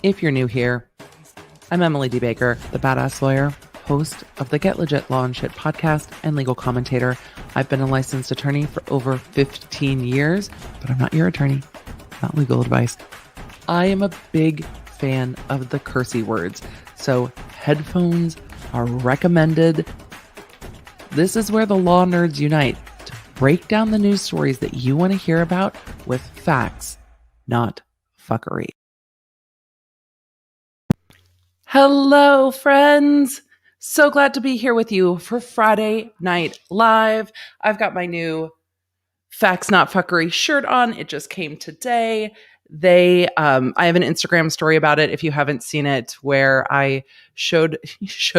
If you're new here, I'm Emily D. Baker, the badass lawyer, host of the Get Legit Law and Shit podcast and legal commentator. I've been a licensed attorney for over 15 years, but I'm not your attorney, not legal advice. I am a big fan of the cursey words, so headphones are recommended. This is where the law nerds unite to break down the news stories that you want to hear about with facts, not fuckery. Hello, friends. So glad to be here with you for Friday Night Live. I've got my new Facts Not Fuckery shirt on. It just came today. I have an Instagram story about it if you haven't seen it, where I showed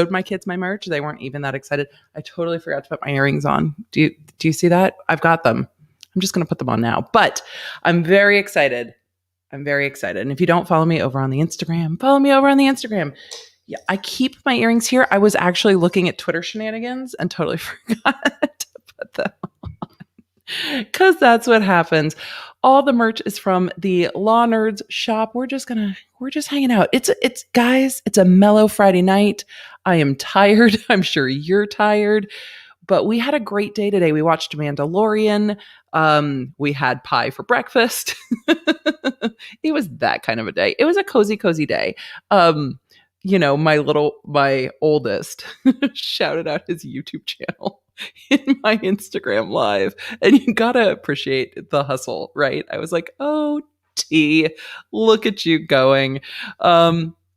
my kids my merch. They weren't even that excited. I totally forgot to put my earrings on. Do you see that? I've got them. I'm just going to put them on now, but I'm very excited. And if you don't follow me over on the Instagram, follow me over on the Instagram. Yeah, I keep my earrings here. I was actually looking at Twitter shenanigans and totally forgot to put them on, because that's what happens. All the merch is from the Law Nerds shop. We're just hanging out. It's guys, it's a mellow Friday night. I am tired. I'm sure you're tired. But we had a great day today. We watched Mandalorian. We had pie for breakfast. It was that kind of a day. It was a cozy day. My oldest shouted out his YouTube channel in my Instagram live. And you gotta appreciate the hustle, right? I was like, oh, T, look at you going.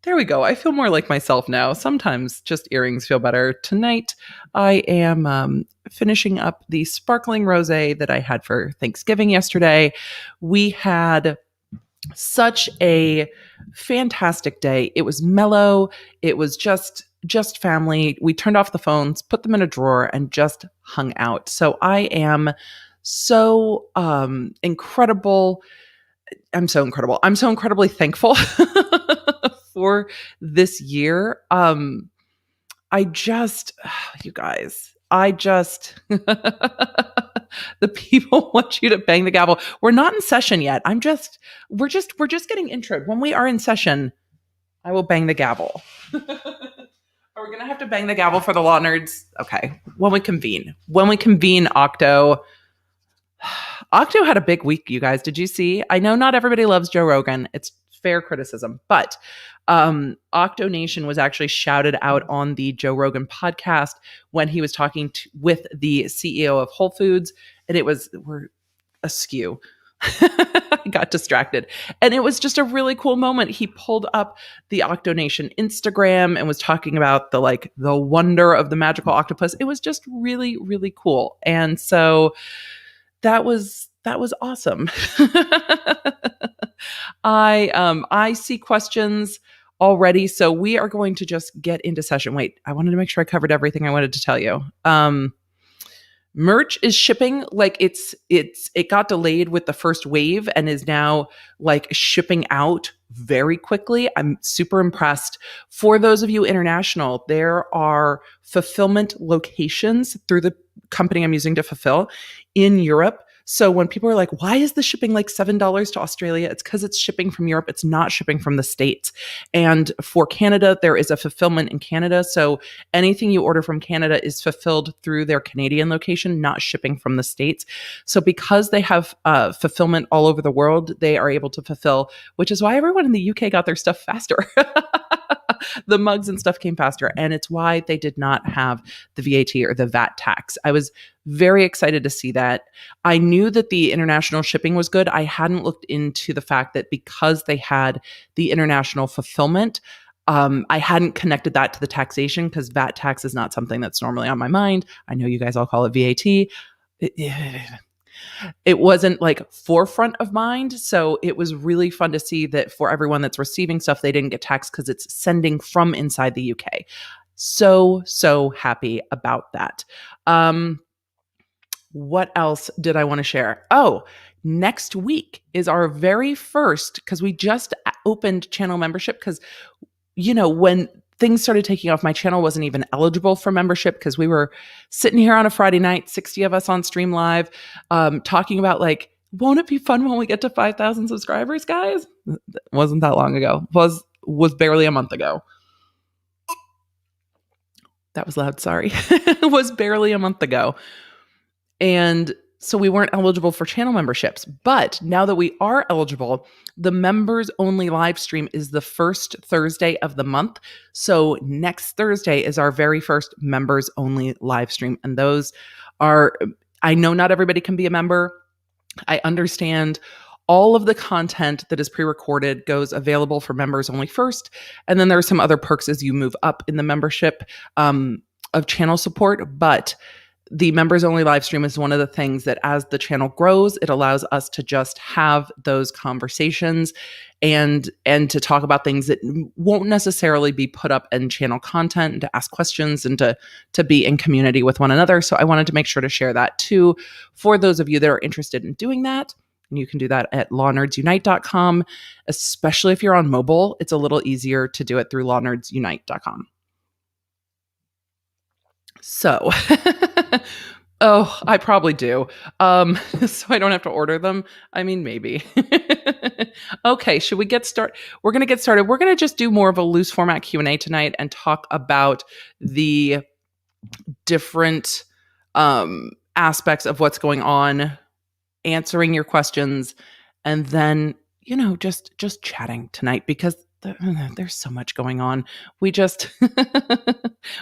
There we go. I feel more like myself now. Sometimes just earrings feel better. Tonight, I am finishing up the sparkling rosé that I had for Thanksgiving yesterday. We had such a fantastic day. It was mellow. It was just family. We turned off the phones, put them in a drawer, and just hung out. So I am so incredible. I'm so incredible. I'm so incredibly thankful for this year. You guys, the people want you to bang the gavel. We're not in session yet. We're just getting introed. When we are in session, I will bang the gavel. Are we going to have to bang the gavel for the law nerds? Okay. When we convene, Octo had a big week, you guys. Did you see? I know not everybody loves Joe Rogan. It's fair criticism, but Octonation was actually shouted out on the Joe Rogan podcast when he was talking with the CEO of Whole Foods, and we're askew. I got distracted, and it was just a really cool moment. He pulled up the Octonation Instagram and was talking about the wonder of the magical octopus. It was just really, really cool, and so that was awesome. I see questions already, so we are going to just get into session. Wait, I wanted to make sure I covered everything I wanted to tell you. Merch is shipping. It got delayed with the first wave and is now shipping out very quickly. I'm super impressed. For those of you international, there are fulfillment locations through the company I'm using to fulfill in Europe. So when people are like, why is the shipping $7 to Australia? It's because it's shipping from Europe. It's not shipping from the States. And for Canada, there is a fulfillment in Canada. So anything you order from Canada is fulfilled through their Canadian location, not shipping from the States. So because they have fulfillment all over the world, they are able to fulfill, which is why everyone in the UK got their stuff faster. The mugs and stuff came faster. And it's why they did not have the VAT or the VAT tax. I was very excited to see that. I knew that the international shipping was good. I hadn't looked into the fact that because they had the international fulfillment, I hadn't connected that to the taxation, because VAT tax is not something that's normally on my mind. I know you guys all call it VAT. It wasn't forefront of mind. So it was really fun to see that for everyone that's receiving stuff, they didn't get taxed because it's sending from inside the UK. So happy about that. What else did I want to share? Oh, next week is our very first, because we just opened channel membership, because, when things started taking off, my channel wasn't even eligible for membership, because we were sitting here on a Friday night, 60 of us on Stream Live, talking about won't it be fun when we get to 5,000 subscribers, guys? It wasn't that long ago. was barely a month ago. That was loud, sorry. It was barely a month ago. And so we weren't eligible for channel memberships. But now that we are eligible, the members only live stream is the first Thursday of the month. So next Thursday is our very first members only live stream. And those are, I know not everybody can be a member. I understand all of the content that is pre-recorded goes available for members only first. And then there are some other perks as you move up in the membership of channel support. But the members only live stream is one of the things that as the channel grows, it allows us to just have those conversations and to talk about things that won't necessarily be put up in channel content, and to ask questions and to be in community with one another. So I wanted to make sure to share that too for those of you that are interested in doing that. And you can do that at lawnerdsunite.com, especially if you're on mobile. It's a little easier to do it through lawnerdsunite.com. So, oh, I probably do. So I don't have to order them. I mean, maybe. Okay, should we get started? We're going to get started. We're going to just do more of a loose format Q&A tonight and talk about the different aspects of what's going on, answering your questions, and then, just chatting tonight because there's so much going on. We just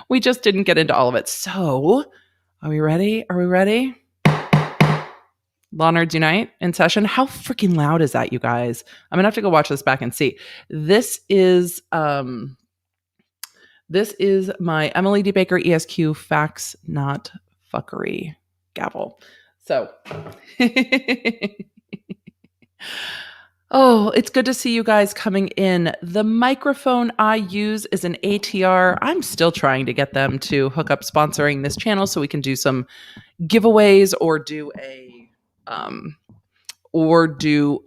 we just didn't get into all of it. So, are we ready? Law Nerds Unite in session. How freaking loud is that, you guys? I'm gonna have to go watch this back and see. This is my Emily D. Baker ESQ facts, not fuckery gavel. So oh, it's good to see you guys coming in. The microphone I use is an ATR. I'm still trying to get them to hook up sponsoring this channel so we can do some giveaways or do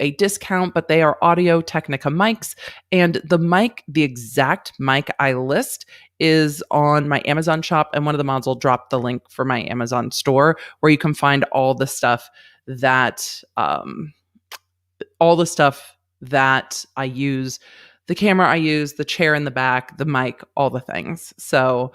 a discount, but they are Audio Technica mics. And the exact mic I list is on my Amazon shop, and one of the mods will drop the link for my Amazon store where you can find all the stuff that I use, the camera I use, the chair in the back, the mic, all the things. So,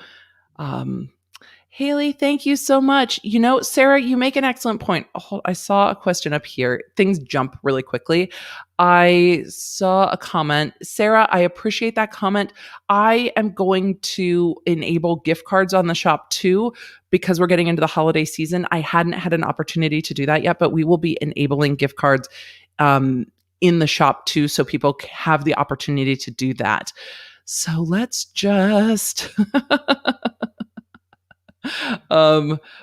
Haley, thank you so much. Sarah, you make an excellent point. Oh, I saw a question up here. Things jump really quickly. I saw a comment. Sarah, I appreciate that comment. I am going to enable gift cards on the shop too, because we're getting into the holiday season. I hadn't had an opportunity to do that yet, but we will be enabling gift cards in the shop too, so people have the opportunity to do that. So let's just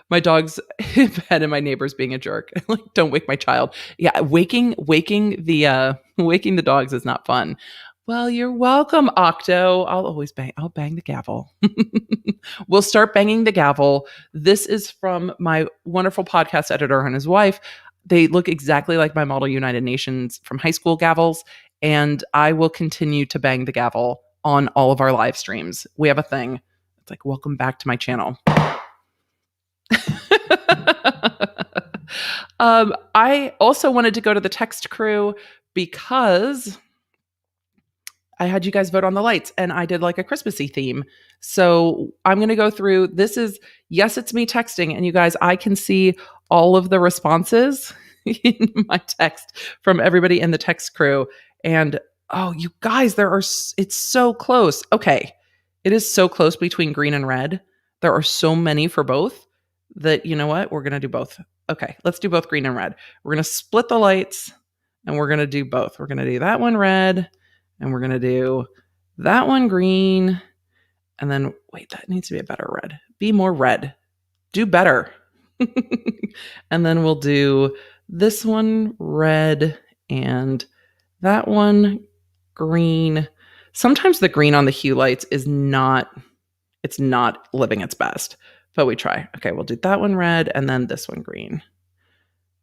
my dog's in bed and my neighbor's being a jerk. Like, don't wake my child. Yeah, waking the dogs is not fun. Well, you're welcome, Octo. I'll bang the gavel. We'll start banging the gavel. This is from my wonderful podcast editor and his wife. They look exactly like my Model United Nations from high school gavels, and I will continue to bang the gavel on all of our live streams. We have a thing. It's like, welcome back to my channel. I also wanted to go to the text crew because I had you guys vote on the lights and I did like a Christmassy theme. So I'm going to go through. This is, yes, it's me texting. And you guys, I can see all of the responses in my text from everybody in the text crew. And oh, you guys, it's so close. Okay. It is so close between green and red. There are so many for both that, you know what? We're going to do both. Okay. Let's do both green and red. We're going to split the lights and we're going to do both. We're going to do that one red and we're going to do that one green. And then, wait, that needs to be a better red. Be more red. Do better. And then we'll do this one red and that one green. Sometimes the green on the hue lights is not living its best, but we try. Okay, we'll do that one red and then this one green.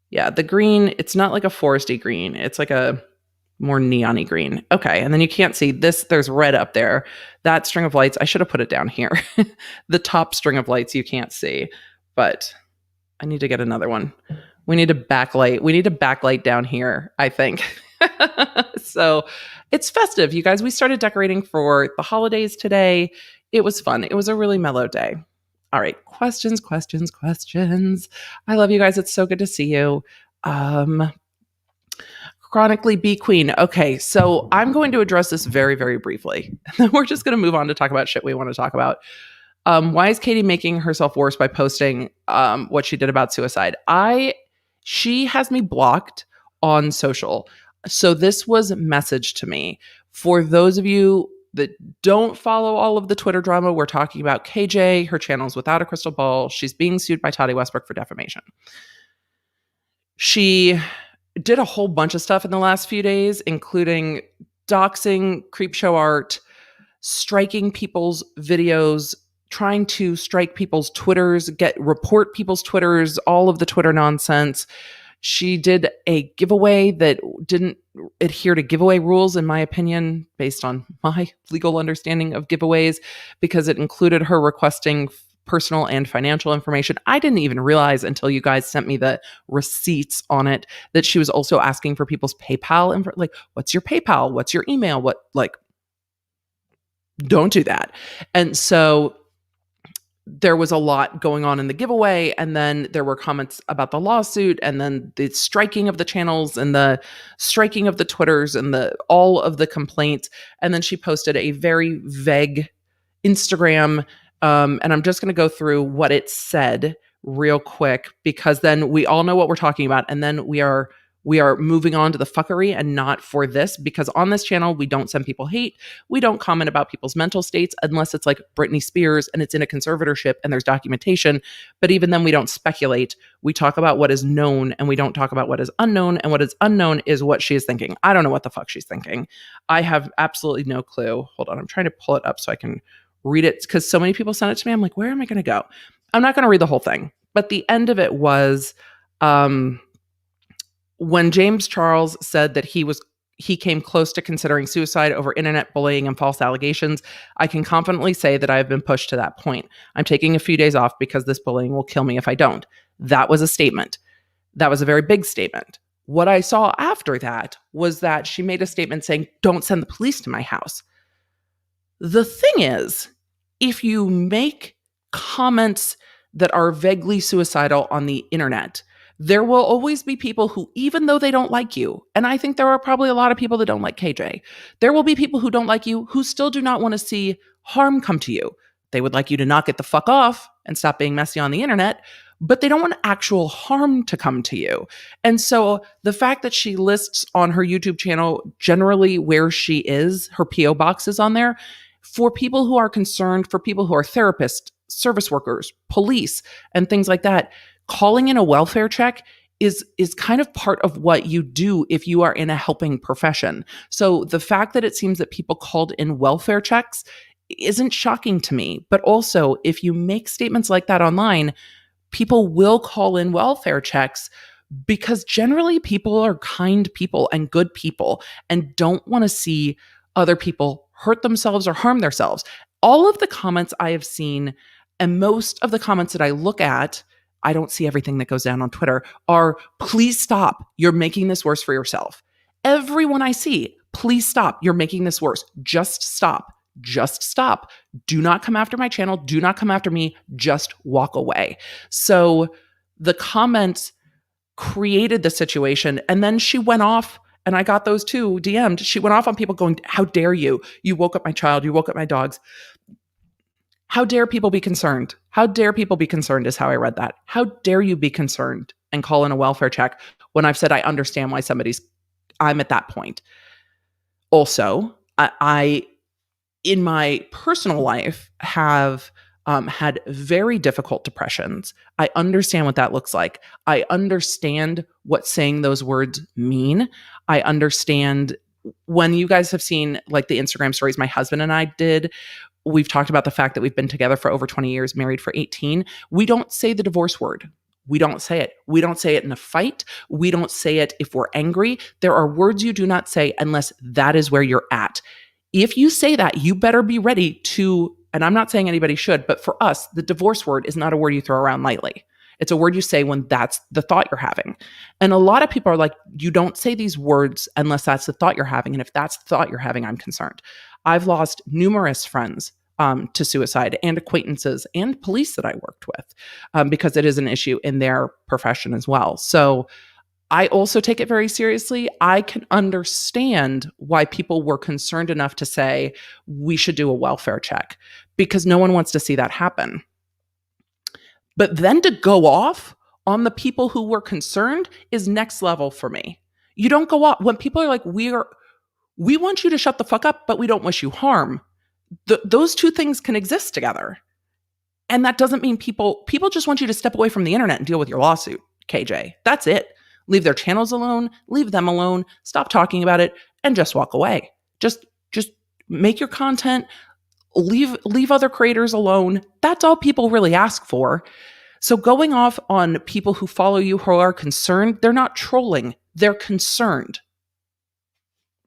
Yeah, the green, it's not like a foresty green. It's like a more neon-y green. Okay, and then you can't see this. There's red up there. That string of lights, I should have put it down here. The top string of lights you can't see, but I need to get another one. We need a backlight. We need a backlight down here, I think. So It's festive, you guys. We started decorating for the holidays today. It was fun. It was a really mellow day. All right, questions, questions, questions. I love you guys. It's so good to see you. Um, Chronically B Queen. Okay, so I'm going to address this very, very briefly. Then we're just going to move on to talk about shit we want to talk about. Why is Katie making herself worse by posting what she did about suicide? She has me blocked on social. So this was messaged to me. For those of you that don't follow all of the Twitter drama, we're talking about KJ. Her channel's Without a Crystal Ball. She's being sued by Tati Westbrook for defamation. She did a whole bunch of stuff in the last few days, including doxing, creepshow art, striking people's videos, trying to strike people's Twitters, report people's Twitters, all of the Twitter nonsense. She did a giveaway that didn't adhere to giveaway rules, in my opinion, based on my legal understanding of giveaways, because it included her requesting personal and financial information. I didn't even realize until you guys sent me the receipts on it that she was also asking for people's PayPal info. Like, what's your PayPal? What's your email? Don't do that. And so there was a lot going on in the giveaway, and then there were comments about the lawsuit, and then the striking of the channels and the striking of the Twitters and all of the complaints. And then she posted a very vague Instagram, and I'm just going to go through what it said real quick, because then we all know what we're talking about, and then we are moving on to the fuckery and not for this, because on this channel, we don't send people hate. We don't comment about people's mental states unless it's like Britney Spears and it's in a conservatorship and there's documentation. But even then, we don't speculate. We talk about what is known and we don't talk about what is unknown. And what is unknown is what she is thinking. I don't know what the fuck she's thinking. I have absolutely no clue. Hold on. I'm trying to pull it up so I can read it, because so many people sent it to me. I'm like, where am I going to go? I'm not going to read the whole thing. But the end of it was, when James Charles said that he came close to considering suicide over internet bullying and false allegations, I can confidently say that I have been pushed to that point. I'm taking a few days off because this bullying will kill me if I don't. That was a statement. That was a very big statement. What I saw after that was that she made a statement saying, don't send the police to my house. The thing is, if you make comments that are vaguely suicidal on the internet, there will always be people who, even though they don't like you, and I think there are probably a lot of people that don't like KJ, there will be people who don't like you who still do not want to see harm come to you. They would like you to knock it the fuck off and stop being messy on the internet, but they don't want actual harm to come to you. And so the fact that she lists on her YouTube channel generally where she is, her PO box is on there, for people who are concerned, for people who are therapists, service workers, police, and things like that, calling in a welfare check is kind of part of what you do if you are in a helping profession. So the fact that it seems that people called in welfare checks isn't shocking to me. But also, if you make statements like that online, people will call in welfare checks, because generally people are kind people and good people and don't want to see other people hurt themselves or harm themselves. All of the comments I have seen, and most of the comments that I look at, I don't see everything that goes down on Twitter, are, please stop. You're making this worse for yourself. Everyone I see, please stop. You're making this worse. Just stop. Just stop. Do not come after my channel. Do not come after me. Just walk away. So the comments created the situation. And then she went off, and I got those too, DM'd. She went off on people going, how dare you? You woke up my child. You woke up my dogs. How dare people be concerned? How dare people be concerned is how I read that. How dare you be concerned and call in a welfare check when I've said I understand why I'm at that point. Also, I in my personal life have had very difficult depressions. I understand what that looks like. I understand what saying those words mean. I understand when you guys have seen like the Instagram stories my husband and I did. We've talked about the fact that we've been together for over 20 years, married for 18. We don't say the divorce word. We don't say it. We don't say it in a fight. We don't say it if we're angry. There are words you do not say unless that is where you're at. If you say that, you better be ready to, and I'm not saying anybody should, but for us, the divorce word is not a word you throw around lightly. It's a word you say when that's the thought you're having. And a lot of people are like, you don't say these words unless that's the thought you're having. And if that's the thought you're having, I'm concerned. I've lost numerous friends to suicide, and acquaintances and police that I worked with, because it is an issue in their profession as well. So I also take it very seriously. I can understand why people were concerned enough to say we should do a welfare check, because no one wants to see that happen. But then to go off on the people who were concerned is next level for me. You don't go off when people are like, we want you to shut the fuck up, but we don't wish you harm. Those two things can exist together. And that doesn't mean people just want you to step away from the internet and deal with your lawsuit, KJ. That's it. Leave their channels alone, leave them alone, stop talking about it, and just walk away. Just make your content, leave other creators alone. That's all people really ask for. So going off on people who follow you who are concerned, they're not trolling, they're concerned.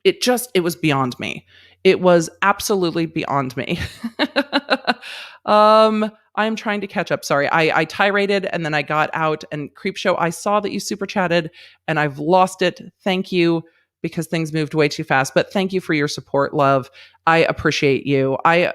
It was beyond me. It was absolutely beyond me. I'm trying to catch up. Sorry. I tirade and then I got out, and Creepshow, I saw that you super chatted and I've lost it. Thank you, because things moved way too fast, but thank you for your support, love. I appreciate you. I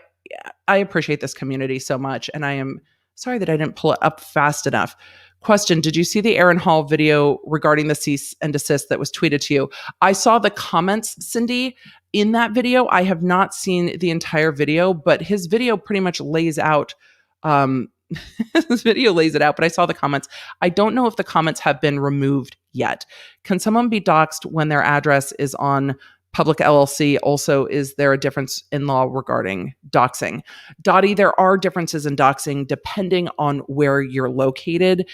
appreciate this community so much. And I am sorry that I didn't pull it up fast enough. Question: did you see the Aaron Hall video regarding the cease and desist that was tweeted to you? I saw the comments, Cindy, in that video. I have not seen the entire video, but his video pretty much lays out this video lays it out, but I saw the comments. I don't know if the comments have been removed yet. Can someone be doxxed when their address is on public LLC? Also, is there a difference in law regarding doxing? Dottie, there are differences in doxing depending on where you're located.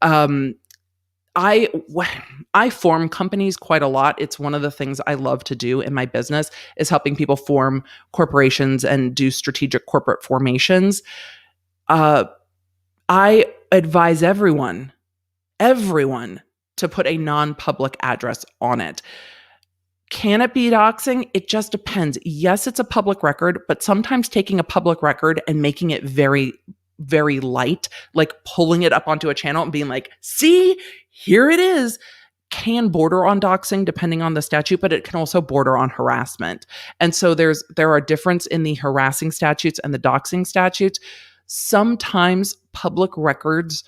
I form companies quite a lot. It's one of the things I love to do in my business, is helping people form corporations and do strategic corporate formations. I advise everyone to put a non-public address on it. Can it be doxing? It just depends. Yes, it's a public record, but sometimes taking a public record and making it very, very light, like pulling it up onto a channel and being like, see, here it is, can border on doxing depending on the statute, but it can also border on harassment. And so there are difference in the harassing statutes and the doxing statutes. Sometimes public records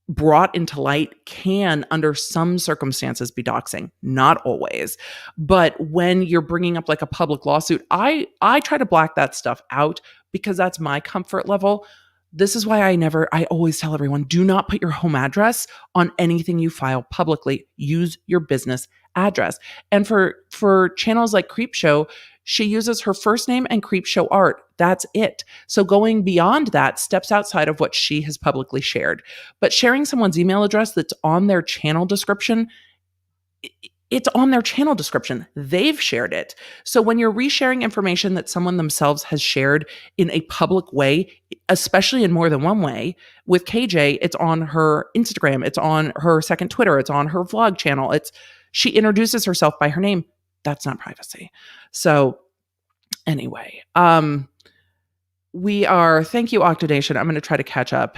brought into light can, under some circumstances, be doxing. Not always. But when you're bringing up like a public lawsuit, I try to black that stuff out, because that's my comfort level. This is why I always tell everyone, do not put your home address on anything you file publicly. Use your business address. And for channels like Creepshow, she uses her first name and Creepshow art. That's it. So going beyond that steps outside of what she has publicly shared. But sharing someone's email address that's on their channel description, it's on their channel description. They've shared it. So when you're resharing information that someone themselves has shared in a public way, especially in more than one way, with KJ, it's on her Instagram, it's on her second Twitter, it's on her vlog channel. She introduces herself by her name. That's not privacy. So anyway, thank you, Octonation. I'm going to try to catch up.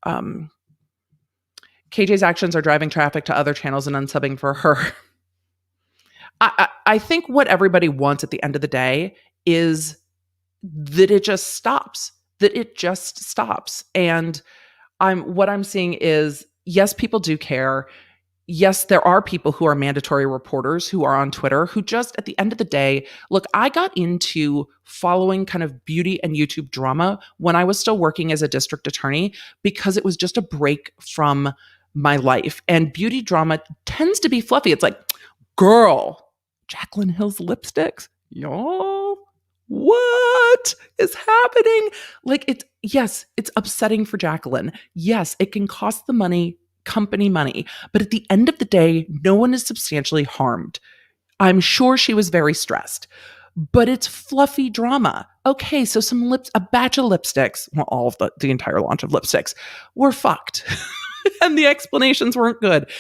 KJ's actions are driving traffic to other channels and unsubbing for her. I think what everybody wants at the end of the day is that it just stops. And what I'm seeing is, yes, people do care. Yes, there are people who are mandatory reporters who are on Twitter who just, at the end of the day, look, I got into following kind of beauty and YouTube drama when I was still working as a district attorney, because it was just a break from my life. And beauty drama tends to be fluffy. It's like, girl, Jaclyn Hill's lipsticks, y'all, what is happening? Like, it's upsetting for Jaclyn. Yes, it can cost the company money, but at the end of the day, no one is substantially harmed. I'm sure she was very stressed, but it's fluffy drama. Okay, so a batch of lipsticks, well, all of the entire launch of lipsticks were fucked, and the explanations weren't good.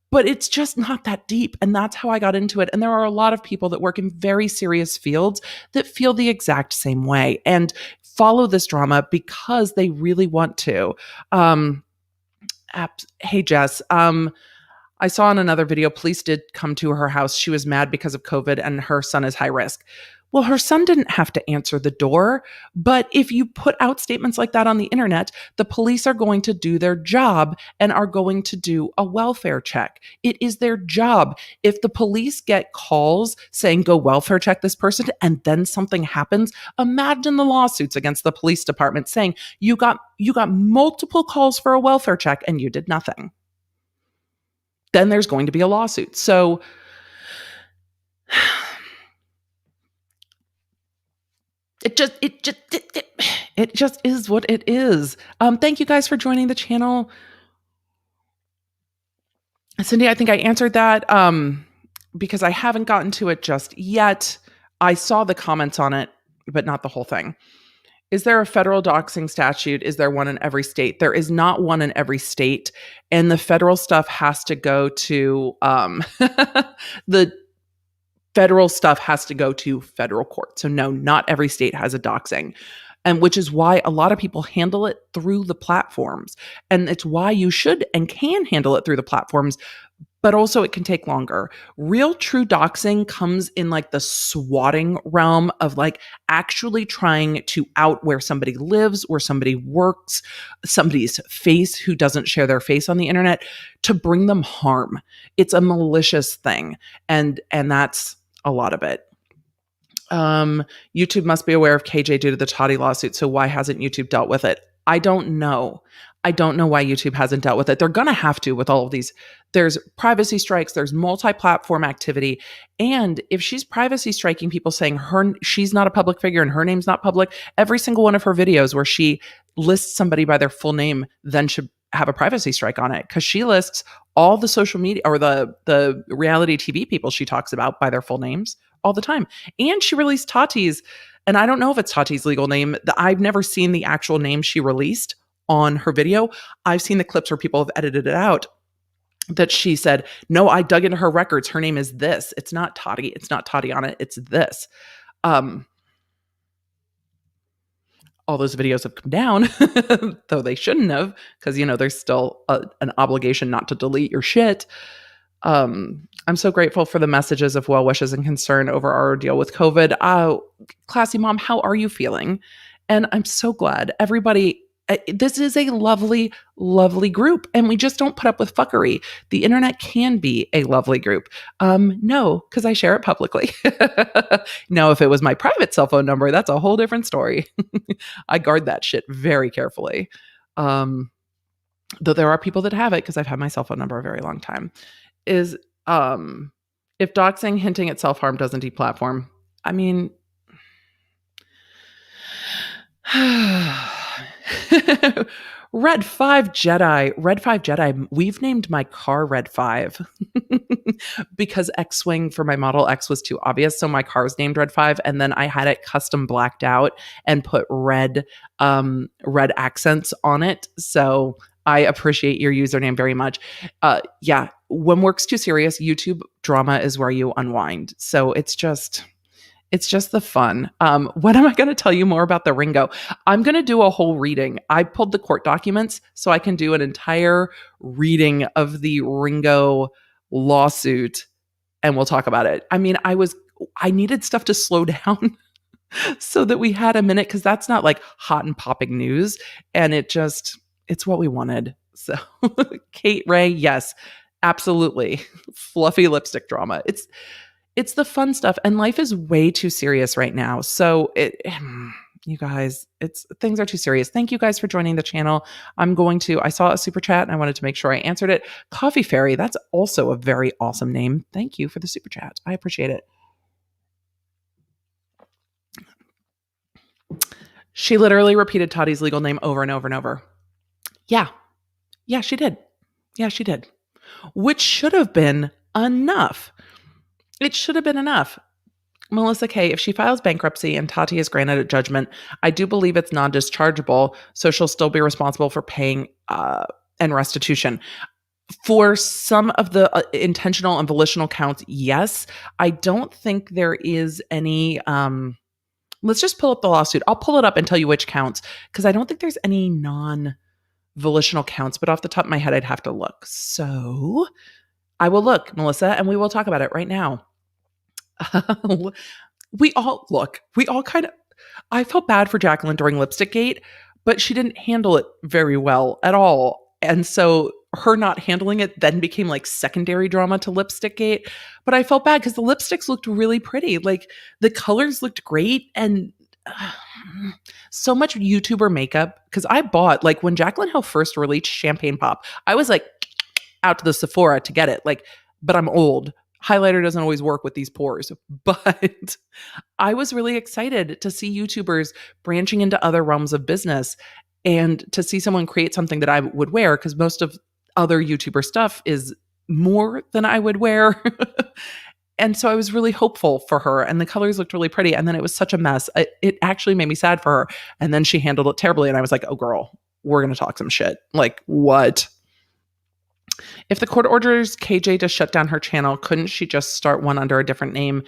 But it's just not that deep. And that's how I got into it. And there are a lot of people that work in very serious fields that feel the exact same way and follow this drama because they really want to. Hey, Jess. I saw in another video, police did come to her house. She was mad because of COVID and her son is high risk. Well, her son didn't have to answer the door. But if you put out statements like that on the internet, the police are going to do their job and are going to do a welfare check. It is their job. If the police get calls saying, go welfare check this person, and then something happens, imagine the lawsuits against the police department saying, you got multiple calls for a welfare check and you did nothing. Then there's going to be a lawsuit. So it just is what it is. Thank you guys for joining the channel. Cindy, I think I answered that because I haven't gotten to it just yet. I saw the comments on it, but not the whole thing. Is there a federal doxing statute? Is there one in every state? There is not one in every state. And the federal stuff has to go to the federal stuff has to go to federal court. So no, not every state has a doxing. And which is why a lot of people handle it through the platforms. And it's why you should and can handle it through the platforms, but also it can take longer. Real true doxing comes in like the swatting realm of like actually trying to out where somebody lives, where somebody works, somebody's face who doesn't share their face on the internet to bring them harm. It's a malicious thing. And that's a lot of it. YouTube must be aware of KJ due to the Tati lawsuit. So why hasn't YouTube dealt with it? I don't know. I don't know why YouTube hasn't dealt with it. They're going to have to with all of these. There's privacy strikes, there's multi-platform activity. And if she's privacy striking people saying she's not a public figure and her name's not public, every single one of her videos where she lists somebody by their full name then should have a privacy strike on it because she lists all the social media or the reality TV people she talks about by their full names all the time. And she released Tati's, and I don't know if it's Tati's legal name. I've never seen the actual name she released on her video. I've seen the clips where people have edited it out that she said, no, I dug into her records. Her name is this. It's not Tati. It's not Tati on it. It's this. All those videos have come down, though they shouldn't have, because, there's still an obligation not to delete your shit. I'm so grateful for the messages of well wishes and concern over our deal with COVID. Classy mom, how are you feeling? And I'm so glad everybody, this is a lovely, lovely group. And we just don't put up with fuckery. The internet can be a lovely group. No, because I share it publicly. No, if it was my private cell phone number, that's a whole different story. I guard that shit very carefully. Though there are people that have it because I've had my cell phone number a very long time. Is if doxing hinting at self-harm doesn't deplatform, I mean, Red 5 Jedi, we've named my car Red 5 because X-Wing for my Model X was too obvious. So my car was named Red 5. And then I had it custom blacked out and put red accents on it. So I appreciate your username very much. Yeah, when work's too serious, YouTube drama is where you unwind. So it's just the fun. When am I going to tell you more about the Ringo? I'm going to do a whole reading. I pulled the court documents so I can do an entire reading of the Ringo lawsuit and we'll talk about it. I mean, I needed stuff to slow down so that we had a minute because that's not like hot and popping news. And it's what we wanted. So Kate Ray, yes, absolutely. Fluffy lipstick drama. It's the fun stuff, and life is way too serious right now. So you guys, things are too serious. Thank you guys for joining the channel. I saw a super chat and I wanted to make sure I answered it. Coffee Fairy, that's also a very awesome name. Thank you for the super chat. I appreciate it. She literally repeated Tati's legal name over and over and over. Yeah. Yeah, she did. Yeah, she did. Which should have been enough. It should have been enough. Melissa K., if she files bankruptcy and Tati is granted a judgment, I do believe it's non-dischargeable, so she'll still be responsible for paying and restitution. For some of the intentional and volitional counts, yes. I don't think there is any... let's just pull up the lawsuit. I'll pull it up and tell you which counts, because I don't think there's any volitional counts, but off the top of my head, I'd have to look. So I will look, Melissa, and we will talk about it right now. We all kind of, I felt bad for Jacqueline during Lipstick Gate, but she didn't handle it very well at all. And so her not handling it then became like secondary drama to Lipstick Gate. But I felt bad because the lipsticks looked really pretty. Like the colors looked great. And so much YouTuber makeup. Because I bought, like when Jacqueline Hill first released Champagne Pop, I was like out to the Sephora to get it. Like, but I'm old. Highlighter doesn't always work with these pores. But I was really excited to see YouTubers branching into other realms of business and to see someone create something that I would wear, because most of other YouTuber stuff is more than I would wear. And so I was really hopeful for her, and the colors looked really pretty. And then it was such a mess. It actually made me sad for her. And then she handled it terribly. And I was like, oh, girl, we're going to talk some shit. Like, what? If the court orders KJ to shut down her channel, couldn't she just start one under a different name?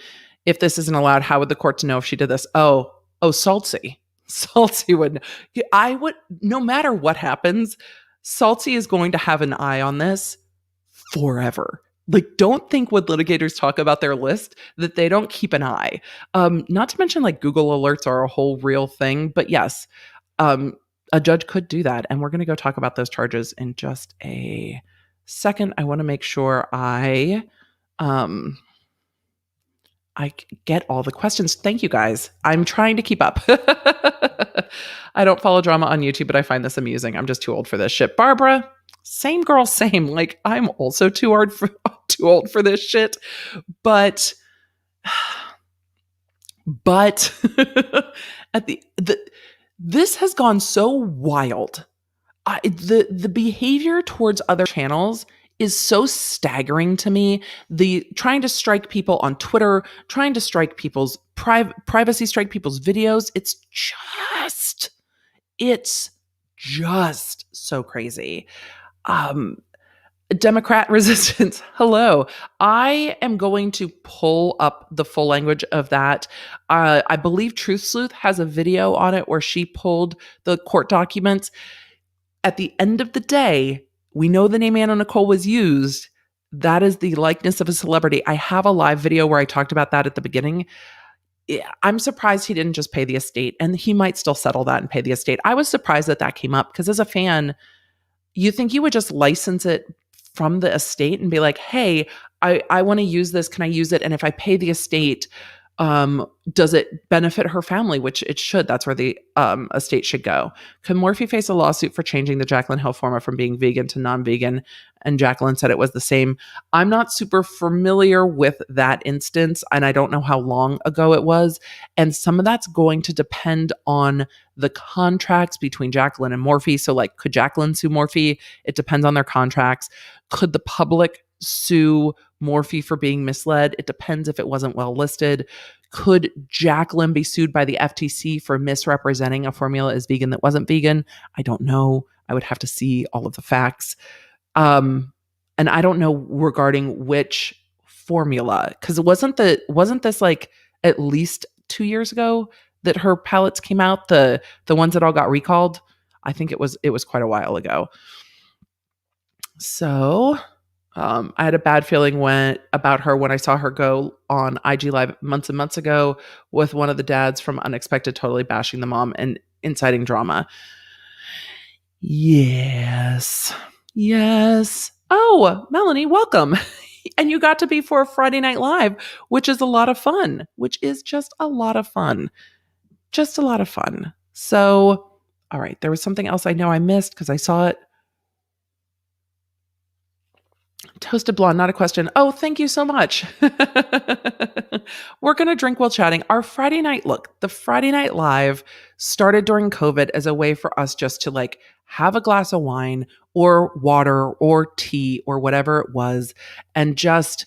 If this isn't allowed, how would the courts know if she did this? Oh, Saltsy. Saltsy would. I would, no matter what happens, Saltsy is going to have an eye on this forever. Like, don't think when litigators talk about their list that they don't keep an eye. Not to mention, like, Google alerts are a whole real thing. But yes, a judge could do that. And we're going to go talk about those charges in just a second. I want to make sure I get all the questions. Thank you, guys. I'm trying to keep up. I don't follow drama on YouTube, but I find this amusing. I'm just too old for this shit. Barbara, same girl, same. Like, I'm also too old for this shit. But at this has gone so wild. The behavior towards other channels is so staggering to me. The trying to strike people on Twitter, trying to strike people's privacy, strike people's videos. It's just so crazy. Democrat resistance. Hello. I am going to pull up the full language of that. I believe Truth Sleuth has a video on it where she pulled the court documents. At the end of the day, we know the name Anna Nicole was used. That is the likeness of a celebrity. I have a live video where I talked about that at the beginning. I'm surprised he didn't just pay the estate, and he might still settle that and pay the estate. I was surprised that came up, because as a fan, you think you would just license it from the estate and be like, hey, I want to use this. Can I use it? And if I pay the estate, does it benefit her family? Which it should. That's where the estate should go. Could Morphe face a lawsuit for changing the Jacqueline Hill format from being vegan to non-vegan? And Jacqueline said it was the same. I'm not super familiar with that instance, and I don't know how long ago it was. And some of that's going to depend on the contracts between Jacqueline and Morphe. So, like, could Jacqueline sue Morphe? It depends on their contracts. Could the public sue Morphe for being misled? It depends if it wasn't well listed. Could Jacqueline be sued by the FTC for misrepresenting a formula as vegan that wasn't vegan? I don't know. I would have to see all of the facts. And I don't know regarding which formula, because wasn't this like at least 2 years ago that her palettes came out, the ones that all got recalled? I think it was quite a while ago. So I had a bad feeling about her when I saw her go on IG Live months and months ago with one of the dads from Unexpected, totally bashing the mom and inciting drama. Yes. Oh, Melanie, welcome. And you got to be for a Friday Night Live, which is a lot of fun, Just a lot of fun. So, all right, there was something else I know I missed because I saw it. Toasted Blonde, not a question. Oh, thank you so much. We're going to drink while chatting. The Friday Night Live started during COVID as a way for us just to like have a glass of wine or water or tea or whatever it was and just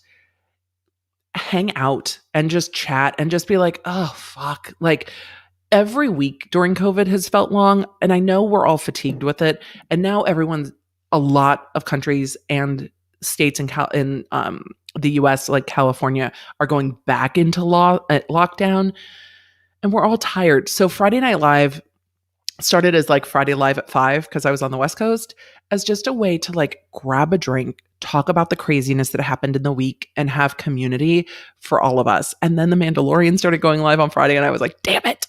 hang out and just chat and just be like, oh, fuck. Like, every week during COVID has felt long, and I know we're all fatigued with it. And now a lot of countries and states in the US, like California, are going back into lockdown, and we're all tired. So Friday Night Live started as like Friday Live at 5 because I was on the West Coast, as just a way to like grab a drink, talk about the craziness that happened in the week, and have community for all of us. And then The Mandalorian started going live on Friday, and I was like, damn it.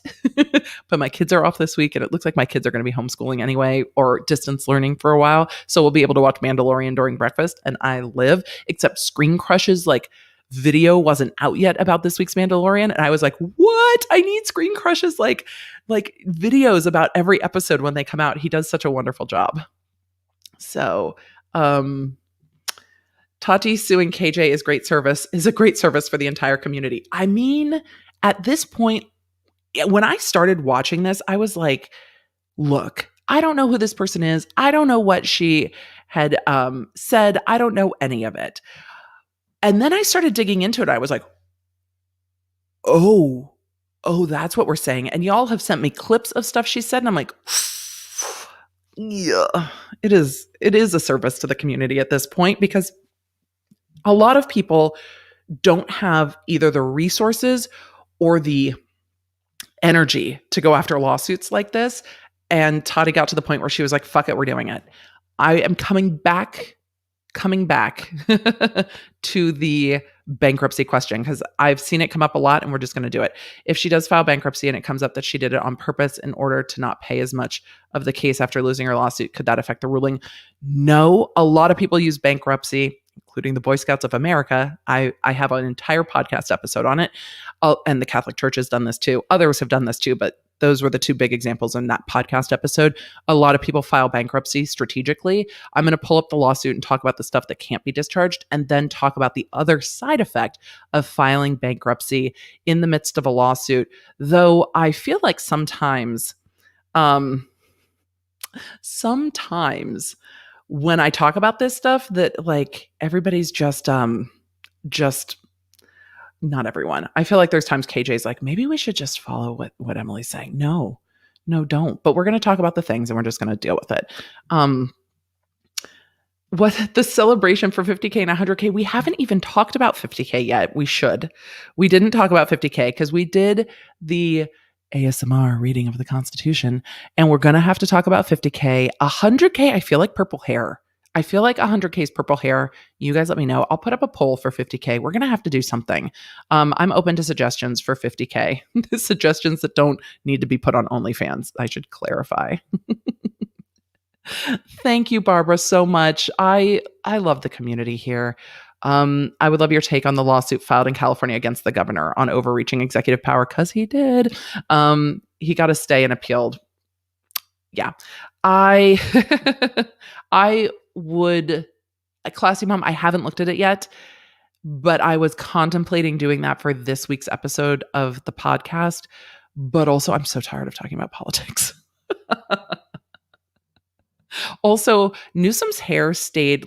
But my kids are off this week, and it looks like my kids are going to be homeschooling anyway or distance learning for a while. So we'll be able to watch Mandalorian during breakfast, and I live, except Screen Crush's like video wasn't out yet about this week's Mandalorian, and I was like, what? I need Screen Crush's like videos about every episode when they come out. He does such a wonderful job. So, Tati suing KJ is a great service for the entire community. I mean, at this point, when I started watching this, I was like, look, I don't know who this person is. I don't know what she had said. I don't know any of it. And then I started digging into it. I was like, oh, that's what we're saying. And y'all have sent me clips of stuff she said. And I'm like, yeah, it is a service to the community at this point, because a lot of people don't have either the resources or the energy to go after lawsuits like this. And Tati got to the point where she was like, fuck it, we're doing it. I am coming back to the bankruptcy question, because I've seen it come up a lot, and we're just going to do it. If she does file bankruptcy and it comes up that she did it on purpose in order to not pay as much of the case after losing her lawsuit, could that affect the ruling? No. A lot of people use bankruptcy, including the Boy Scouts of America. I have an entire podcast episode on it. And the Catholic Church has done this too. Others have done this too, but those were the two big examples in that podcast episode. A lot of people file bankruptcy strategically. I'm going to pull up the lawsuit and talk about the stuff that can't be discharged, and then talk about the other side effect of filing bankruptcy in the midst of a lawsuit. Though I feel like sometimes when I talk about this stuff, that like everybody's just not everyone. I feel like there's times KJ's like, maybe we should just follow what Emily's saying. No, don't. But we're going to talk about the things, and we're just going to deal with it. What the celebration for 50K and 100K, we haven't even talked about 50K yet. We should. We didn't talk about 50K because we did the ASMR reading of the Constitution, and we're going to have to talk about 50K. 100K, I feel like purple hair. I feel like 100K is purple hair. You guys let me know. I'll put up a poll for 50K. We're going to have to do something. I'm open to suggestions for 50K. Suggestions that don't need to be put on OnlyFans, I should clarify. Thank you, Barbara, so much. I love the community here. I would love your take on the lawsuit filed in California against the governor on overreaching executive power, because he did. He got a stay and appealed. Yeah. I would, Classy Mom, I haven't looked at it yet, but I was contemplating doing that for this week's episode of the podcast. But also, I'm so tired of talking about politics. Also, Newsom's hair has stayed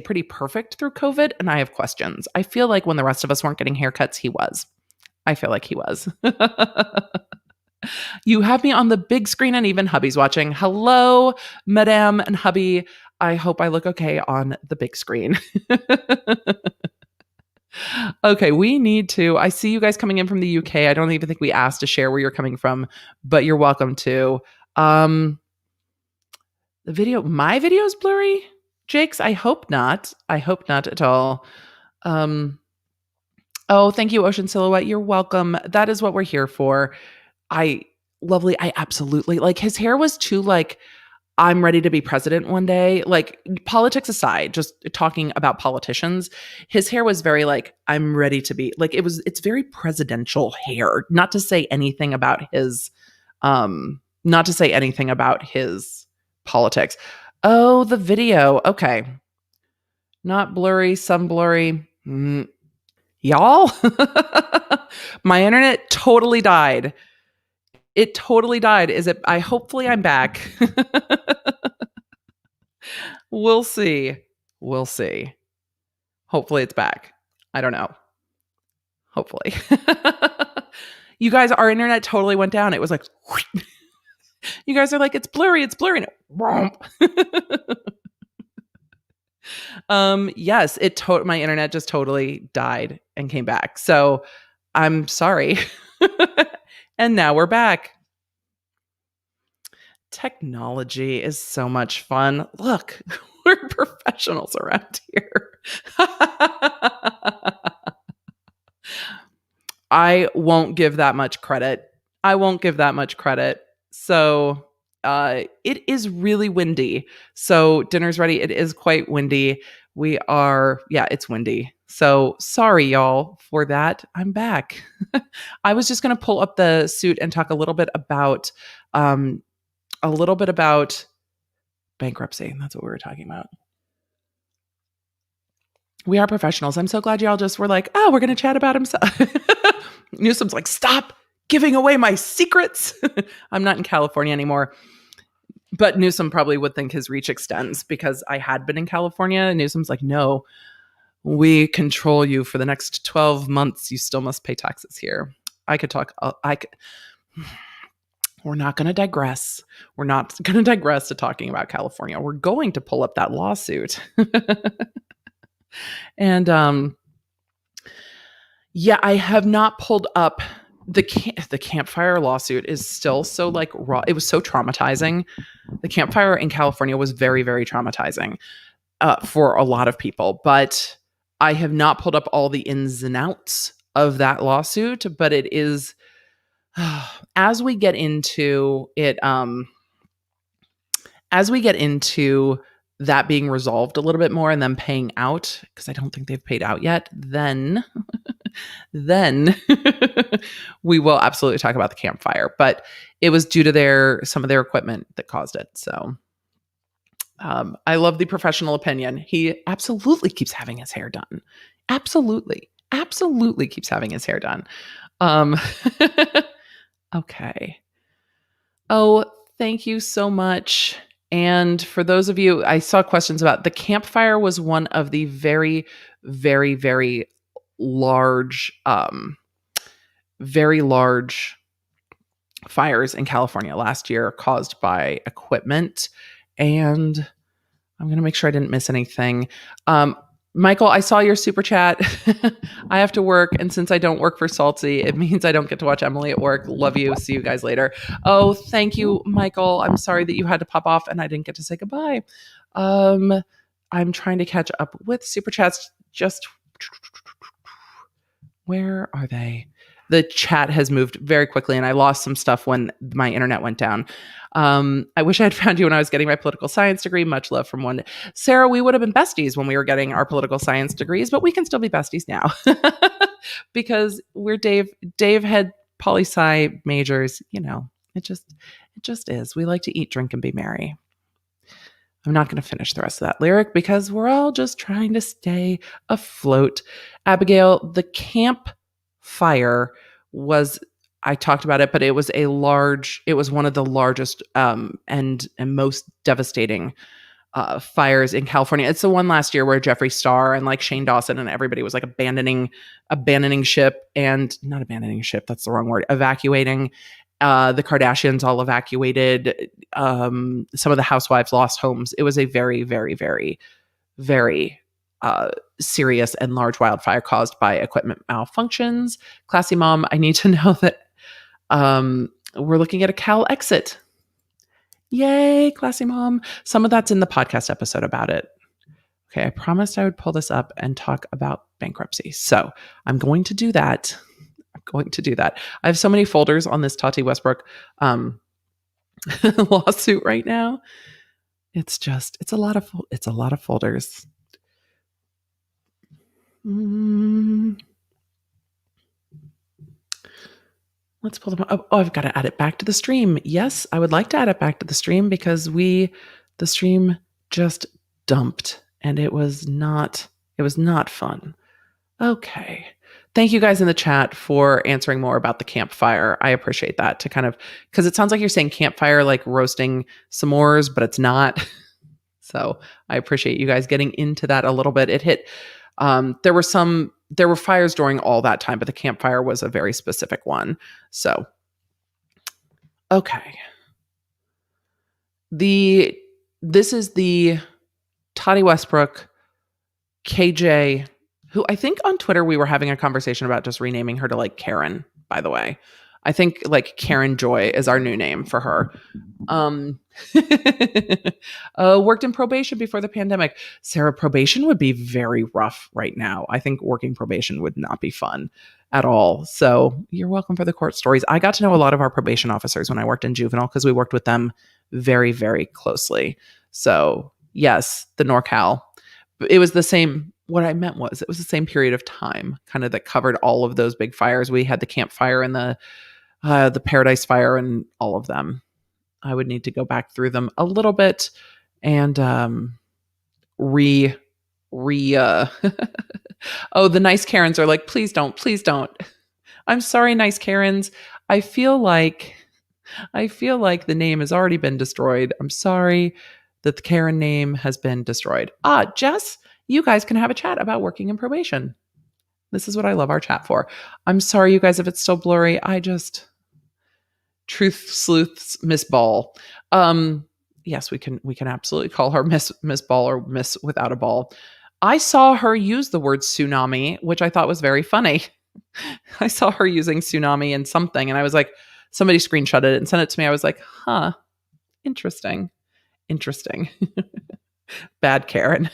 pretty perfect through COVID, and I have questions. I feel like when the rest of us weren't getting haircuts, he was. I feel like he was. You have me on the big screen, and even hubby's watching. Hello, Madame and hubby. I hope I look okay on the big screen. Okay, I see you guys coming in from the UK. I don't even think we asked to share where you're coming from, but you're welcome to. My video is blurry, Jake's? I hope not. I hope not at all. Oh, thank you, Ocean Silhouette. You're welcome. That is what we're here for. I absolutely, like, his hair was too like, I'm ready to be president one day. Like, politics aside, just talking about politicians, his hair was very like, I'm ready to be, like, it's very presidential hair. Not to say anything about his politics. Oh, the video. Okay. Not blurry, some blurry. Y'all, my internet totally died. It totally died. Hopefully I'm back. We'll see. Hopefully it's back. I don't know. Hopefully. You guys, our internet totally went down. It was like, you guys are like, it's blurry. And yes, my internet just totally died and came back. So I'm sorry. And now we're back. Technology is so much fun. Look, we're professionals around here. I won't give that much credit. I won't give that much credit. So, it is really windy. So, dinner's ready. It is quite windy. Yeah, it's windy. So, sorry, y'all, for that. I'm back. I was just going to pull up the suit and talk um, a little bit about bankruptcy. That's what we were talking about. We are professionals. I'm so glad y'all just were like, oh, we're going to chat about himself. Newsom's like, stop giving away my secrets. I'm not in California anymore. But Newsom probably would think his reach extends because I had been in California. And Newsom's like, no, we control you for the next 12 months. You still must pay taxes here. I could talk. We're not going to digress. We're not going to digress to talking about California. We're going to pull up that lawsuit. And yeah, I have not pulled up the campfire lawsuit is still so like raw. It was so traumatizing. The campfire in California was very, very traumatizing for a lot of people. But I have not pulled up all the ins and outs of that lawsuit. But it is as we get into it, as we get into that being resolved a little bit more and them paying out, because I don't think they've paid out yet, then we will absolutely talk about the campfire. But it was due to some of their equipment that caused it. So I love the professional opinion. He absolutely keeps having his hair done. Absolutely keeps having his hair done. Okay. Oh, thank you so much. And for those of you, I saw questions about the campfire was one of the very, very, very large fires in California last year caused by equipment. And I'm going to make sure I didn't miss anything. Michael, I saw your super chat. I have to work. And since I don't work for Salty, it means I don't get to watch Emily at work. Love you. See you guys later. Oh, thank you, Michael. I'm sorry that you had to pop off and I didn't get to say goodbye. I'm trying to catch up with super chats. Just where are they? The chat has moved very quickly and I lost some stuff when my internet went down. I wish I had found you when I was getting my political science degree. Much love from one. Sarah, we would have been besties when we were getting our political science degrees, but we can still be besties now because we're Dave had poli-sci majors. You know, it just is. We like to eat, drink, and be merry. I'm not going to finish the rest of that lyric because we're all just trying to stay afloat. Abigail, the campfire was, I talked about it, but it was one of the largest and most devastating fires in California. It's the one last year where Jeffree Star and like Shane Dawson and everybody was like abandoning ship and not abandoning ship. That's the wrong word. Evacuating. The Kardashians all evacuated. Some of the housewives lost homes. It was a very, very, very, very serious and large wildfire caused by equipment malfunctions. Classy mom, I need to know that we're looking at a Cal exit. Yay, classy mom. Some of that's in the podcast episode about it. Okay, I promised I would pull this up and talk about bankruptcy. So I'm going to do that. I have so many folders on this Tati Westbrook lawsuit right now. It's a lot of folders. Let's pull them up. Oh, I've got to add it back to the stream. Yes, I would like to add it back to the stream because the stream just dumped and it was not fun. Okay. Thank you guys in the chat for answering more about the campfire. I appreciate that because it sounds like you're saying campfire like roasting s'mores, but it's not. So I appreciate you guys getting into that a little bit. It hit, there were fires during all that time, but the campfire was a very specific one. So, okay. This is the Tati Westbrook, KJ, who I think on Twitter we were having a conversation about just renaming her to like Karen, by the way. I think like Karen Joy is our new name for her. Um, worked in probation before the pandemic. Sarah, probation would be very rough right now. I think working probation would not be fun at all. So you're welcome for the court stories. I got to know a lot of our probation officers when I worked in juvenile because we worked with them very, very closely. So yes, the NorCal. It was the same. What I meant was it was the same period of time, kind of that covered all of those big fires. We had the Camp Fire and the Paradise Fire and all of them. I would need to go back through them a little bit and re oh, the nice Karens are like, please don't, please don't. I'm sorry, nice Karens. I feel like the name has already been destroyed. I'm sorry that the Karen name has been destroyed. Jess, you guys can have a chat about working in probation. This is what I love our chat for. I'm sorry, you guys, if it's still blurry. Truth Sleuths Miss Ball. Yes, we can absolutely call her Miss Ball or Miss without a ball. I saw her use the word tsunami, which I thought was very funny. I saw her using tsunami in something, and I was like, somebody screenshotted it and sent it to me. I was like, huh, interesting. Bad Karen.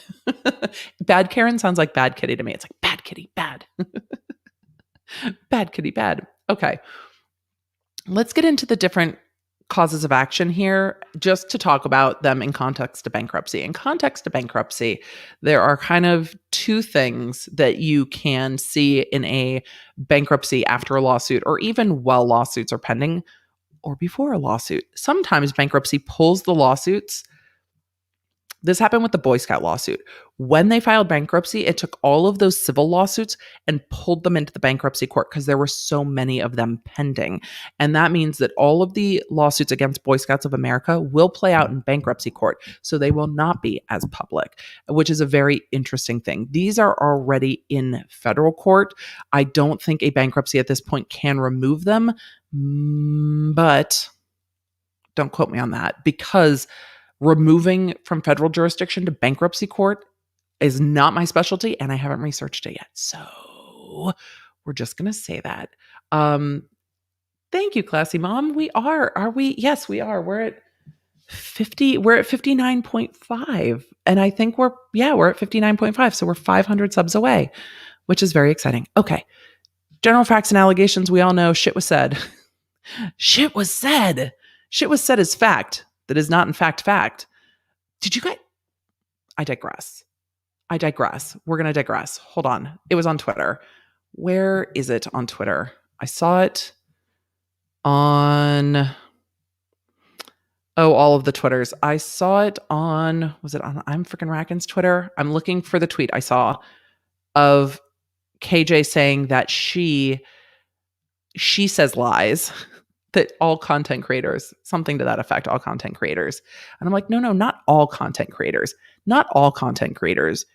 Bad Karen sounds like bad kitty to me. It's like bad kitty, bad. Bad kitty, bad. Okay. Let's get into the different causes of action here just to talk about them in context to bankruptcy. In context to bankruptcy, there are kind of two things that you can see in a bankruptcy after a lawsuit or even while lawsuits are pending or before a lawsuit. Sometimes bankruptcy pulls the lawsuits. This happened with the Boy Scout lawsuit. When they filed bankruptcy, it took all of those civil lawsuits and pulled them into the bankruptcy court because there were so many of them pending. And that means that all of the lawsuits against Boy Scouts of America will play out in bankruptcy court. So they will not be as public, which is a very interesting thing. These are already in federal court. I don't think a bankruptcy at this point can remove them, but don't quote me on that, because removing from federal jurisdiction to bankruptcy court is not my specialty, and I haven't researched it yet. So we're just going to say that. Thank you, classy mom. We are we? Yes, we are. We're at 50. We're at 59.5. And I think we're at 59.5. So we're 500 subs away, which is very exciting. Okay. General facts and allegations. We all know shit was said. Shit was said. Shit was said as fact. That is not in fact. Did you guys? I digress. We're going to digress. Hold on. It was on Twitter. Where is it on Twitter? I saw it on, all of the Twitters. I saw it on, was it on I'm freaking Rackin's Twitter? I'm looking for the tweet I saw of KJ saying that she says lies. That all content creators, something to that effect, all content creators. And I'm like, no, not all content creators. Not all content creators.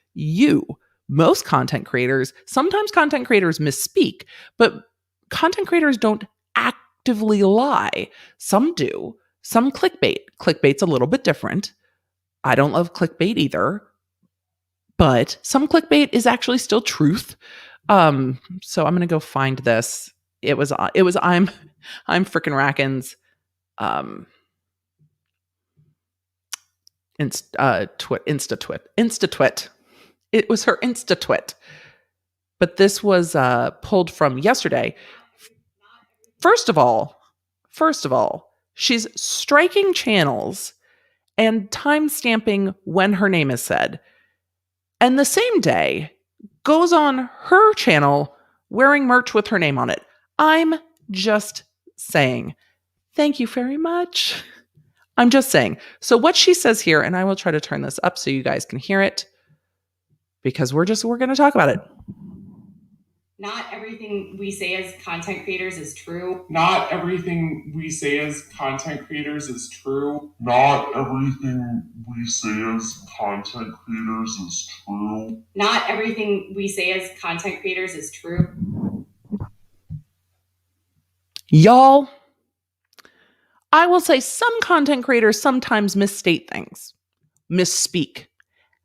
Most content creators, sometimes content creators misspeak, but content creators don't actively lie. Some do. Some clickbait. Clickbait's a little bit different. I don't love clickbait either, but some clickbait is actually still truth. So I'm going to go find this. It was I'm freaking Rackin's Insta-twit. It was her Insta-twit. But this was pulled from yesterday. First of all, she's striking channels and time-stamping when her name is said. And the same day goes on her channel wearing merch with her name on it. I'm just saying. Thank you very much. I'm just saying. So what she says here, and I will try to turn this up so you guys can hear it, because we're going to talk about it. Not everything we say as content creators is true. Not everything we say as content creators is true. Not everything we say as content creators is true. Not everything we say as content creators is true. Y'all, I will say some content creators sometimes misstate things, misspeak,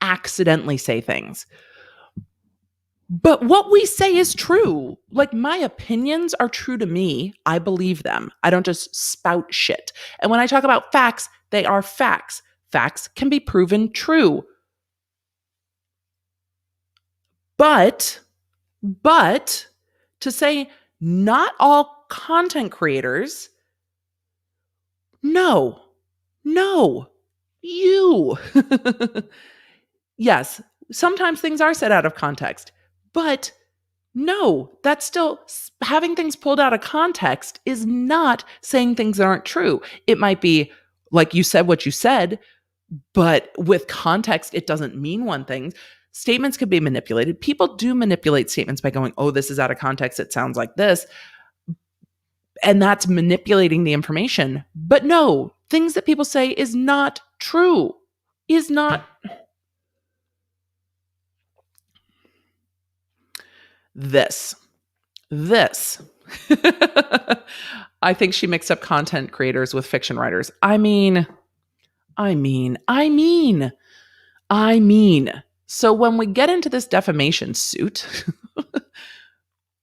accidentally say things. But what we say is true. Like, my opinions are true to me. I believe them. I don't just spout shit. And when I talk about facts, they are facts. Facts can be proven true. But to say not all content creators, no, you. Yes, sometimes things are said out of context, but no, that's still having things pulled out of context is not saying things aren't true. It might be like you said what you said, but with context, it doesn't mean one thing. Statements can be manipulated. People do manipulate statements by going, oh, this is out of context. It sounds like this. And that's manipulating the information. But no, things that people say is not true. Is not. This. I think she mixed up content creators with fiction writers. I mean. So when we get into this defamation suit,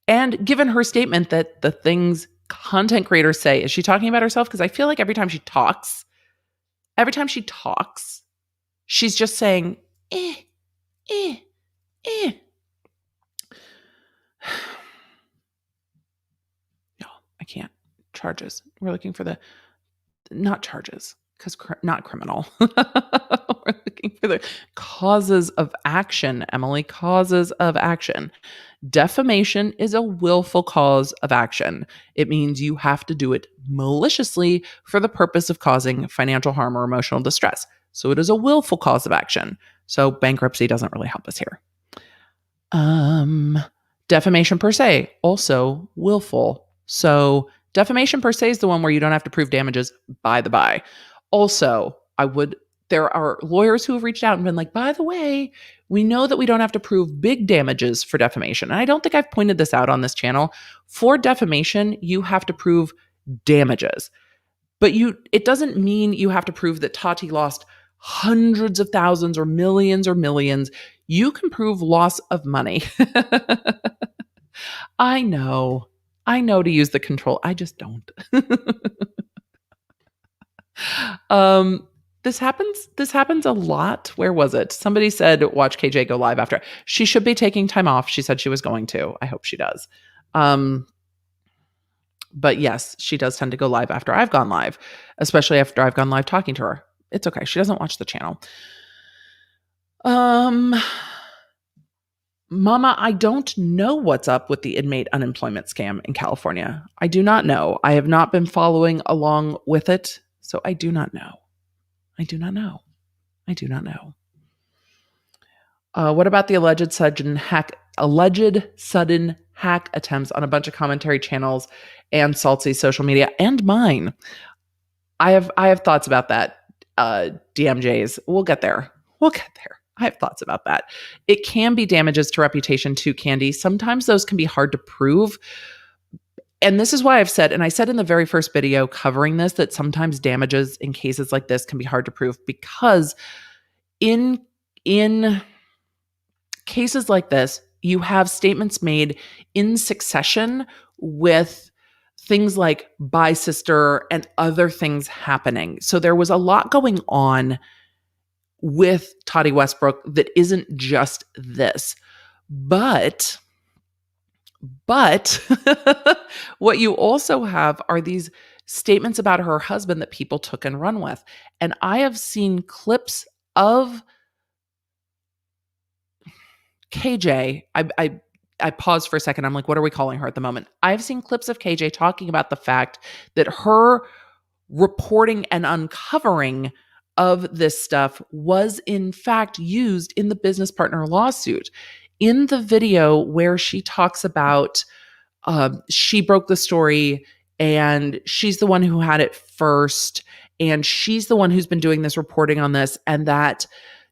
and given her statement that the things content creators say, is she talking about herself? Because I feel like every time she talks, she's just saying, eh. No, I can't. Charges. We're looking for not charges, because not criminal. We're looking for the causes of action, Emily. Causes of action. Defamation is a willful cause of action. It means you have to do it maliciously for the purpose of causing financial harm or emotional distress. So it is a willful cause of action. So bankruptcy doesn't really help us here. Defamation per se, also willful. So defamation per se is the one where you don't have to prove damages, by the by. Also, there are lawyers who have reached out and been like, by the way, we know that we don't have to prove big damages for defamation. And I don't think I've pointed this out on this channel. For defamation, you have to prove damages. But it doesn't mean you have to prove that Tati lost hundreds of thousands or millions. You can prove loss of money. I know to use the control. I just don't. This happens a lot. Where was it? Somebody said, watch KJ go live after. She should be taking time off. She said she was going to. I hope she does. But yes, she does tend to go live after I've gone live, especially after I've gone live talking to her. It's okay. She doesn't watch the channel. Mama, I don't know what's up with the inmate unemployment scam in California. I do not know. I have not been following along with it, so I do not know. What about the alleged sudden hack attempts on a bunch of commentary channels and Saltsy's social media and mine? I have thoughts about that. DMJs. We'll get there. I have thoughts about that. It can be damages to reputation too, Candy. Sometimes those can be hard to prove. And this is why I've said, and I said in the very first video covering this, that sometimes damages in cases like this can be hard to prove, because in cases like this, you have statements made in succession with things like bye sister and other things happening. So there was a lot going on with Tati Westbrook that isn't just this. But what you also have are these statements about her husband that people took and run with. And I have seen clips of KJ. I paused for a second. I'm like, what are we calling her at the moment? I've seen clips of KJ talking about the fact that her reporting and uncovering of this stuff was in fact used in the business partner lawsuit. In the video where she talks about she broke the story and she's the one who had it first, and she's the one who's been doing this reporting on this, and that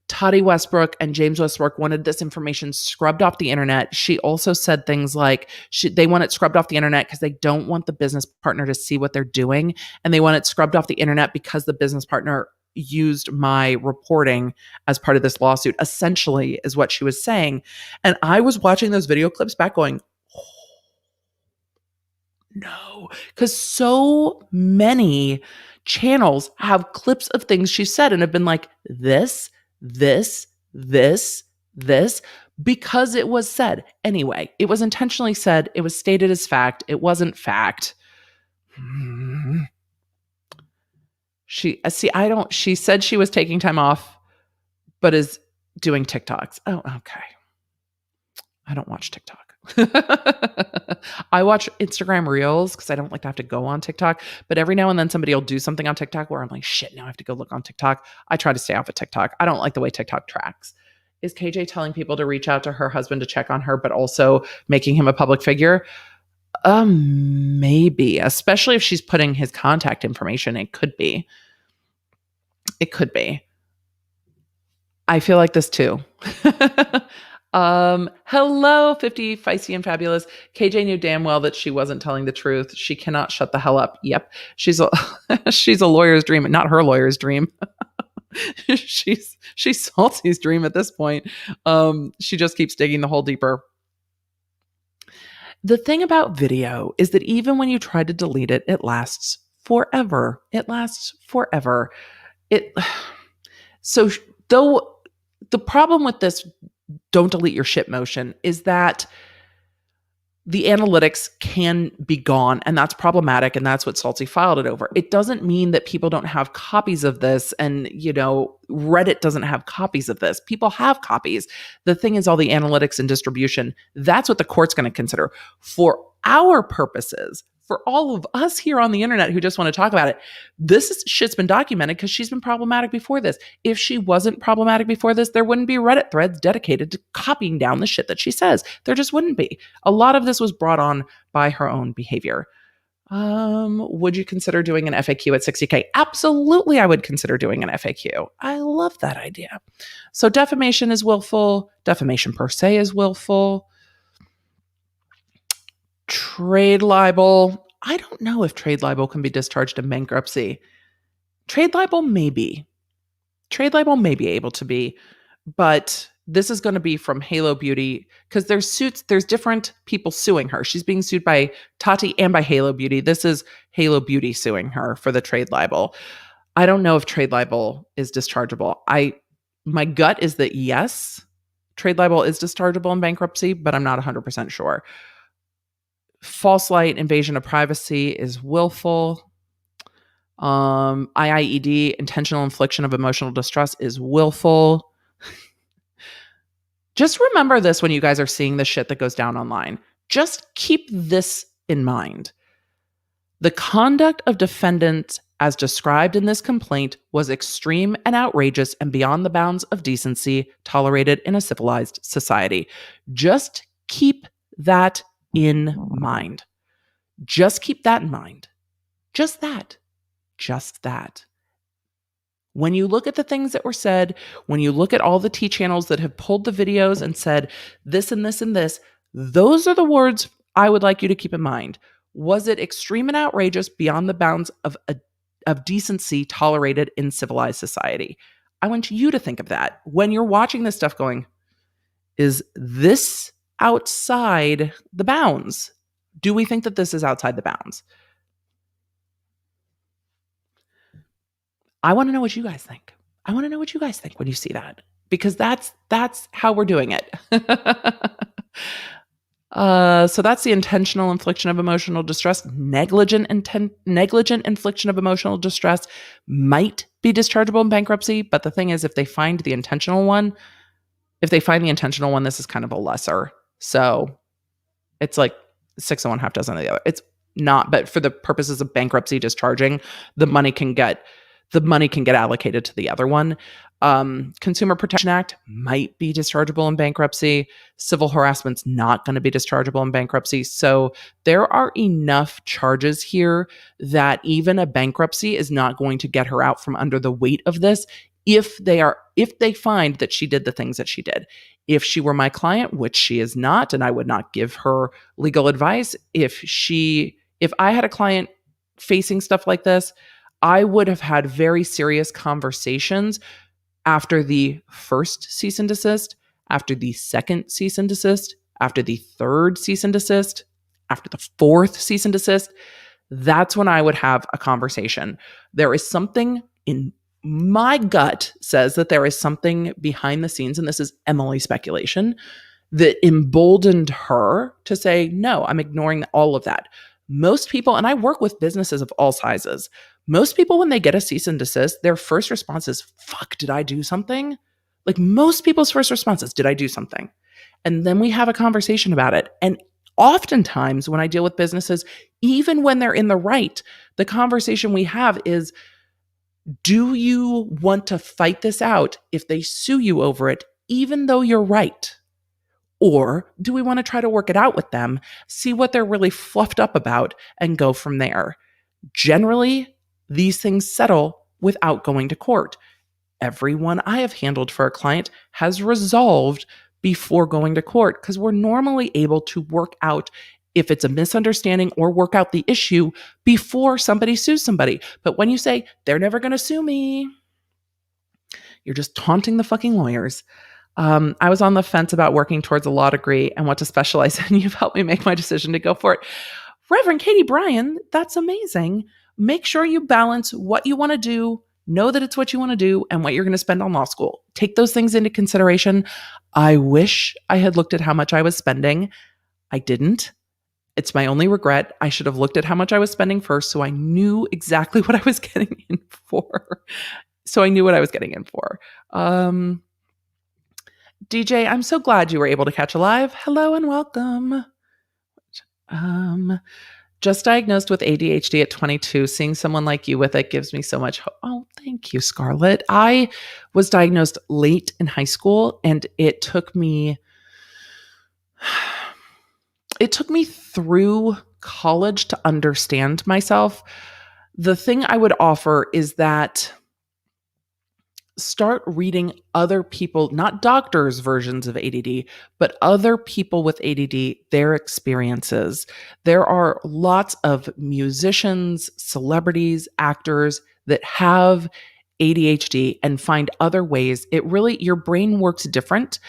Tati Westbrook and James Westbrook wanted this information scrubbed off the internet. She also said things like they want it scrubbed off the internet because they don't want the business partner to see what they're doing. And they want it scrubbed off the internet because the business partner used my reporting as part of this lawsuit, essentially, is what she was saying. And I was watching those video clips back going, oh, no, because so many channels have clips of things she said and have been like, this, because it was said. Anyway, it was intentionally said. It was stated as fact. It wasn't fact. She said she was taking time off, but is doing TikToks. Oh, okay. I don't watch TikTok. I watch Instagram Reels because I don't like to have to go on TikTok. But every now and then somebody will do something on TikTok where I'm like, shit, now I have to go look on TikTok. I try to stay off of TikTok. I don't like the way TikTok tracks. Is KJ telling people to reach out to her husband to check on her, but also making him a public figure? Maybe, especially if she's putting his contact information. It could be. I feel like this too. Hello, 50 feisty and fabulous. KJ knew damn well that she wasn't telling the truth. She cannot shut the hell up. Yep. She's a lawyer's dream, not her lawyer's dream. she's Salty's dream at this point. She just keeps digging the hole deeper. The thing about video is that even when you try to delete it, it lasts forever. So though the problem with this don't delete your shit motion is that the analytics can be gone, and that's problematic, and that's what Salty filed it over. It doesn't mean that people don't have copies of this, and, Reddit doesn't have copies of this. People have copies. The thing is all the analytics and distribution. That's what the court's going to consider. For our purposes, for all of us here on the internet who just want to talk about it, shit's been documented because she's been problematic before this. If she wasn't problematic before this, there wouldn't be Reddit threads dedicated to copying down the shit that she says. There just wouldn't be. A lot of this was brought on by her own behavior. Would you consider doing an FAQ at 60K? Absolutely, I would consider doing an FAQ. I love that idea. So defamation is willful. Defamation per se is willful. Trade libel. I don't know if trade libel can be discharged in bankruptcy. Trade libel may be. Trade libel may be able to be, but this is going to be from Halo Beauty because there's different people suing her. She's being sued by Tati and by Halo Beauty. This is Halo Beauty suing her for the trade libel. I don't know if trade libel is dischargeable. My gut is that yes, trade libel is dischargeable in bankruptcy, but I'm not 100% sure. False light, invasion of privacy is willful. IIED, intentional infliction of emotional distress, is willful. Just remember this when you guys are seeing the shit that goes down online. Just keep this in mind. The conduct of defendants as described in this complaint was extreme and outrageous and beyond the bounds of decency tolerated in a civilized society. Just keep that in mind. Just keep that in mind. Just that. When you look at the things that were said, when you look at all the T channels that have pulled the videos and said this and this and this, those are the words I would like you to keep in mind. Was it extreme and outrageous beyond the bounds of decency tolerated in civilized society? I want you to think of that when you're watching this stuff going, is this outside the bounds? Do we think that this is outside the bounds? I want to know what you guys think. I want to know what you guys think when you see that, because that's how we're doing it. So that's the intentional infliction of emotional distress. Negligent infliction of emotional distress might be dischargeable in bankruptcy, but the thing is, if they find the intentional one, this is kind of a lesser. So it's like 6 of one, half dozen of the other. It's not, but for the purposes of bankruptcy discharging, the money can get allocated to the other one. Consumer Protection Act might be dischargeable in bankruptcy. Civil harassment's not going to be dischargeable in bankruptcy. So there are enough charges here that even a bankruptcy is not going to get her out from under the weight of this if they find that she did the things that she did. If she were my client, which she is not, and I would not give her legal advice, if I had a client facing stuff like this, I would have had very serious conversations after the first cease and desist, after the second cease and desist, after the third cease and desist, after the fourth cease and desist. That's when I would have a conversation. There is something in my gut says that there is something behind the scenes, and this is Emily's speculation, that emboldened her to say, no, I'm ignoring all of that. Most people, and I work with businesses of all sizes, most people, when they get a cease and desist, their first response is, fuck, did I do something? Like most people's first response is, did I do something? And then we have a conversation about it. And oftentimes when I deal with businesses, even when they're in the right, the conversation we have is, do you want to fight this out if they sue you over it, even though you're right? Or do we want to try to work it out with them, see what they're really fluffed up about, and go from there? Generally, these things settle without going to court. Everyone I have handled for a client has resolved before going to court because we're normally able to work out if it's a misunderstanding or work out the issue before somebody sues somebody. But when you say, they're never going to sue me, you're just taunting the fucking lawyers. I was on the fence about working towards a law degree and what to specialize in. You've helped me make my decision to go for it. Reverend Katie Bryan, that's amazing. Make sure you balance what you want to do, know that it's what you want to do, and what you're going to spend on law school. Take those things into consideration. I wish I had looked at how much I was spending. I didn't. It's my only regret. I should have looked at how much I was spending first so I knew exactly what I was getting in for. DJ, I'm so glad you were able to catch a live. Hello and welcome. Just diagnosed with ADHD at 22. Seeing someone like you with it gives me so much hope. Oh, thank you, Scarlett. I was diagnosed late in high school, and it took me through college to understand myself. The thing I would offer is that start reading other people, not doctors' versions of ADD, but other people with ADD, their experiences. There are lots of musicians, celebrities, actors that have ADHD and find other ways. Your brain works different.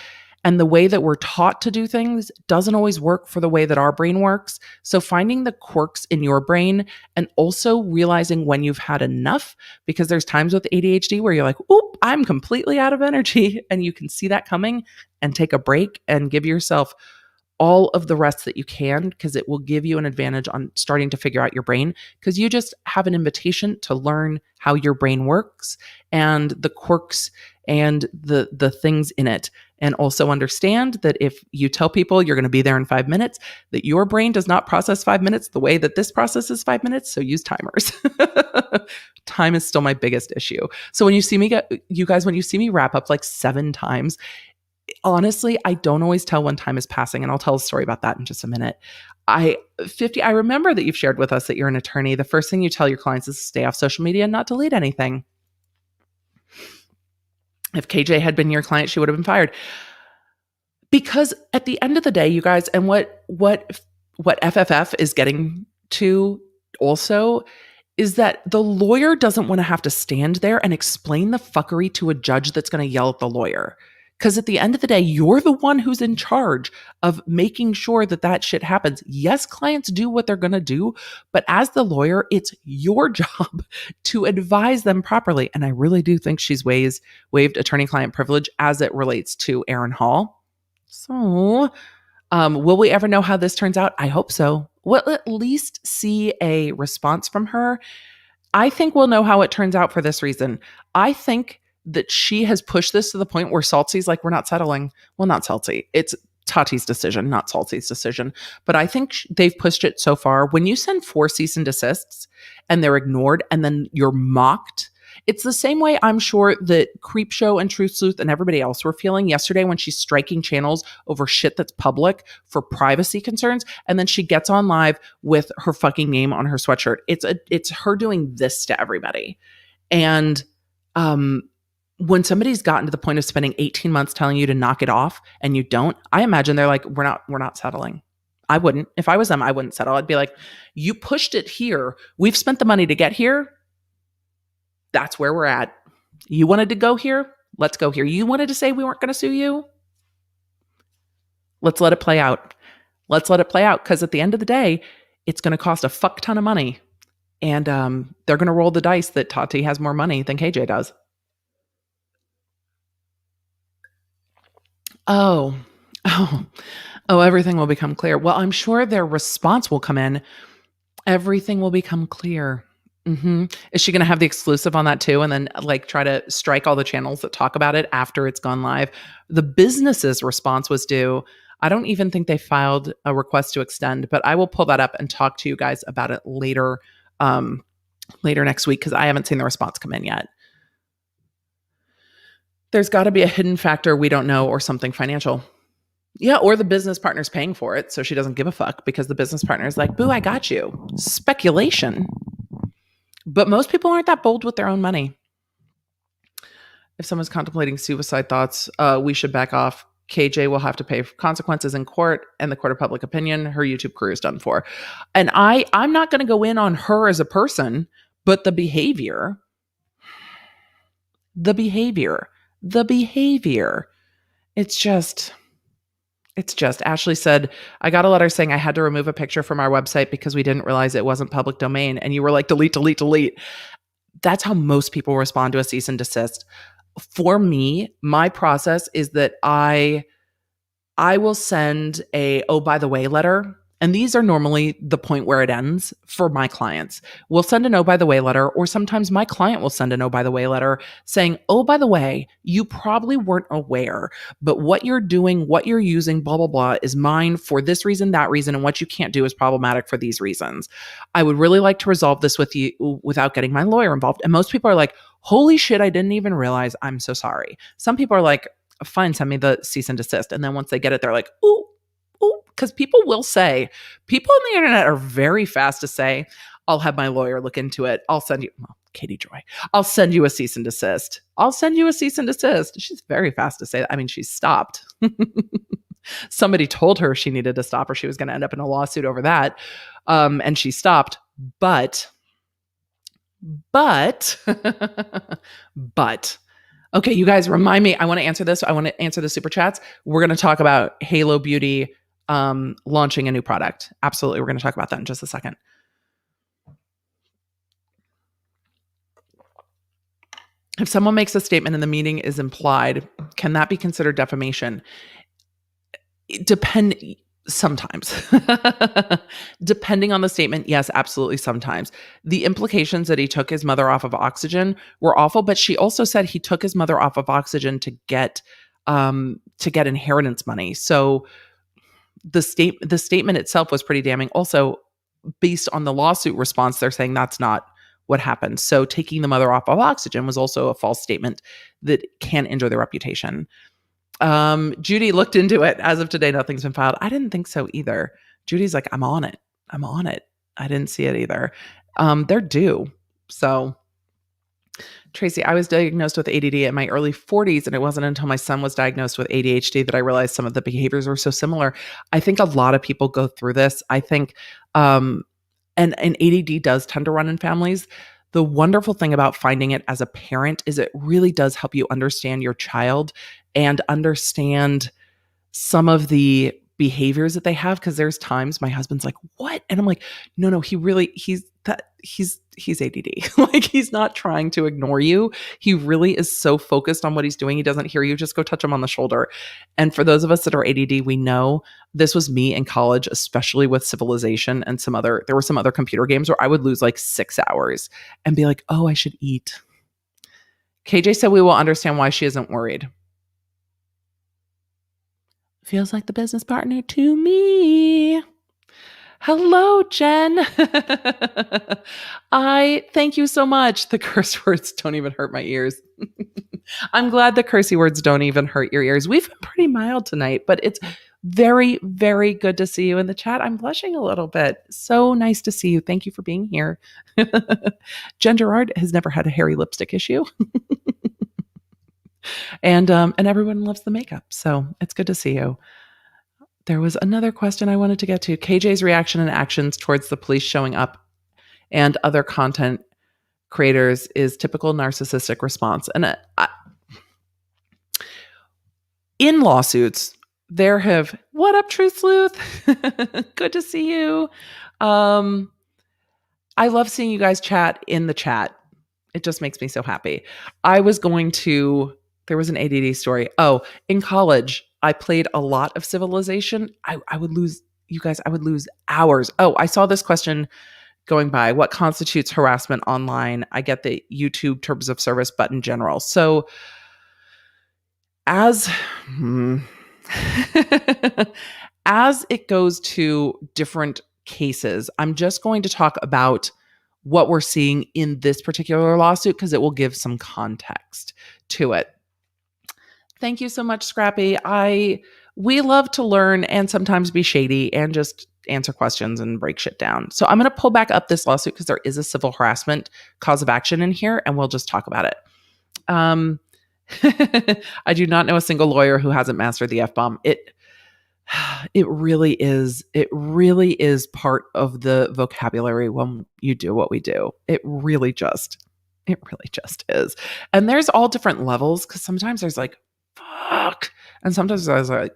And the way that we're taught to do things doesn't always work for the way that our brain works. So finding the quirks in your brain and also realizing when you've had enough, because there's times with ADHD where you're like, oop, I'm completely out of energy. And you can see that coming and take a break and give yourself all of the rest that you can, because it will give you an advantage on starting to figure out your brain, because you just have an invitation to learn how your brain works and the quirks and the things in it. And also understand that if you tell people you're going to be there in 5 minutes, that your brain does not process 5 minutes the way that this processes 5 minutes. So use timers. Time is still my biggest issue. So when you see me when you see me wrap up like 7 times, honestly, I don't always tell when time is passing. And I'll tell a story about that in just a minute. I remember that you've shared with us that you're an attorney. The first thing you tell your clients is to stay off social media and not delete anything. If KJ had been your client, she would have been fired. Because at the end of the day, you guys, and what FFF is getting to also is that the lawyer doesn't want to have to stand there and explain the fuckery to a judge that's going to yell at the lawyer. Because at the end of the day, you're the one who's in charge of making sure that shit happens. Yes, clients do what they're going to do, but as the lawyer, it's your job to advise them properly. And I really do think she's waived attorney-client privilege as it relates to Aaron Hall. So, will we ever know how this turns out? I hope so. We'll at least see a response from her. I think we'll know how it turns out for this reason. I think that she has pushed this to the point where Salty's like, we're not settling. Well, not Salty. It's Tati's decision, not Salty's decision. But I think they've pushed it so far. When you send 4 cease and desists and they're ignored and then you're mocked, it's the same way I'm sure that Creepshow and Truth Sleuth and everybody else were feeling yesterday when she's striking channels over shit that's public for privacy concerns. And then she gets on live with her fucking name on her sweatshirt. It's her doing this to everybody. And, when somebody's gotten to the point of spending 18 months telling you to knock it off and you don't, I imagine they're like, we're not settling. I wouldn't. If I was them, I wouldn't settle. I'd be like, you pushed it here. We've spent the money to get here. That's where we're at. You wanted to go here? Let's go here. You wanted to say we weren't going to sue you? Let's let it play out. Let's let it play out, because at the end of the day, it's going to cost a fuck ton of money. And they're going to roll the dice that Tati has more money than KJ does. Oh, everything will become clear. Well, I'm sure their response will come in. Everything will become clear. Is she going to have the exclusive on that too? And then try to strike all the channels that talk about it after it's gone live? The business's response was due. I don't even think they filed a request to extend, but I will pull that up and talk to you guys about it later, later next week, because I haven't seen the response come in yet. There's got to be a hidden factor we don't know, or something financial. Yeah, or the business partner's paying for it, so she doesn't give a fuck because the business partner is like, boo, I got you. Speculation. But most people aren't that bold with their own money. If someone's contemplating suicide thoughts, we should back off. KJ will have to pay for consequences in court and the court of public opinion. Her YouTube career is done for. And I'm not going to go in on her as a person, but the behavior. It's just, Ashley said, I got a letter saying I had to remove a picture from our website because we didn't realize it wasn't public domain. And you were like, delete, delete, delete. That's how most people respond to a cease and desist. For me, my process is that I will send a, oh, by the way letter. And these are normally the point where it ends for my clients. We'll send an oh, by the way letter, or sometimes my client will send an oh, by the way letter saying, oh, by the way, you probably weren't aware, but what you're doing, what you're using, blah, blah, blah, is mine for this reason, that reason, and what you can't do is problematic for these reasons. I would really like to resolve this with you without getting my lawyer involved. And most people are like, holy shit, I didn't even realize. I'm so sorry. Some people are like, fine, send me the cease and desist. And then once they get it, they're like, ooh, because people will say, people on the internet are very fast to say, I'll have my lawyer look into it. I'll send you, Katie Joy, I'll send you a cease and desist. She's very fast to say that. I mean, she's stopped. Somebody told her she needed to stop or she was going to end up in a lawsuit over that. And she stopped. But, okay, you guys remind me. I want to answer this. I want to answer the super chats. We're going to talk about Halo Beauty launching a new product. Absolutely. We're going to talk about that in just a second. If someone makes a statement and the meaning is implied, can that be considered defamation? Sometimes. Depending on the statement, yes, absolutely sometimes. The implications that he took his mother off of oxygen were awful, but she also said he took his mother off of oxygen to get inheritance money. So the statement itself was pretty damning. Also, based on the lawsuit response, they're saying that's not what happened. So taking the mother off of oxygen was also a false statement that can injure their reputation. Judy looked into it. As of today, nothing's been filed. I didn't think so either. Judy's like, I'm on it. I didn't see it either. They're due. So Tracy, I was diagnosed with ADD in my early 40s, and it wasn't until my son was diagnosed with ADHD that I realized some of the behaviors were so similar. I think a lot of people go through this. I think, and ADD does tend to run in families. The wonderful thing about finding it as a parent is it really does help you understand your child and understand some of the behaviors that they have. Because there's times my husband's like, what? And I'm like, no, he's ADD. Like, he's not trying to ignore you. He really is so focused on what he's doing. He doesn't hear you. Just go touch him on the shoulder. And for those of us that are ADD, we know this was me in college, especially with Civilization and there were some other computer games where I would lose like 6 hours and be like, oh, I should eat. KJ said we will understand why she isn't worried. Feels like the business partner to me. Hello, Jen. I thank you so much. The curse words don't even hurt my ears. I'm glad the cursey words don't even hurt your ears. We've been pretty mild tonight, but it's very, very good to see you in the chat. I'm blushing a little bit. So nice to see you. Thank you for being here. Jen Gerard has never had a hairy lipstick issue. And everyone loves the makeup. So it's good to see you. There was another question I wanted to get to. KJ's reaction and actions towards the police showing up and other content creators is typical narcissistic response. And in lawsuits, what up, Truth Sleuth? Good to see you. I love seeing you guys chat in the chat. It just makes me so happy. There was an ADD story. Oh, in college, I played a lot of Civilization. I would lose, you guys, I would lose hours. Oh, I saw this question going by. What constitutes harassment online? I get the YouTube terms of service, but in general. So as as it goes to different cases, I'm just going to talk about what we're seeing in this particular lawsuit because it will give some context to it. Thank you so much, Scrappy. We love to learn and sometimes be shady and just answer questions and break shit down. So I'm going to pull back up this lawsuit because there is a civil harassment cause of action in here, and we'll just talk about it. I do not know a single lawyer who hasn't mastered the F-bomb. It really is part of the vocabulary when you do what we do. It really just is. And there's all different levels because sometimes there's like, fuck. And sometimes there's like,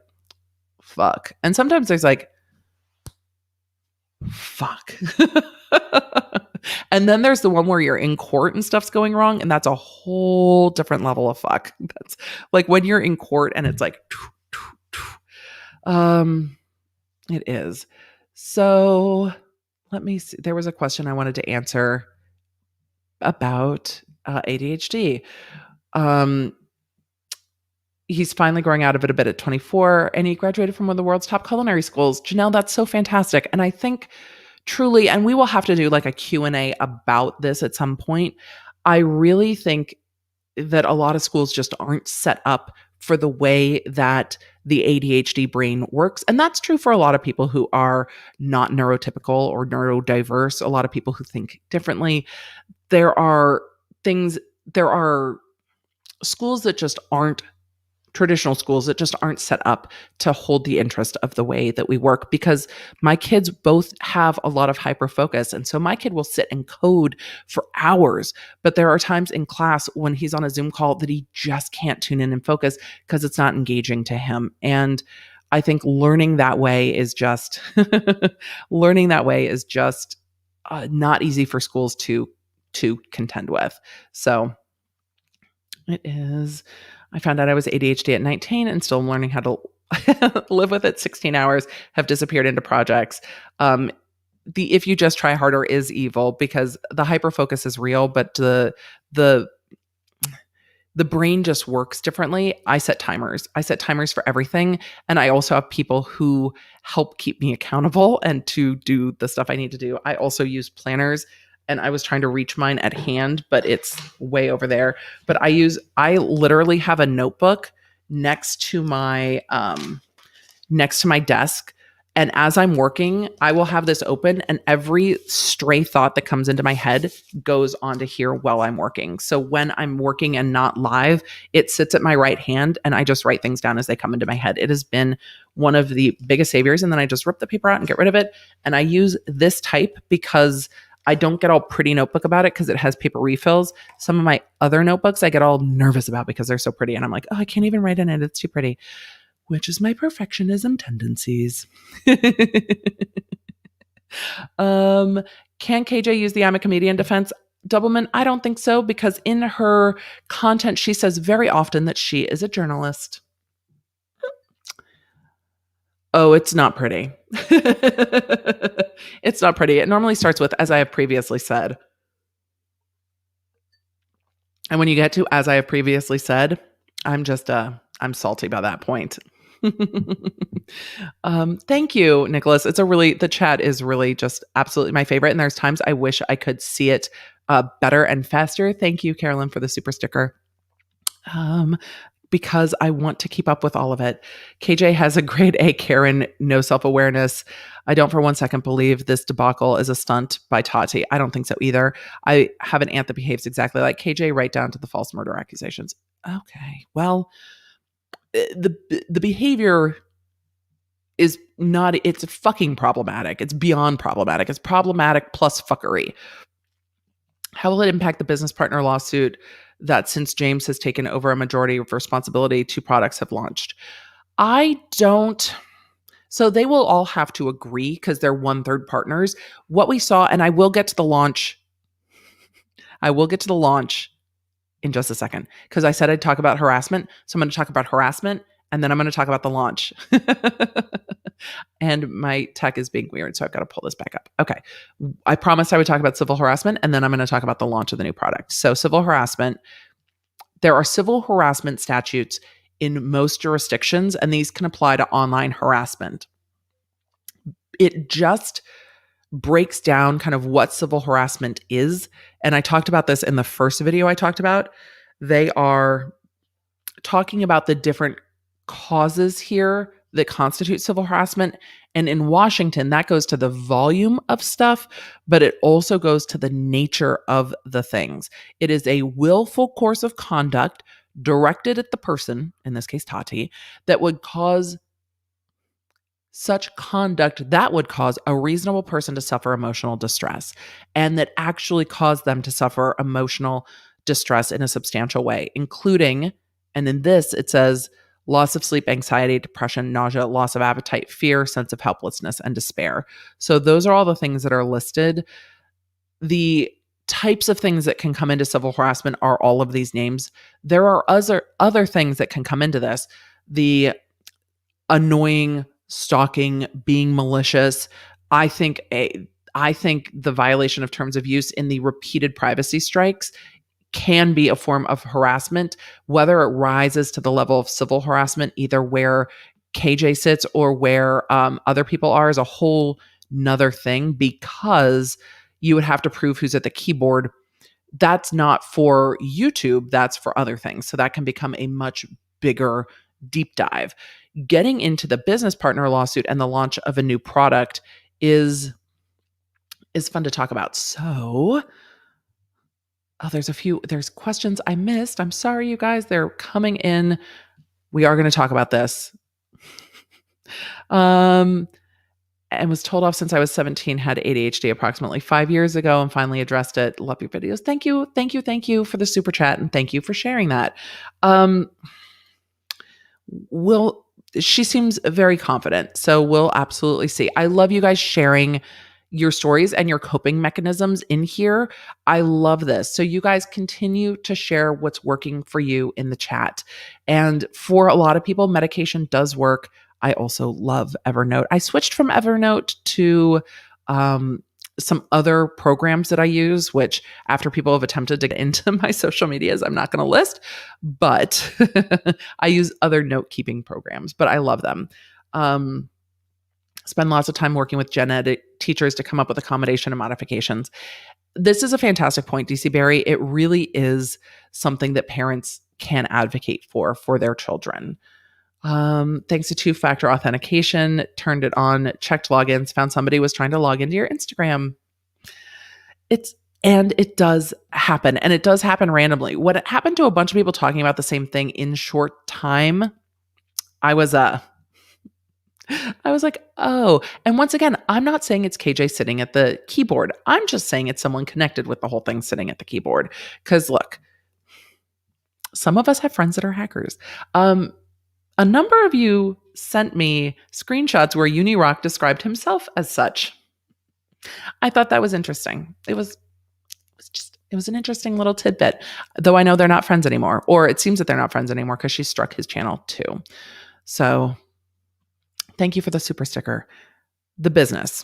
fuck. And sometimes there's like, fuck. And then there's the one where you're in court and stuff's going wrong. And that's a whole different level of fuck. That's like when you're in court and it's like, it is. So let me see. There was a question I wanted to answer about ADHD. He's finally growing out of it a bit at 24, and he graduated from one of the world's top culinary schools. Janelle, that's so fantastic. And I think truly, and we will have to do like a Q&A about this at some point. I really think that a lot of schools just aren't set up for the way that the ADHD brain works. And that's true for a lot of people who are not neurotypical or neurodiverse, a lot of people who think differently. There are schools that just aren't traditional schools that just aren't set up to hold the interest of the way that we work, because my kids both have a lot of hyper focus. And so my kid will sit and code for hours, but there are times in class when he's on a Zoom call that he just can't tune in and focus because it's not engaging to him. And I think learning that way is just not easy for schools to contend with. So it is. I found out I was ADHD at 19 and still learning how to live with it. 16 hours have disappeared into projects. The if you just try harder is evil because the hyperfocus is real, but the brain just works differently. I set timers for everything. And I also have people who help keep me accountable and to do the stuff I need to do. I also use planners. And I was trying to reach mine at hand, but it's way over there. But I literally have a notebook next to my desk. And as I'm working, I will have this open and every stray thought that comes into my head goes onto here while I'm working. So when I'm working and not live, it sits at my right hand and I just write things down as they come into my head. It has been one of the biggest saviors. And then I just rip the paper out and get rid of it. And I use this type because I don't get all pretty notebook about it because it has paper refills. Some of my other notebooks I get all nervous about because they're so pretty. And I'm like, oh, I can't even write in it. It's too pretty, which is my perfectionism tendencies. Can KJ use the I'm a comedian defense? Doubleman, I don't think so, because in her content, she says very often that she is a journalist. Oh, it's not pretty. It's not pretty. It normally starts with, as I have previously said. And when you get to, as I have previously said, I'm I'm salty by that point. Thank you, Nicholas. The chat is really just absolutely my favorite. And there's times I wish I could see it better and faster. Thank you, Carolyn, for the super sticker. Because I want to keep up with all of it. KJ has a grade A Karen, no self-awareness. I don't for one second believe this debacle is a stunt by Tati. I don't think so either. I have an aunt that behaves exactly like KJ, right down to the false murder accusations. Okay, well, the behavior is not, it's fucking problematic. It's beyond problematic. It's problematic plus fuckery. How will it impact the business partner lawsuit that since James has taken over a majority of responsibility, 2 products have launched? I don't. So they will all have to agree because they're 1/3 partners. What we saw, and I will get to the launch. I will get to the launch in just a second because I said I'd talk about harassment. So I'm going to talk about harassment and then I'm going to talk about the launch. And my tech is being weird, so I've got to pull this back up. Okay. I promised I would talk about civil harassment and then I'm going to talk about the launch of the new product. So, civil harassment, there are civil harassment statutes in most jurisdictions, and these can apply to online harassment. It just breaks down kind of what civil harassment is. And I talked about this in the first video I talked about. They are talking about the different causes here that constitute civil harassment. And in Washington, that goes to the volume of stuff, but it also goes to the nature of the things. It is a willful course of conduct directed at the person, in this case, Tati, that would cause such conduct that would cause a reasonable person to suffer emotional distress and that actually caused them to suffer emotional distress in a substantial way, including, and in this it says, loss of sleep, anxiety, depression, nausea, loss of appetite, fear, sense of helplessness, and despair. So those are all the things that are listed. The types of things that can come into civil harassment are all of these names. There are other things that can come into this. The annoying, stalking, being malicious. I think the violation of terms of use in the repeated privacy strikes can be a form of harassment, whether it rises to the level of civil harassment, either where KJ sits or where other people are, is a whole nother thing, because you would have to prove who's at the keyboard. That's not for YouTube, that's for other things. So that can become a much bigger deep dive. Getting into the business partner lawsuit and the launch of a new product is fun to talk about. So, there's questions I missed. I'm sorry, you guys, they're coming in. We are going to talk about this. And was told off since I was 17, had ADHD approximately 5 years ago and finally addressed it. Love your videos. Thank you for the super chat and thank you for sharing that. She seems very confident, so we'll absolutely see. I love you guys sharing your stories and your coping mechanisms in here. I love this. So you guys continue to share what's working for you in the chat. And for a lot of people, medication does work. I also love Evernote. I switched from Evernote to some other programs that I use, which after people have attempted to get into my social medias, I'm not going to list, but I use other note-keeping programs, but I love them. Spend lots of time working with gen ed teachers to come up with accommodation and modifications. This is a fantastic point, DC Barry. It really is something that parents can advocate for their children. Thanks to two-factor authentication, turned it on, checked logins, found somebody was trying to log into your Instagram. It does happen, and it does happen randomly. When it happened to a bunch of people talking about the same thing in short time, I was like, oh. And once again, I'm not saying it's KJ sitting at the keyboard. I'm just saying it's someone connected with the whole thing sitting at the keyboard. Because look, some of us have friends that are hackers. A number of you sent me screenshots where UniRock described himself as such. I thought that was interesting. It was an interesting little tidbit, though I know they're not friends anymore, or it seems that they're not friends anymore because she struck his channel too. So thank you for the super sticker. The business.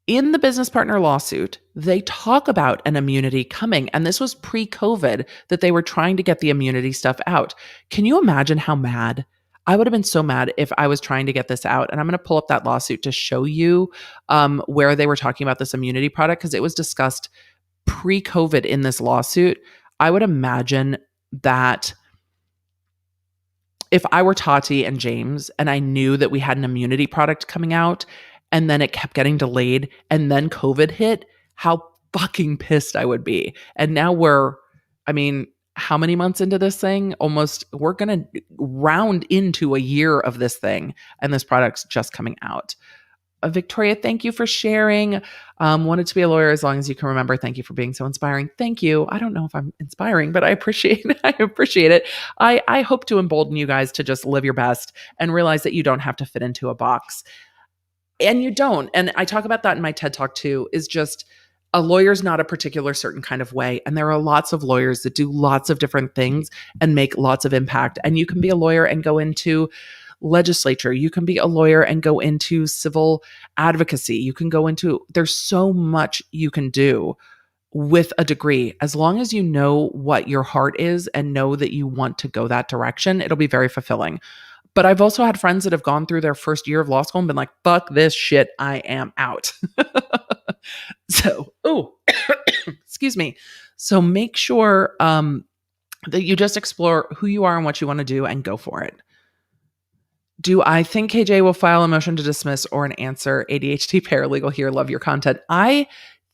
In the business partner lawsuit, they talk about an immunity coming, and this was pre-COVID that they were trying to get the immunity stuff out. Can you imagine how mad? I would have been so mad if I was trying to get this out. And I'm going to pull up that lawsuit to show you where they were talking about this immunity product, because it was discussed pre-COVID in this lawsuit. I would imagine that if I were Tati and James and I knew that we had an immunity product coming out and then it kept getting delayed and then COVID hit, how fucking pissed I would be. And now how many months into this thing? We're going to round into a year of this thing, and this product's just coming out. Victoria, thank you for sharing. Wanted to be a lawyer as long as you can remember. Thank you for being so inspiring. Thank you. I don't know if I'm inspiring, but I appreciate it. I hope to embolden you guys to just live your best and realize that you don't have to fit into a box. And you don't. And I talk about that in my TED Talk too, is just a lawyer's not a particular certain kind of way. And there are lots of lawyers that do lots of different things and make lots of impact. And you can be a lawyer and go into legislature. You can be a lawyer and go into civil advocacy. You can go into, there's so much you can do with a degree. As long as you know what your heart is and know that you want to go that direction, it'll be very fulfilling. But I've also had friends that have gone through their first year of law school and been like, fuck this shit, I am out. So, excuse me. So make sure that you just explore who you are and what you want to do and go for it. Do I think KJ will file a motion to dismiss or an answer? ADHD paralegal here. Love your content. I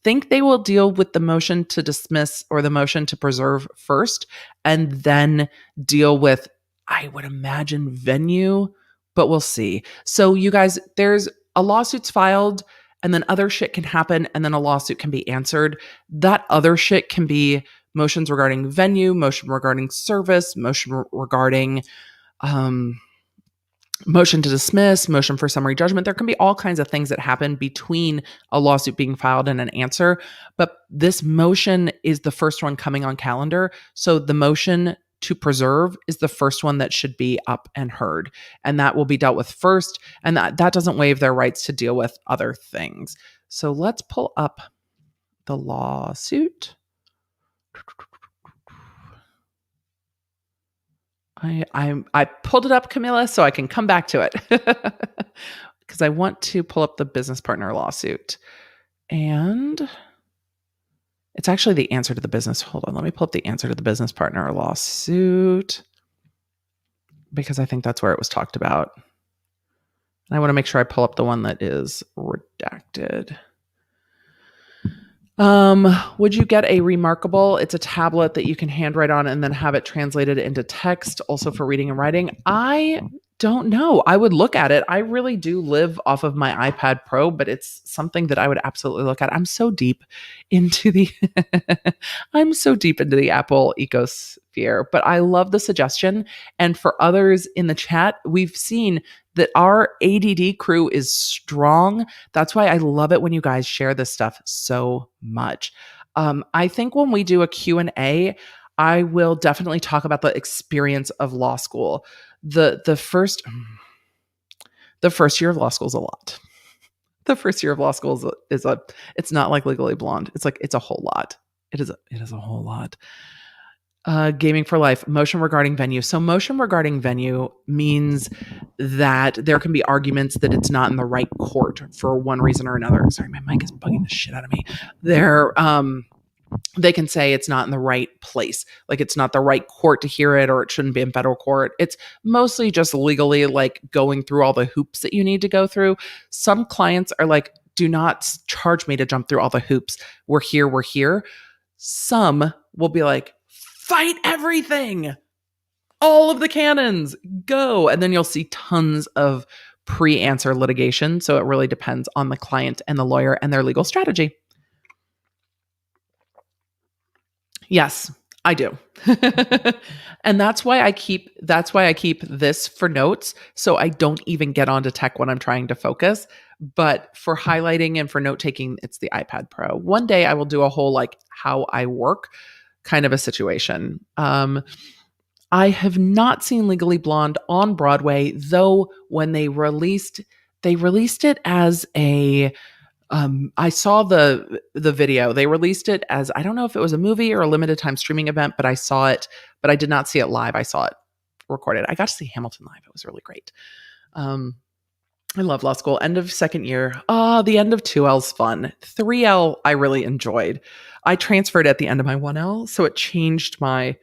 think they will deal with the motion to dismiss or the motion to preserve first, and then deal with, I would imagine, venue, but we'll see. So you guys, there's a lawsuit's filed, and then other shit can happen, and then a lawsuit can be answered. That other shit can be motions regarding venue, motion regarding service, motion regarding motion to dismiss, motion for summary judgment. There can be all kinds of things that happen between a lawsuit being filed and an answer. But this motion is the first one coming on calendar. So the motion to preserve is the first one that should be up and heard. And that will be dealt with first. And that doesn't waive their rights to deal with other things. So let's pull up the lawsuit. I pulled it up, Camilla, so I can come back to it because I want to pull up the business partner lawsuit. And it's actually the answer to the business. Hold on. Let me pull up the answer to the business partner lawsuit because I think that's where it was talked about. And I want to make sure I pull up the one that is redacted. Would you get a remarkable? It's a tablet that you can handwrite on and then have it translated into text, also for reading and writing. I don't know. I would look at it. I really do live off of my iPad Pro, but it's something that I would absolutely look at. I'm so deep into the Apple ecosphere, but I love the suggestion. And for others in the chat, we've seen that our ADD crew is strong. That's why I love it when you guys share this stuff so much. I think when we do a Q&A, I will definitely talk about the experience of law school. The first year of law school is a lot. The first year of law school is it's not like Legally Blonde. It's a whole lot. It is a whole lot. Gaming for life, motion regarding venue. So motion regarding venue means that there can be arguments that it's not in the right court for one reason or another. Sorry, my mic is bugging the shit out of me. They can say it's not in the right place. Like it's not the right court to hear it, or it shouldn't be in federal court. It's mostly just legally like going through all the hoops that you need to go through. Some clients are like, do not charge me to jump through all the hoops. We're here. Some will be like, fight everything. All of the cannons, go. And then you'll see tons of pre-answer litigation. So it really depends on the client and the lawyer and their legal strategy. Yes, I do. And that's why I keep this for notes. So I don't even get onto tech when I'm trying to focus. But for highlighting and for note taking, it's the iPad Pro. One day I will do a whole like how I work kind of a situation. I have not seen Legally Blonde on Broadway, though when they released it as a I saw the video. They released it as, I don't know if it was a movie or a limited time streaming event, but I saw it, but I did not see it live. I saw it recorded. I got to see Hamilton live. It was really great. I love law school. End of second year. The end of 2L's fun. 3L I really enjoyed. I transferred at the end of my 1L, so it changed my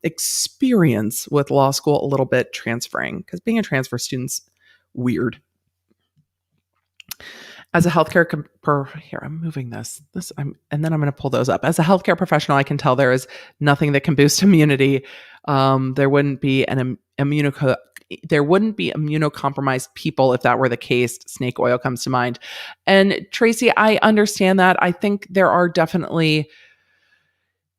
experience with law school a little bit transferring, because being a transfer student's weird. As a healthcare here, I'm moving and then I'm going to pull those up. As a healthcare professional, I can tell there is nothing that can boost immunity. There wouldn't be an there wouldn't be immunocompromised people if that were the case. Snake oil comes to mind. And Tracy, I understand that. I think there are definitely,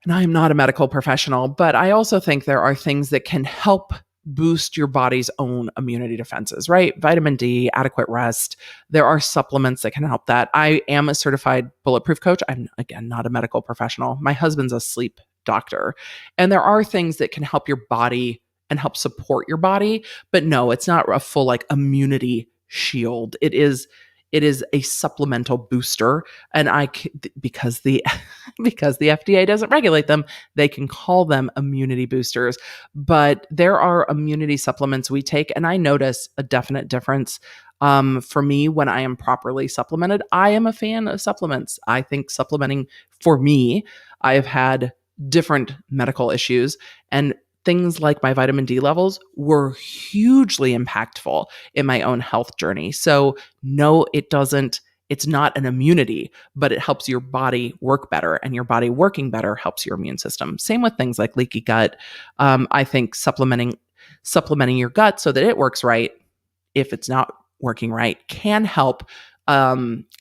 and I am not a medical professional, but I also think there are things that can help boost your body's own immunity defenses, right? Vitamin D, adequate rest. There are supplements that can help that. I am a certified bulletproof coach. I'm, again, not a medical professional. My husband's a sleep doctor. And there are things that can help your body and help support your body. But no, it's not a full like immunity shield. It is a supplemental booster. And because the because the FDA doesn't regulate them, they can call them immunity boosters. But there are immunity supplements we take, and I notice a definite difference. For me, when I am properly supplemented, I am a fan of supplements. I think supplementing, for me, I have had different medical issues, and things like my vitamin D levels were hugely impactful in my own health journey. So no, it's not an immunity, but it helps your body work better, and your body working better helps your immune system. Same with things like leaky gut. I think supplementing your gut so that it works right, if it's not working right, can help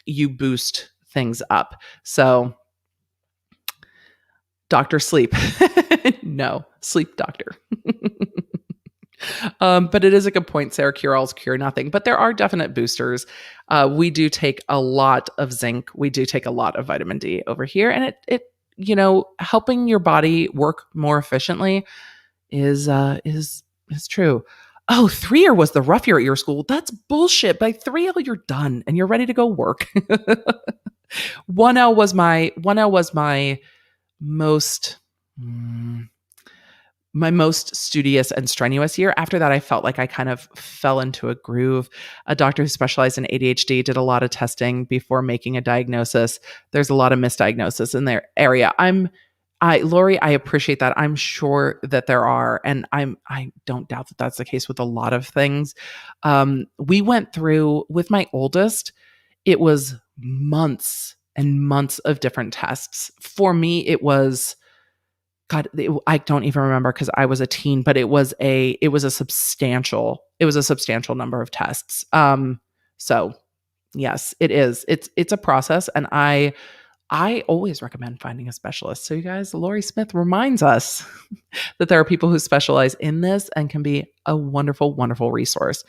you boost things up. So Dr. Sleep. No, sleep doctor. But it is a good point. Sarah, cure-alls cure nothing. But there are definite boosters. We do take a lot of zinc. We do take a lot of vitamin D over here. And it helping your body work more efficiently is true. Oh, 3-year was the rough year at your school. That's bullshit. By 3L, you're done and you're ready to go work. 1L was my most studious and strenuous year. After that, I felt like I kind of fell into a groove. A doctor who specialized in ADHD did a lot of testing before making a diagnosis. There's a lot of misdiagnosis in their area. Lori, I appreciate that. I'm sure that there are, and I don't doubt that that's the case with a lot of things. We went through, with my oldest, it was months and months of different tests. For me, it was, God, I don't even remember because I was a teen, but it was a substantial number of tests. So yes, it is. It's a process, and I always recommend finding a specialist. So you guys, Lori Smith reminds us that there are people who specialize in this and can be a wonderful, wonderful resource.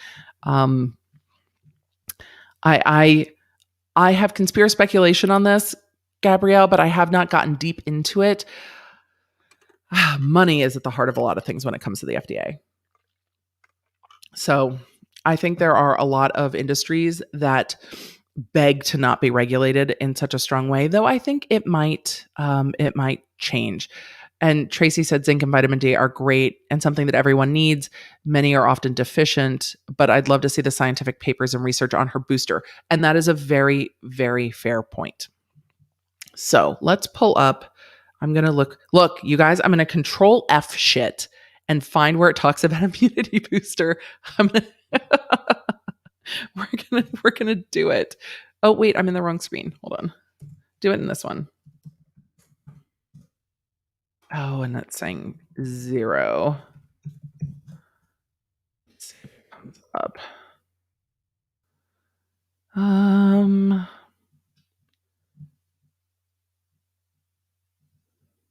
I have conspiracy speculation on this, Gabrielle, but I have not gotten deep into it. Money is at the heart of a lot of things when it comes to the FDA. So I think there are a lot of industries that beg to not be regulated in such a strong way, though I think it might change. And Tracy said zinc and vitamin D are great and something that everyone needs. Many are often deficient, but I'd love to see the scientific papers and research on her booster. And that is a very, very fair point. So let's pull up. I'm going to look, you guys, I'm going to control F shit and find where it talks about immunity booster. We're going to do it. Oh, wait, I'm in the wrong screen. Hold on. Do it in this one. Oh, and that's saying 0. Let's see if it comes up.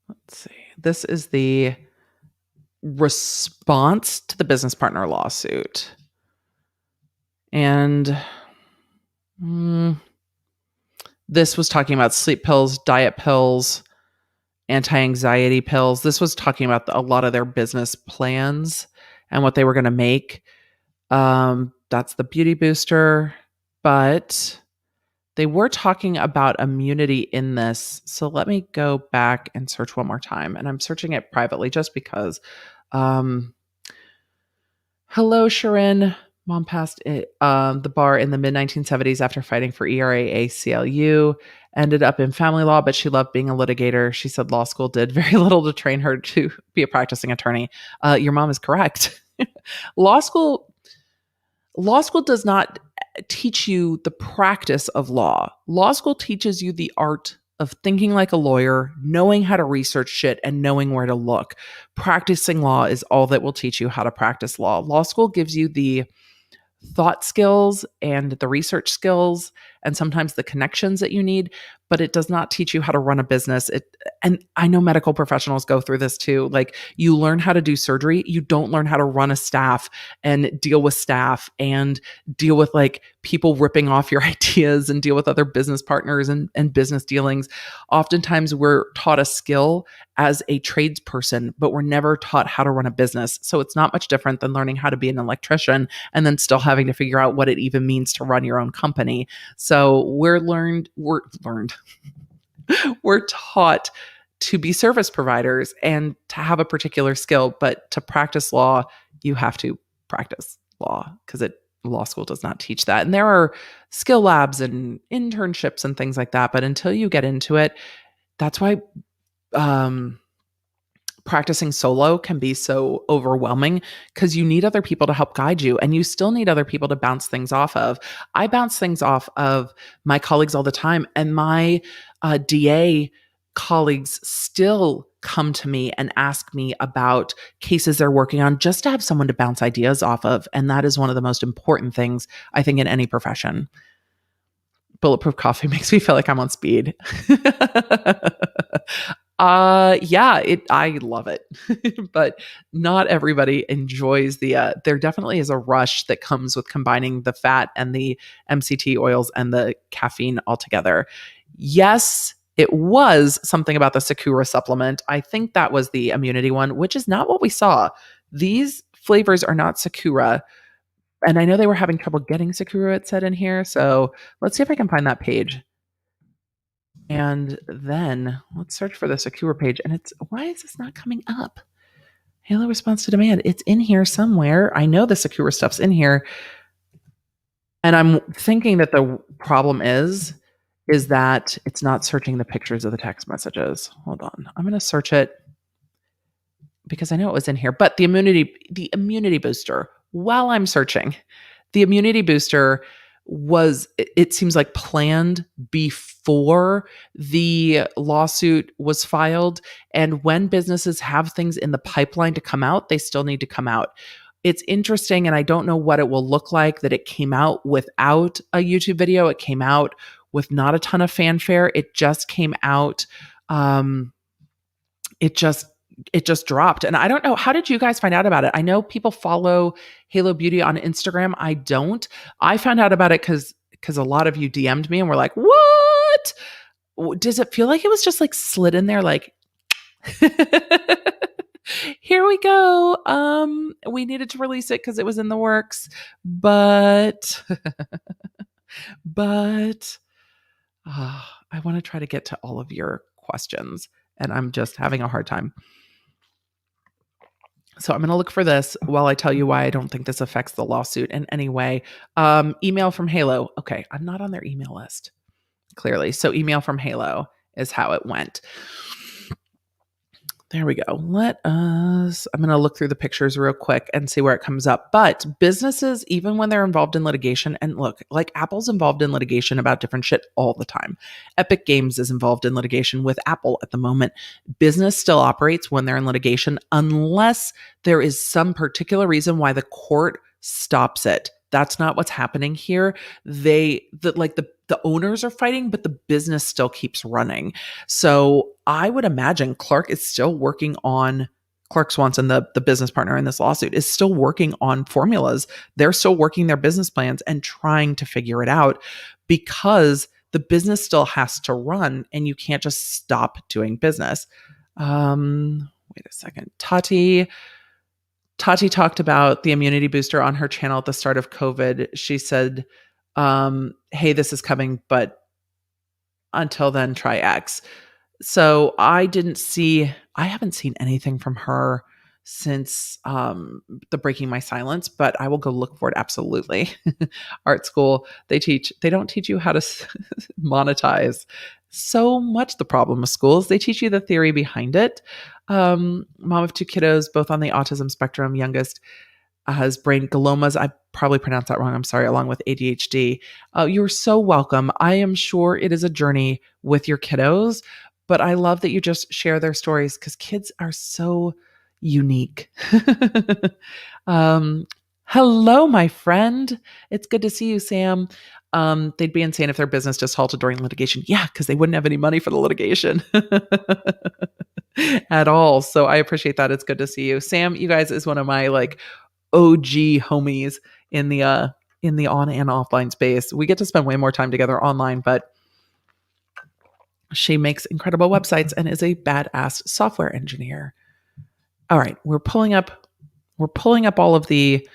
Let's see. This is the response to the business partner lawsuit. And this was talking about sleep pills, diet pills, anti-anxiety pills. This was talking about a lot of their business plans and what they were going to make. That's the beauty booster, but they were talking about immunity in this. So let me go back and search one more time. And I'm searching it privately just because. Hello, Sharon. Mom passed the bar in the mid-1970s after fighting for ERA ACLU. Ended up in family law, but she loved being a litigator. She said law school did very little to train her to be a practicing attorney. Your mom is correct. Law school does not teach you the practice of law. Law school teaches you the art of thinking like a lawyer, knowing how to research shit, and knowing where to look. Practicing law is all that will teach you how to practice law. Law school gives you the thought skills and the research skills and sometimes the connections that you need, but it does not teach you how to run a business. And I know medical professionals go through this too. Like, you learn how to do surgery, you don't learn how to run a staff and deal with staff and deal with like people ripping off your ideas and deal with other business partners and business dealings. Oftentimes we're taught a skill as a tradesperson, but we're never taught how to run a business. So it's not much different than learning how to be an electrician and then still having to figure out what it even means to run your own company. So we're taught to be service providers and to have a particular skill, but to practice law, you have to practice law because law school does not teach that. And there are skill labs and internships and things like that, but until you get into it, that's why practicing solo can be so overwhelming, because you need other people to help guide you and you still need other people to bounce things off of. I bounce things off of my colleagues all the time, and my DA colleagues still come to me and ask me about cases they're working on just to have someone to bounce ideas off of. And that is one of the most important things, I think, in any profession. Bulletproof coffee makes me feel like I'm on speed. I love it. But not everybody enjoys there definitely is a rush that comes with combining the fat and the MCT oils and the caffeine all together. Yes, it was something about the Sakura supplement. I think that was the immunity one, which is not what we saw. These flavors are not Sakura. And I know they were having trouble getting Sakura, it said in here. So let's see if I can find that page. And then let's search for the Sakura page. And why is this not coming up? Halo response to demand. It's in here somewhere. I know the Sakura stuff's in here. And I'm thinking that the problem is that it's not searching the pictures of the text messages. Hold on. I'm going to search it because I know it was in here. But the immunity booster, while I'm searching, the immunity booster it seems like planned before the lawsuit was filed. And when businesses have things in the pipeline to come out, they still need to come out. It's interesting, and I don't know what it will look like that it came out without a YouTube video. It came out with not a ton of fanfare. It just came out. It just dropped. And I don't know, how did you guys find out about it? I know people follow Halo Beauty on Instagram. I don't. I found out about it because a lot of you DM'd me and were like, what? Does it feel like it was just like slid in there like, here we go. We needed to release it because it was in the works. But I want to try to get to all of your questions, and I'm just having a hard time. So I'm going to look for this while I tell you why I don't think this affects the lawsuit in any way. Email from Halo. Okay, I'm not on their email list, clearly. So email from Halo is how it went. There we go. I'm going to look through the pictures real quick and see where it comes up. But businesses, even when they're involved in litigation, and look, like Apple's involved in litigation about different shit all the time. Epic Games is involved in litigation with Apple at the moment. Business still operates when they're in litigation unless there is some particular reason why the court stops it. That's not what's happening here. The owners are fighting, but the business still keeps running. So I would imagine Clark Swanson, the business partner in this lawsuit, is still working on formulas. They're still working their business plans and trying to figure it out because the business still has to run and you can't just stop doing business. Wait a second. Tati talked about the immunity booster on her channel at the start of COVID. She said, hey, this is coming, but until then, try X. So I haven't seen anything from her since the Breaking My Silence, but I will go look for it. Absolutely. Art school, they don't teach you how to monetize. So much the problem with schools. They teach you the theory behind it. Mom of two kiddos, both on the autism spectrum, youngest has brain gliomas. I probably pronounced that wrong. I'm sorry, along with ADHD. You're so welcome. I am sure it is a journey with your kiddos, but I love that you just share their stories because kids are so unique. Hello, my friend. It's good to see you, Sam. They'd be insane if their business just halted during litigation. Yeah, because they wouldn't have any money for the litigation at all. So I appreciate that. It's good to see you. Sam, you guys is one of my like OG homies in the on and offline space. We get to spend way more time together online, but she makes incredible websites and is a badass software engineer. All right, we're pulling up all of the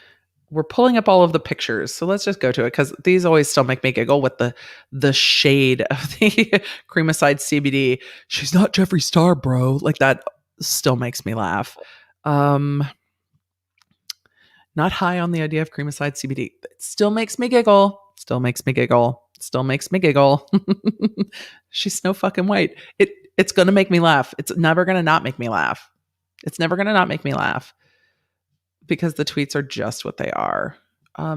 pictures. So let's just go to it because these always still make me giggle with the shade of the Creamicide CBD. She's not Jeffree Star, bro. Like that still makes me laugh. Not high on the idea of Creamicide CBD. It still makes me giggle. Still makes me giggle. Still makes me giggle. She's Snow fucking White. It's gonna make me laugh. It's never gonna not make me laugh. It's never gonna not make me laugh. Because the tweets are just what they are.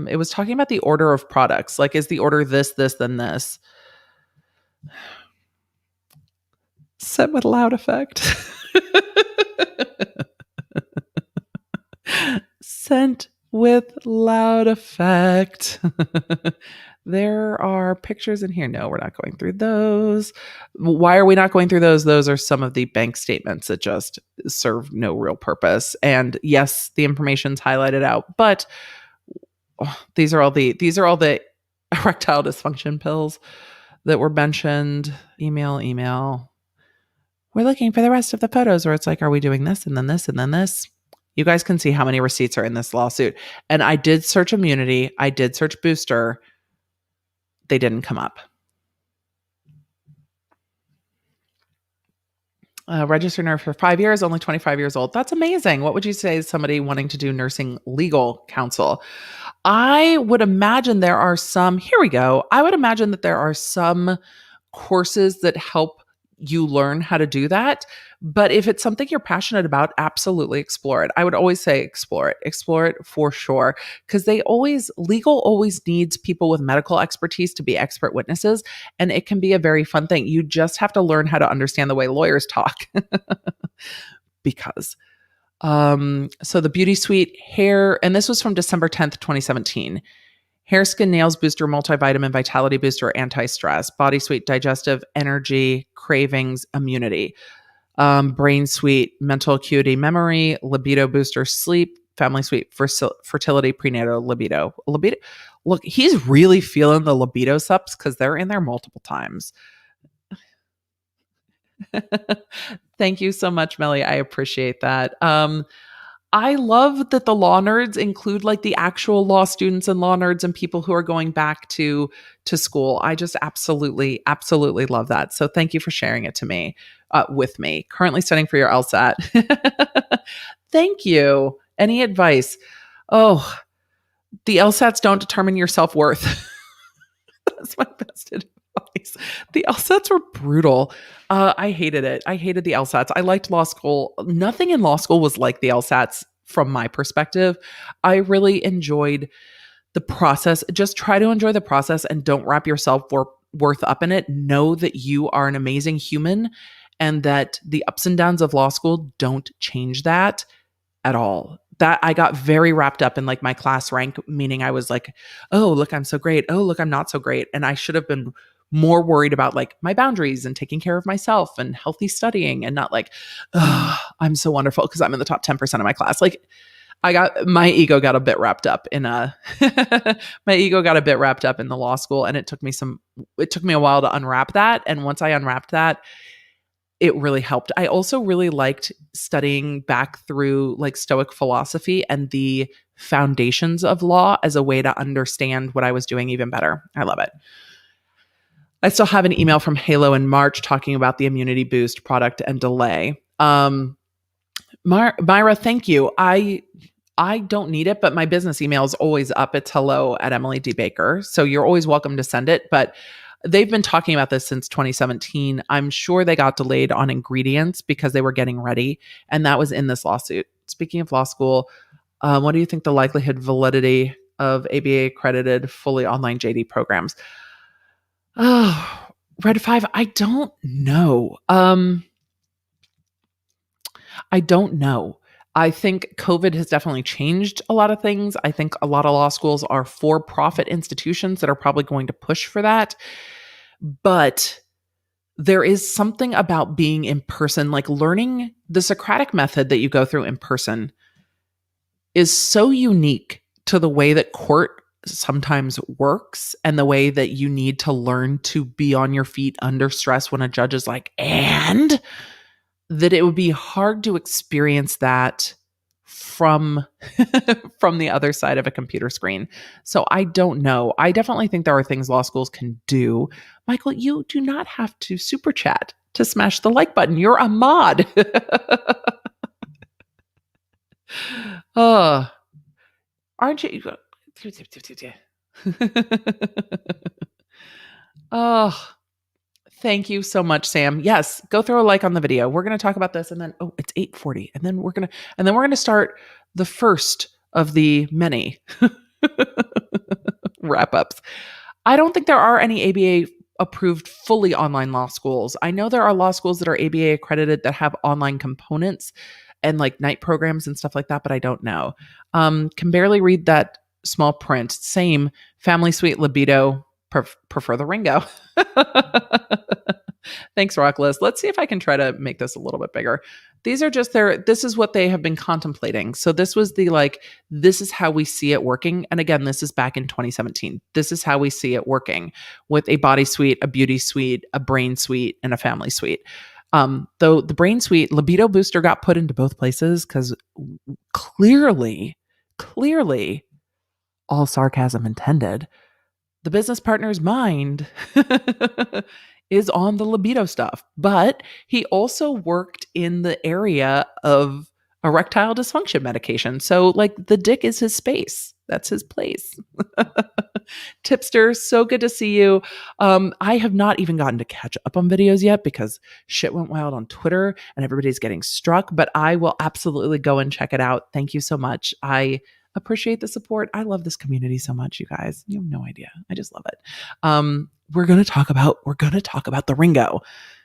It was talking about the order of products. Like, is the order this, then this? Set with loud effect. Sent with loud effect. There are pictures in here. No, we're not going through those. Why are we not going through those? Those are some of the bank statements that just serve no real purpose. And yes, the information's highlighted out, but these are all the erectile dysfunction pills that were mentioned. Email. We're looking for the rest of the photos where it's like, are we doing this and then this and then this? You guys can see how many receipts are in this lawsuit. And I did search immunity. I did search booster. They didn't come up. Registered nurse for 5 years, only 25 years old. That's amazing. What would you say to somebody wanting to do nursing legal counsel? I would imagine there are some, here we go. I would imagine that there are some courses that help you learn how to do that. But if it's something you're passionate about, absolutely explore it. I would always say explore it for sure. Because legal always needs people with medical expertise to be expert witnesses. And it can be a very fun thing. You just have to learn how to understand the way lawyers talk. Because so the Beauty Suite hair, and this was from December 10th, 2017. Hair, skin, nails booster, multivitamin, vitality booster, anti-stress, body suite, digestive, energy, cravings, immunity, brain suite, mental acuity, memory, libido booster, sleep, family suite, fertility, prenatal, libido. Look, he's really feeling the libido sups because they're in there multiple times. Thank you so much, Melly. I appreciate that. I love that the law nerds include like the actual law students and law nerds and people who are going back to school. I just absolutely love that. So thank you for sharing it to me, with me. Currently studying for your LSAT. Thank you. Any advice? Oh, the LSATs don't determine your self-worth. That's my best advice. The LSATs were brutal. I hated it. I hated the LSATs. I liked law school. Nothing in law school was like the LSATs from my perspective. I really enjoyed the process. Just try to enjoy the process and don't wrap yourself worth up in it. Know that you are an amazing human and that the ups and downs of law school don't change that at all. That I got very wrapped up in like my class rank, meaning I was like, oh, look, I'm so great. Oh, look, I'm not so great. And I should have been more worried about like my boundaries and taking care of myself and healthy studying and not like, oh, I'm so wonderful because I'm in the top 10% of my class. Like my ego got a bit wrapped up in the law school. And it took me a while to unwrap that. And once I unwrapped that, it really helped. I also really liked studying back through like Stoic philosophy and the foundations of law as a way to understand what I was doing even better. I love it. I still have an email from Halo in March talking about the immunity boost product and delay. Myra, thank you. I don't need it, but my business email is always up. It's hello@EmilyDBaker. So you're always welcome to send it. But they've been talking about this since 2017. I'm sure they got delayed on ingredients because they were getting ready. And that was in this lawsuit. Speaking of law school, What do you think the likelihood validity of ABA accredited fully online JD programs? Oh, Red 5, I don't know. I don't know. I think COVID has definitely changed a lot of things. I think a lot of law schools are for-profit institutions that are probably going to push for that. But there is something about being in person, like learning the Socratic method that you go through in person is so unique to the way that court sometimes works and the way that you need to learn to be on your feet under stress when a judge is like, and that it would be hard to experience that from from the other side of a computer screen. So I don't know. I definitely think there are things law schools can do. Michael, you do not have to super chat to smash the like button. You're a mod. Oh, aren't you? Oh, thank you so much, Sam. Yes, go throw a like on the video. We're going to talk about this and then it's 8:40 and then we're going to start the first of the many wrap-ups. I don't think there are any ABA approved fully online law schools. I know there are law schools that are ABA accredited that have online components and like night programs and stuff like that, but I don't know. Can barely read that small print. Same family suite libido. Prefer the Ringo. Thanks, Rockless. Let's see if I can try to make this a little bit bigger. These are just this is what they have been contemplating. So this was this is how we see it working. And again, this is back in 2017. This is how we see it working with a body suite, a beauty suite, a brain suite, and a family suite. Though the brain suite libido booster got put into both places because clearly, all sarcasm intended, the business partner's mind is on the libido stuff. But he also worked in the area of erectile dysfunction medication. So, the dick is his space. That's his place. Tipster, so good to see you. I have not even gotten to catch up on videos yet because shit went wild on Twitter and everybody's getting struck, but I will absolutely go and check it out. Thank you so much. I appreciate the support. I love this community so much, you guys. You have no idea. I just love it. We're going to talk about the Ringo.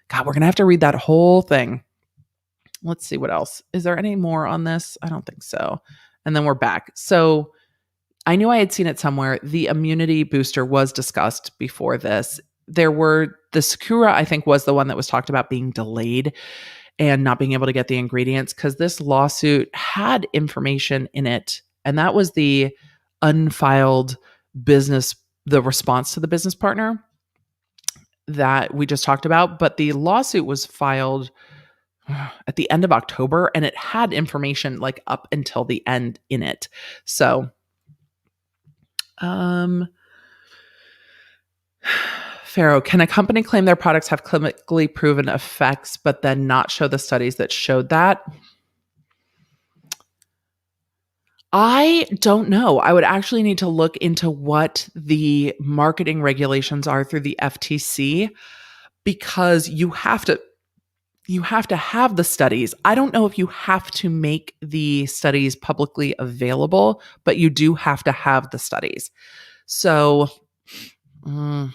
God, we're going to have to read that whole thing. Let's see what else. Is there any more on this? I don't think so. And then we're back. So I knew I had seen it somewhere. The immunity booster was discussed before this. The Sakura, I think, was the one that was talked about being delayed and not being able to get the ingredients because this lawsuit had information in it. And that was the unfiled the response to the business partner that we just talked about. But the lawsuit was filed at the end of October and it had information up until the end in it. So, Pharaoh, can a company claim their products have clinically proven effects, but then not show the studies that showed that? I don't know. I would actually need to look into what the marketing regulations are through the FTC because you have to have the studies. I don't know if you have to make the studies publicly available, but you do have to have the studies. So, I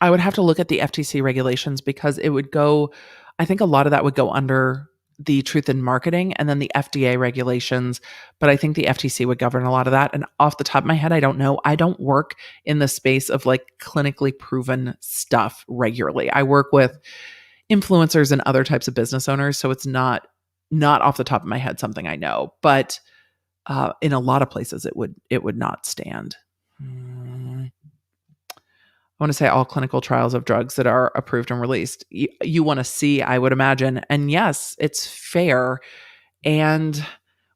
would have to look at the FTC regulations because I think a lot of that would go under the truth in marketing and then the FDA regulations. But I think the FTC would govern a lot of that. And off the top of my head, I don't know. I don't work in the space of clinically proven stuff regularly. I work with influencers and other types of business owners. So it's not off the top of my head something I know. But in a lot of places, it would not stand. I want to say all clinical trials of drugs that are approved and released. You want to see, I would imagine. And yes, it's fair. And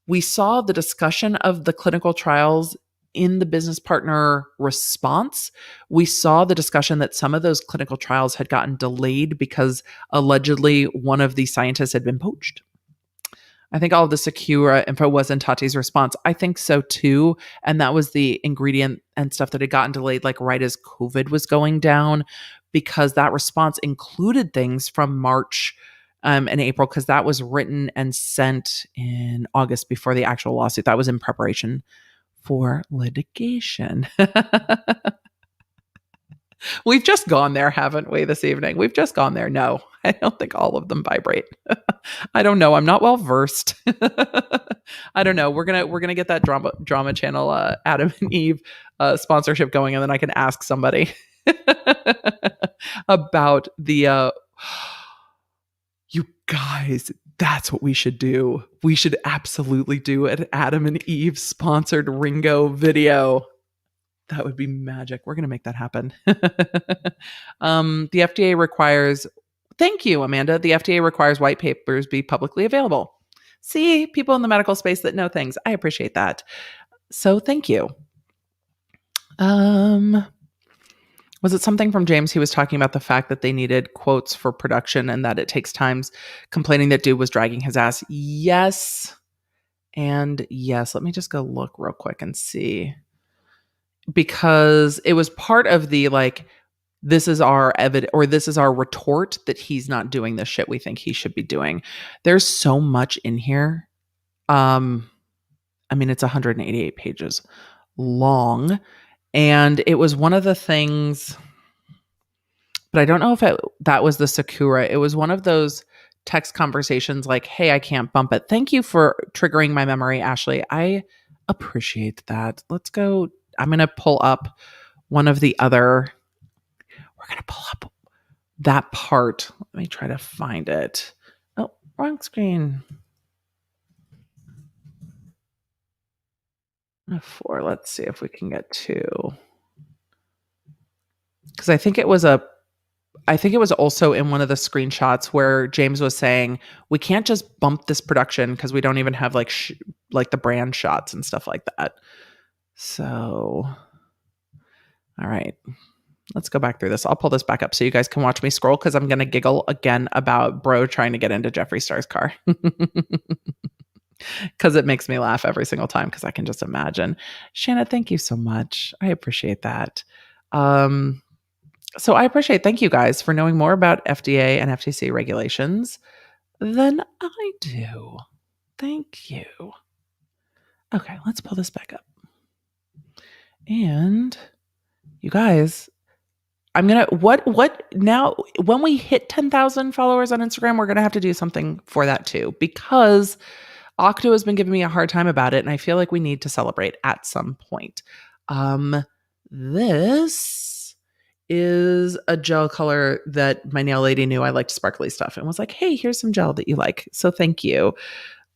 we saw the discussion of the clinical trials in the business partner response. We saw the discussion that some of those clinical trials had gotten delayed because allegedly one of the scientists had been poached. I think all of the Sakura info was in Tati's response. I think so too. And that was the ingredient and stuff that had gotten delayed right as COVID was going down because that response included things from March in April, because that was written and sent in August before the actual lawsuit. That was in preparation for litigation. We've just gone there, haven't we, this evening? We've just gone there. No, I don't think all of them vibrate. I don't know. I'm not well versed. I don't know. We're gonna get that drama channel Adam and Eve sponsorship going, and then I can ask somebody about the. You guys, that's what we should do. We should absolutely do an Adam and Eve sponsored Ringo video. That would be magic. We're going to make that happen. The FDA requires, thank you, Amanda. The FDA requires white papers be publicly available. See, people in the medical space that know things. I appreciate that. So thank you. Was it something from James? He was talking about the fact that they needed quotes for production and that it takes times, complaining that dude was dragging his ass. Yes. And yes, let me just go look real quick and see. Because it was part of the like, this is our evidence or this is our retort that he's not doing the shit we think he should be doing. There's so much in here. I mean, it's 188 pages long. And it was one of the things, but I don't know if that was the Sakura. It was one of those text conversations like, hey, I can't bump it. Thank you for triggering my memory, Ashley. I appreciate that. Let's go. I'm going to pull up one of the other. We're going to pull up that part. Let me try to find it. Oh, wrong screen. 4. Let's see if we can get 2. Because I think it was also in one of the screenshots where James was saying we can't just bump this production because we don't even have like the brand shots and stuff like that. So, all right, let's go back through this. I'll pull this back up so you guys can watch me scroll because I'm going to giggle again about bro trying to get into Jeffree Star's car. Because it makes me laugh every single time because I can just imagine. Shanna, thank you so much. I appreciate that. So I appreciate, thank you guys for knowing more about FDA and FTC regulations than I do. Thank you. Okay, let's pull this back up. And you guys, I'm going to, what now, when we hit 10,000 followers on Instagram, we're going to have to do something for that too, because Octo has been giving me a hard time about it, and I feel like we need to celebrate at some point. This is a gel color that my nail lady knew I liked sparkly stuff and was like, hey, here's some gel that you like. So thank you.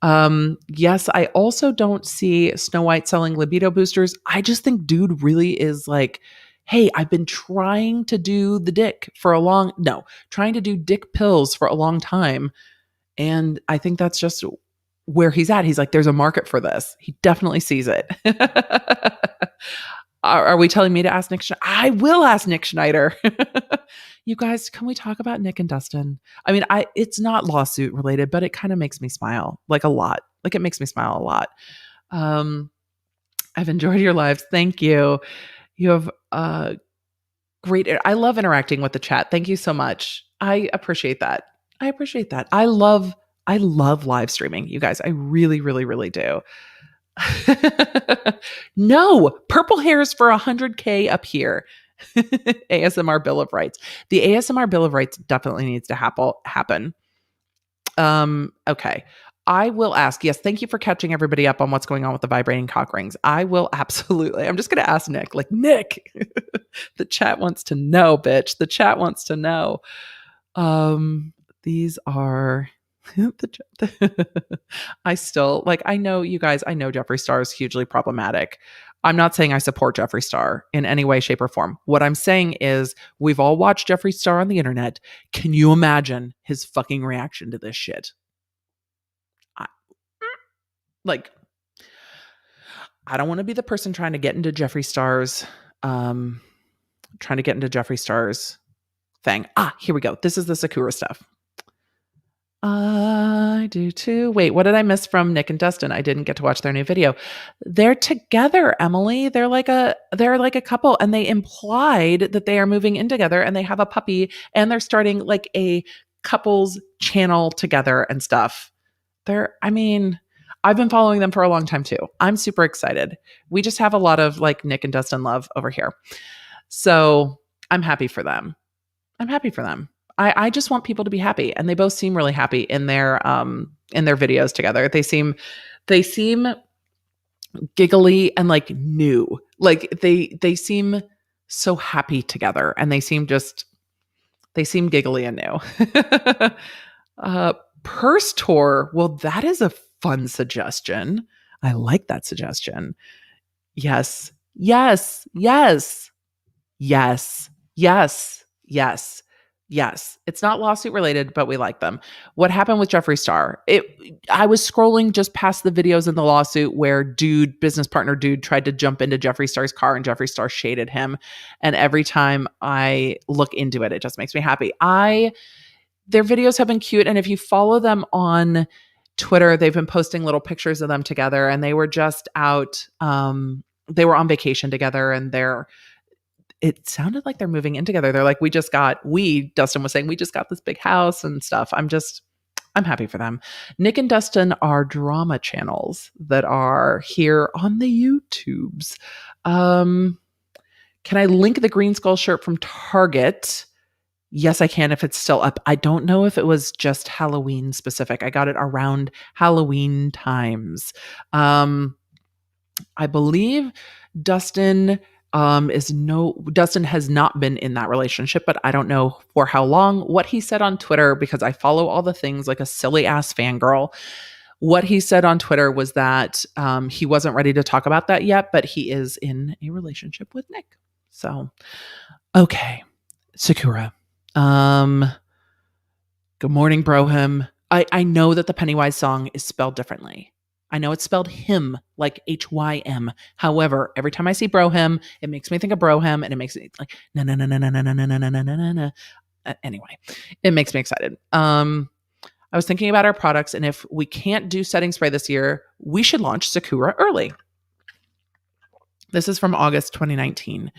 Yes, I also don't see Snow White selling libido boosters. I just think dude really is like, hey, I've been trying to do dick pills for a long time. And I think that's just where he's at. He's like, there's a market for this. He definitely sees it. Are we telling me to ask Nick Schneider? I will ask Nick Schneider. You guys, can we talk about Nick and Dustin? I mean, it's not lawsuit related, but it kind of makes me smile like a lot. Like it makes me smile a lot. I've enjoyed your lives. Thank you. You have great. I love interacting with the chat. Thank you so much. I appreciate that. I love live streaming, you guys. I really, really, really do. No, purple hairs for 100K up here. ASMR Bill of Rights. The ASMR Bill of Rights definitely needs to happen. Okay. I will ask. Yes, thank you for catching everybody up on what's going on with the vibrating cock rings. I will absolutely. I'm just going to ask Nick. Like, Nick, the chat wants to know, bitch. The chat wants to know. These are I still like, I know you guys, I know Jeffree Star is hugely problematic. I'm not saying I support Jeffree Star in any way, shape, or form. What I'm saying is we've all watched Jeffree Star on the internet. Can you imagine his fucking reaction to this shit? I don't want to be the person trying to get into Jeffree Star's thing. Here we go. This is the Sakura stuff. I do too. Wait, what did I miss from Nick and Dustin? I didn't get to watch their new video. They're together, Emily. They're like a couple, and they implied that they are moving in together and they have a puppy and they're starting like a couples channel together and stuff. I've been following them for a long time too. I'm super excited. We just have a lot of like Nick and Dustin love over here. So I'm happy for them. I just want people to be happy, and they both seem really happy in their videos together. They seem giggly and like new. Like they seem so happy together, and they seem giggly and new. Purse tour. Well, that is a fun suggestion. I like that suggestion. Yes. Yes. Yes. Yes. Yes. Yes. Yes. It's not lawsuit related, but we like them. What happened with Jeffree Star? I was scrolling just past the videos in the lawsuit where business partner dude tried to jump into Jeffree Star's car and Jeffree Star shaded him. And every time I look into it, it just makes me happy. Their videos have been cute. And if you follow them on Twitter, they've been posting little pictures of them together, and they were just out. They were on vacation together, and it sounded like they're moving in together. They're like, Dustin was saying, we just got this big house and stuff. I'm happy for them. Nick and Dustin are drama channels that are here on the YouTubes. Can I link the green skull shirt from Target? Yes, I can if it's still up. I don't know if it was just Halloween specific. I got it around Halloween times. I believe Dustin Dustin has not been in that relationship, but I don't know for how long. What he said on Twitter, because I follow all the things like a silly ass fangirl, what he said on Twitter was that he wasn't ready to talk about that yet, but he is in a relationship with Nick. So, okay. Sakura. Good morning, Brohim. I know that the Pennywise song is spelled differently. I know it's spelled him, like Hym. However, every time I see Brohim, it makes me think of Brohim, and it makes me like na na na na na na na na na na na na. Anyway, it makes me excited. I was thinking about our products, and if we can't do setting spray this year, we should launch Sakura early. This is from August 2019.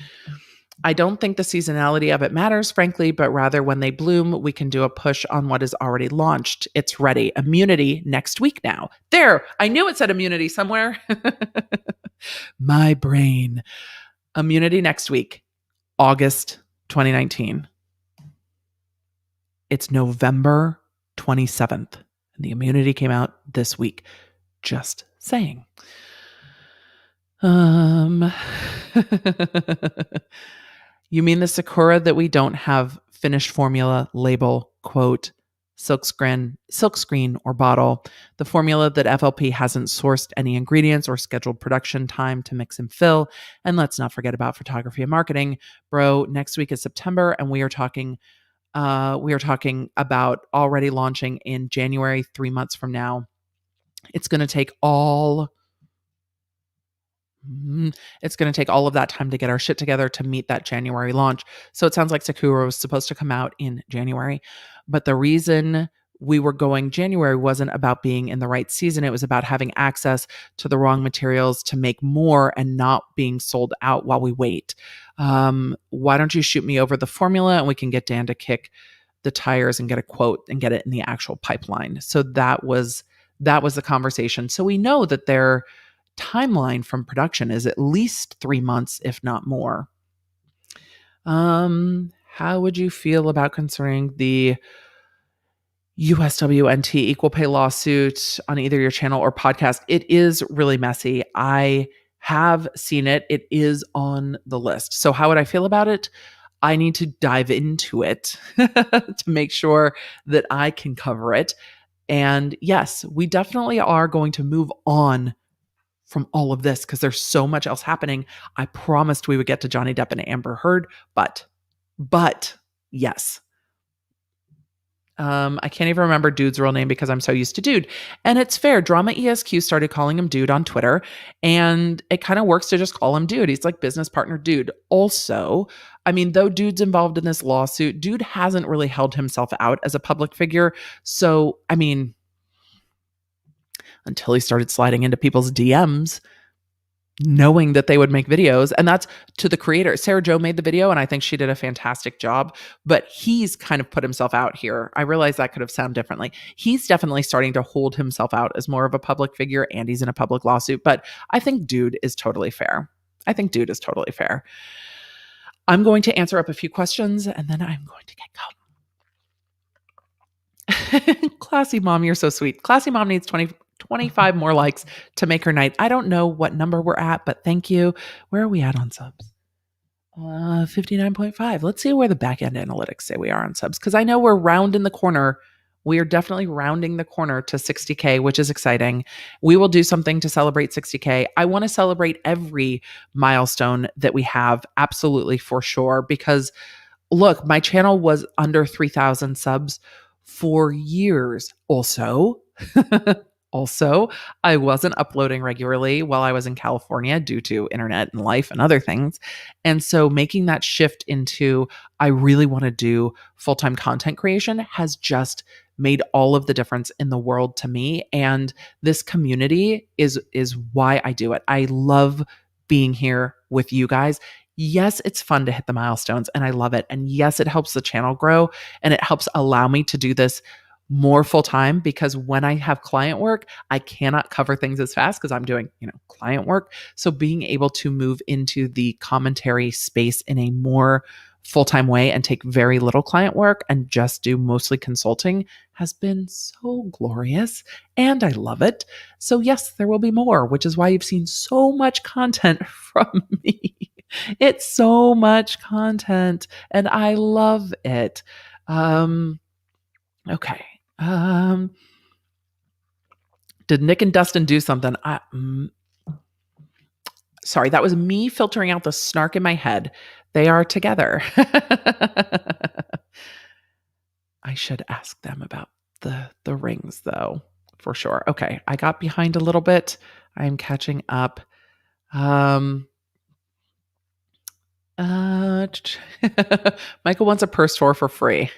I don't think the seasonality of it matters, frankly, but rather when they bloom, we can do a push on what is already launched. It's ready. Immunity next week now. There, I knew it said immunity somewhere. My brain. Immunity next week, August 2019. It's November 27th, and the immunity came out this week. Just saying. You mean the Sakura that we don't have finished formula, label, quote, silkscreen, or bottle, the formula that FLP hasn't sourced any ingredients or scheduled production time to mix and fill. And let's not forget about photography and marketing. Bro, next week is September, and we are talking about already launching in January, 3 months from now. It's going to take all of that time to get our shit together to meet that January launch. So it sounds like Sakura was supposed to come out in January. But the reason we were going January wasn't about being in the right season. It was about having access to the wrong materials to make more and not being sold out while we wait. Why don't you shoot me over the formula, and we can get Dan to kick the tires and get a quote and get it in the actual pipeline. So that was the conversation. So we know that their timeline from production is at least 3 months, if not more. How would you feel about considering the USWNT equal pay lawsuit on either your channel or podcast? It is really messy. I have seen it. It is on the list. So how would I feel about it? I need to dive into it to make sure that I can cover it. And yes, we definitely are going to move on from all of this because there's so much else happening. I promised we would get to Johnny Depp and Amber Heard, but yes. I can't even remember Dude's real name because I'm so used to Dude. And it's fair. Drama ESQ started calling him Dude on Twitter, and it kind of works to just call him Dude. He's like business partner Dude. Also, I mean, though Dude's involved in this lawsuit, Dude hasn't really held himself out as a public figure. So, I mean, until he started sliding into people's DMs, knowing that they would make videos. And that's to the creator. Sarah Jo made the video, and I think she did a fantastic job, but he's kind of put himself out here. I realize that could have sounded differently. He's definitely starting to hold himself out as more of a public figure, and he's in a public lawsuit, but I think dude is totally fair. I'm going to answer up a few questions, and then I'm going to get going. Classy mom, you're so sweet. Classy mom needs 25 more likes to make her night. I don't know what number we're at, but thank you. Where are we at on subs? 59.5. Let's see where the back end analytics say we are on subs, because I know we're rounding the corner. We are definitely rounding the corner to 60K, which is exciting. We will do something to celebrate 60K. I want to celebrate every milestone that we have, absolutely, for sure, because look, my channel was under 3,000 subs for years. Also, I wasn't uploading regularly while I was in California due to internet and life and other things. And so making that shift into I really want to do full-time content creation has just made all of the difference in the world to me. And this community is why I do it. I love being here with you guys. Yes, it's fun to hit the milestones, and I love it. And yes, it helps the channel grow, and it helps allow me to do this more full time, because when I have client work, I cannot cover things as fast because I'm doing, client work. So being able to move into the commentary space in a more full-time way and take very little client work and just do mostly consulting has been so glorious, and I love it. So yes, there will be more, which is why you've seen so much content from me. It's so much content, and I love it. Okay. Did Nick and Dustin do something? Sorry, that was me filtering out the snark in my head. They are together. I should ask them about the rings, though, for sure. Okay, I got behind a little bit. I'm catching up. Michael wants a purse tour for free.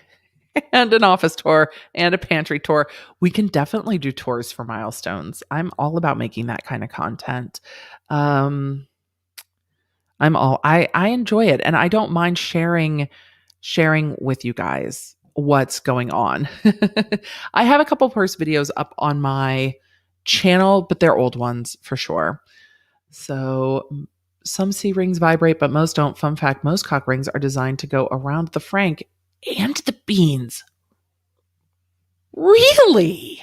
And an office tour and a pantry tour. We can definitely do tours for milestones. I'm all about making that kind of content. I enjoy it, and I don't mind sharing with you guys what's going on. I have a couple purse videos up on my channel, but they're old ones for sure. So some C rings vibrate, but most don't. Fun fact, most cock rings are designed to go around the franc and the beans. Really?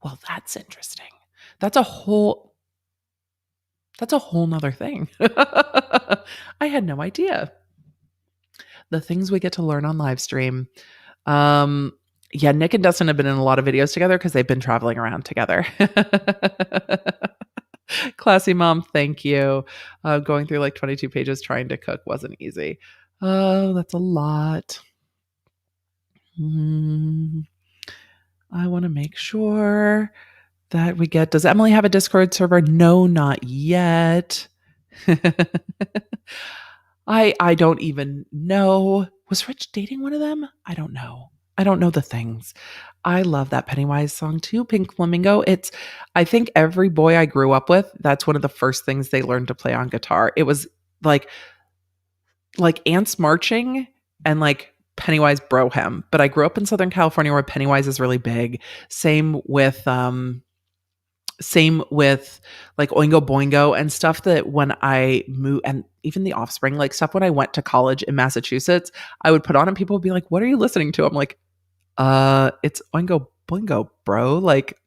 Well, that's interesting. That's a whole nother thing. I had no idea. The things we get to learn on live stream. Yeah, Nick and Dustin have been in a lot of videos together because they've been traveling around together. Classy mom, thank you. Going through like 22 pages trying to cook wasn't easy. Oh, that's a lot. I want to make sure that we get. Does Emily have a Discord server? No, not yet. I don't even know. Was Rich dating one of them? I don't know. I don't know the things. I love that Pennywise song too, Pink Flamingo. I think every boy I grew up with, that's one of the first things they learned to play on guitar. It was like ants marching and like Pennywise Brohem. But I grew up in Southern California where Pennywise is really big. Same with like Oingo Boingo and stuff that when I moved, and even The Offspring, like stuff when I went to college in Massachusetts, I would put on and people would be like, what are you listening to? I'm like, it's Oingo Boingo, bro. Like,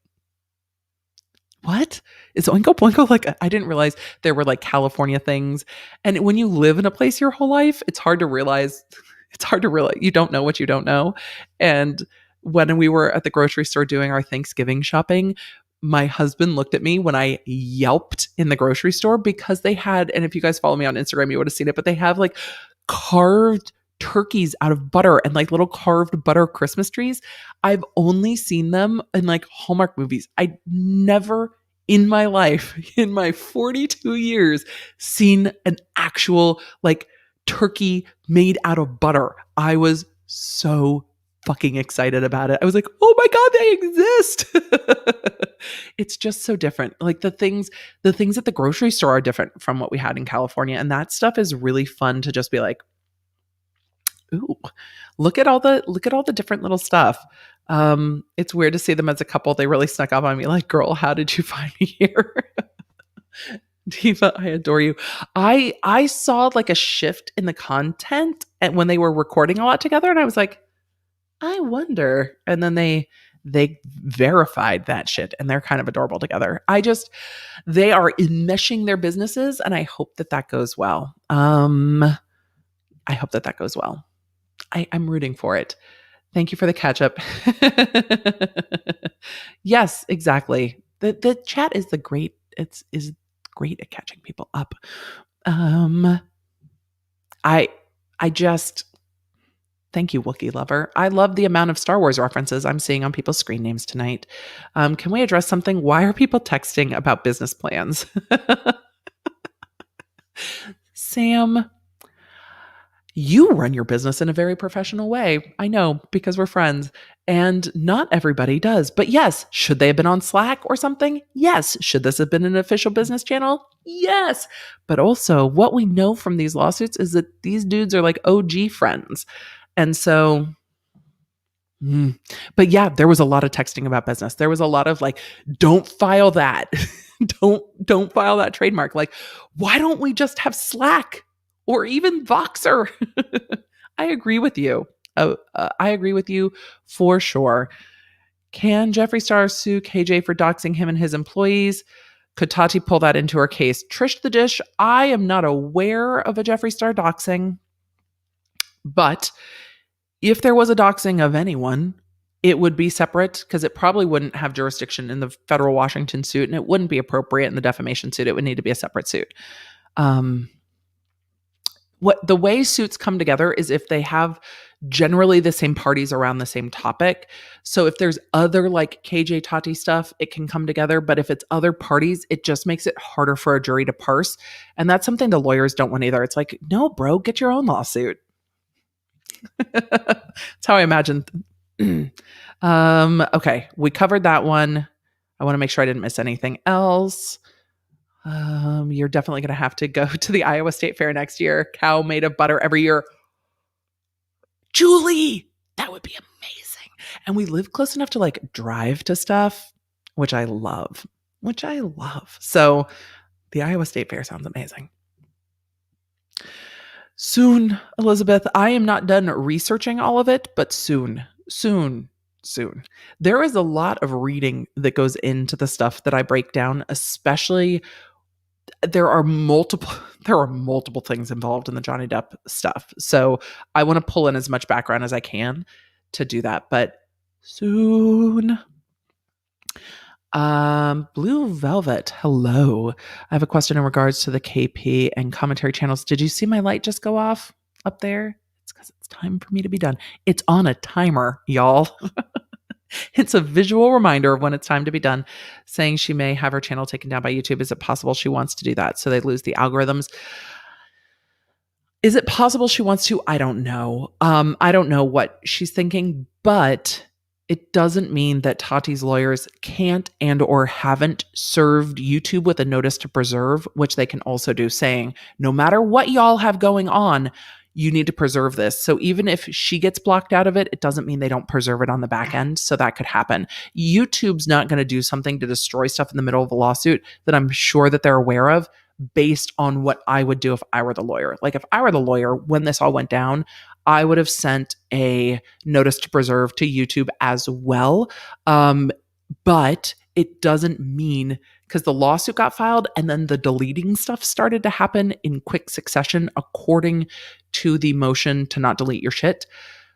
what is Oingo Boingo? Like, I didn't realize there were like California things. And when you live in a place your whole life, it's hard to realize you don't know what you don't know. And when we were at the grocery store doing our Thanksgiving shopping, my husband looked at me when I yelped in the grocery store because they had, and if you guys follow me on Instagram, you would have seen it, but they have like carved turkeys out of butter and like little carved butter Christmas trees. I've only seen them in like Hallmark movies. I never in my life, in my 42 years, seen an actual like turkey made out of butter. I was so fucking excited about it. I was like, oh my God, they exist. It's just so different. Like the things at the grocery store are different from what we had in California. And that stuff is really fun to just be like, ooh, look at all the different little stuff. It's weird to see them as a couple. They really snuck up on me like, girl, how did you find me here? Diva, I adore you. I saw like a shift in the content and when they were recording a lot together, and I was like, I wonder. And then they verified that shit, and they're kind of adorable together. They are enmeshing their businesses, and I hope that goes well. I hope that goes well. I'm rooting for it. Thank you for the catch up. Yes, exactly. The chat is is great at catching people up. I just thank you, Wookiee Lover. I love the amount of Star Wars references I'm seeing on people's screen names tonight. Can we address something? Why are people texting about business plans? Sam, you run your business in a very professional way. I know, because we're friends. And not everybody does. But yes, should they have been on Slack or something? Yes. Should this have been an official business channel? Yes. But also, what we know from these lawsuits is that these dudes are like OG friends. And so, but yeah, there was a lot of texting about business. There was a lot of like, don't file that. don't file that trademark. Like, why don't we just have Slack or even Voxer? I agree with you. I agree with you for sure. Can Jeffree Star sue KJ for doxing him and his employees? Could Tati pull that into her case? Trish the Dish, I am not aware of a Jeffree Star doxing, but if there was a doxing of anyone, it would be separate because it probably wouldn't have jurisdiction in the federal Washington suit, and it wouldn't be appropriate in the defamation suit. It would need to be a separate suit. What the way suits come together is if they have generally the same parties around the same topic. So if there's other like KJ Tati stuff, it can come together. But if it's other parties, it just makes it harder for a jury to parse. And that's something the lawyers don't want either. It's like, no, bro, get your own lawsuit. That's how I imagine. Okay, we covered that one. I want to make sure I didn't miss anything else. You're definitely going to have to go to the Iowa State Fair next year. Cow made of butter every year. Julie, that would be amazing. And we live close enough to like drive to stuff, which I love. So the Iowa State Fair sounds amazing. Soon, Elizabeth. I am not done researching all of it, but soon. There is a lot of reading that goes into the stuff that I break down, especially there are multiple things involved in the Johnny Depp stuff. So I want to pull in as much background as I can to do that, but soon. Blue Velvet, hello. I have a question in regards to the KP and commentary channels. Did you see my light just go off up there? It's because it's time for me to be done. It's on a timer, y'all. It's a visual reminder of when it's time to be done, saying she may have her channel taken down by YouTube. Is it possible she wants to do that so they lose the algorithms? Is it possible she wants to? I don't know. I don't know what she's thinking, but it doesn't mean that Tati's lawyers can't and or haven't served YouTube with a notice to preserve, which they can also do, saying, no matter what y'all have going on, you need to preserve this. So even if she gets blocked out of it, it doesn't mean they don't preserve it on the back end. So that could happen. YouTube's not going to do something to destroy stuff in the middle of a lawsuit that I'm sure that they're aware of based on what I would do if I were the lawyer. Like if I were the lawyer, when this all went down, I would have sent a notice to preserve to YouTube as well. But it doesn't mean, because the lawsuit got filed and then the deleting stuff started to happen in quick succession according to the motion to not delete your shit.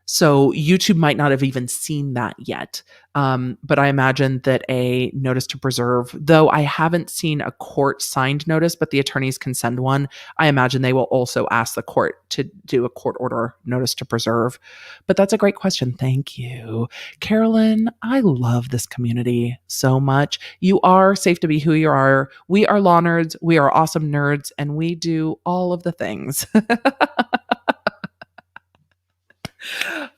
So YouTube might not have even seen that yet. But I imagine that a notice to preserve, though I haven't seen a court signed notice, but the attorneys can send one. I imagine they will also ask the court to do a court order notice to preserve. But that's a great question. Thank you. Carolyn, I love this community so much. You are safe to be who you are. We are law nerds. We are awesome nerds, and we do all of the things.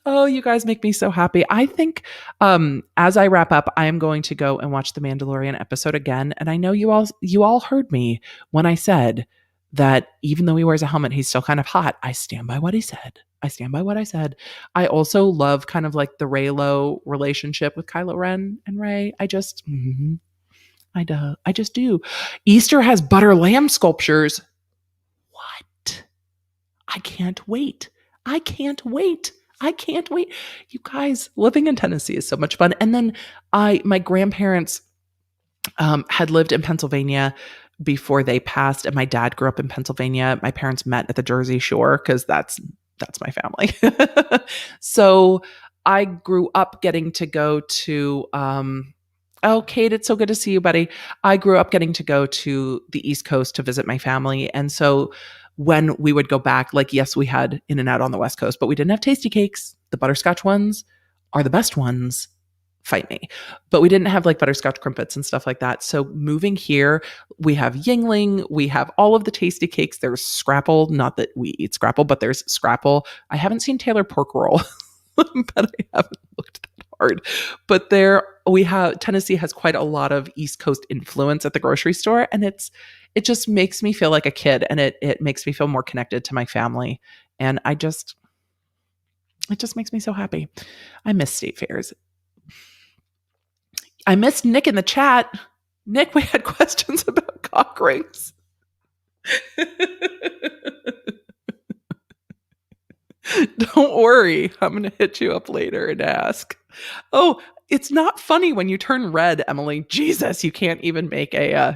Oh, you guys make me so happy. I think as I wrap up, I am going to go and watch the Mandalorian episode again. And I know you all heard me when I said that even though he wears a helmet, he's still kind of hot. I stand by what he said. I stand by what I said. I also love kind of like the Reylo relationship with Kylo Ren and Rey. I just do. Easter has butter lamb sculptures. What? I can't wait. I can't wait. I can't wait. You guys, living in Tennessee is so much fun. And then my grandparents had lived in Pennsylvania before they passed, and my dad grew up in Pennsylvania. My parents met at the Jersey Shore because that's my family. So I grew up getting to go to oh, Kate, it's so good to see you, buddy. I grew up getting to go to the East Coast to visit my family. And so when we would go back, like, yes, we had In-N-Out on the West Coast, but we didn't have tasty cakes. The butterscotch ones are the best ones. Fight me. But we didn't have like butterscotch crimpets and stuff like that. So moving here, we have Yingling. We have all of the tasty cakes. There's Scrapple. Not that we eat Scrapple, but there's Scrapple. I haven't seen Taylor Pork Roll, but I haven't looked that hard. But Tennessee has quite a lot of East Coast influence at the grocery store. And it just makes me feel like a kid, and it makes me feel more connected to my family. And it just makes me so happy. I miss state fairs. I missed Nick in the chat. Nick, we had questions about cock rings. Don't worry. I'm going to hit you up later and ask. Oh, it's not funny when you turn red, Emily. Jesus, you can't even make a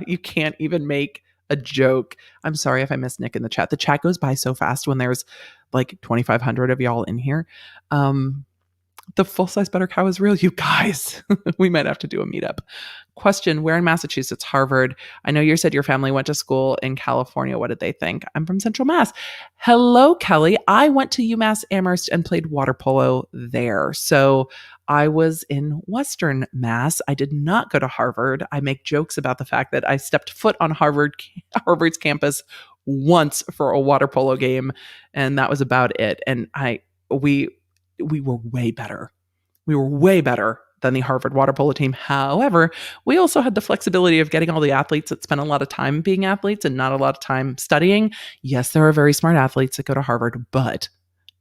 joke. I'm sorry if I missed Nick in the chat. The chat goes by so fast when there's like 2,500 of y'all in here. The full-size butter cow is real, you guys. We might have to do a meetup. Question, where in Massachusetts? Harvard. I know you said your family went to school in California. What did they think? I'm from Central Mass. Hello, Kelly. I went to UMass Amherst and played water polo there. So I was in Western Mass. I did not go to Harvard. I make jokes about the fact that I stepped foot on Harvard's campus once for a water polo game, and that was about it. And we were way better. We were way better than the Harvard water polo team. However, we also had the flexibility of getting all the athletes that spend a lot of time being athletes and not a lot of time studying. Yes, there are very smart athletes that go to Harvard, but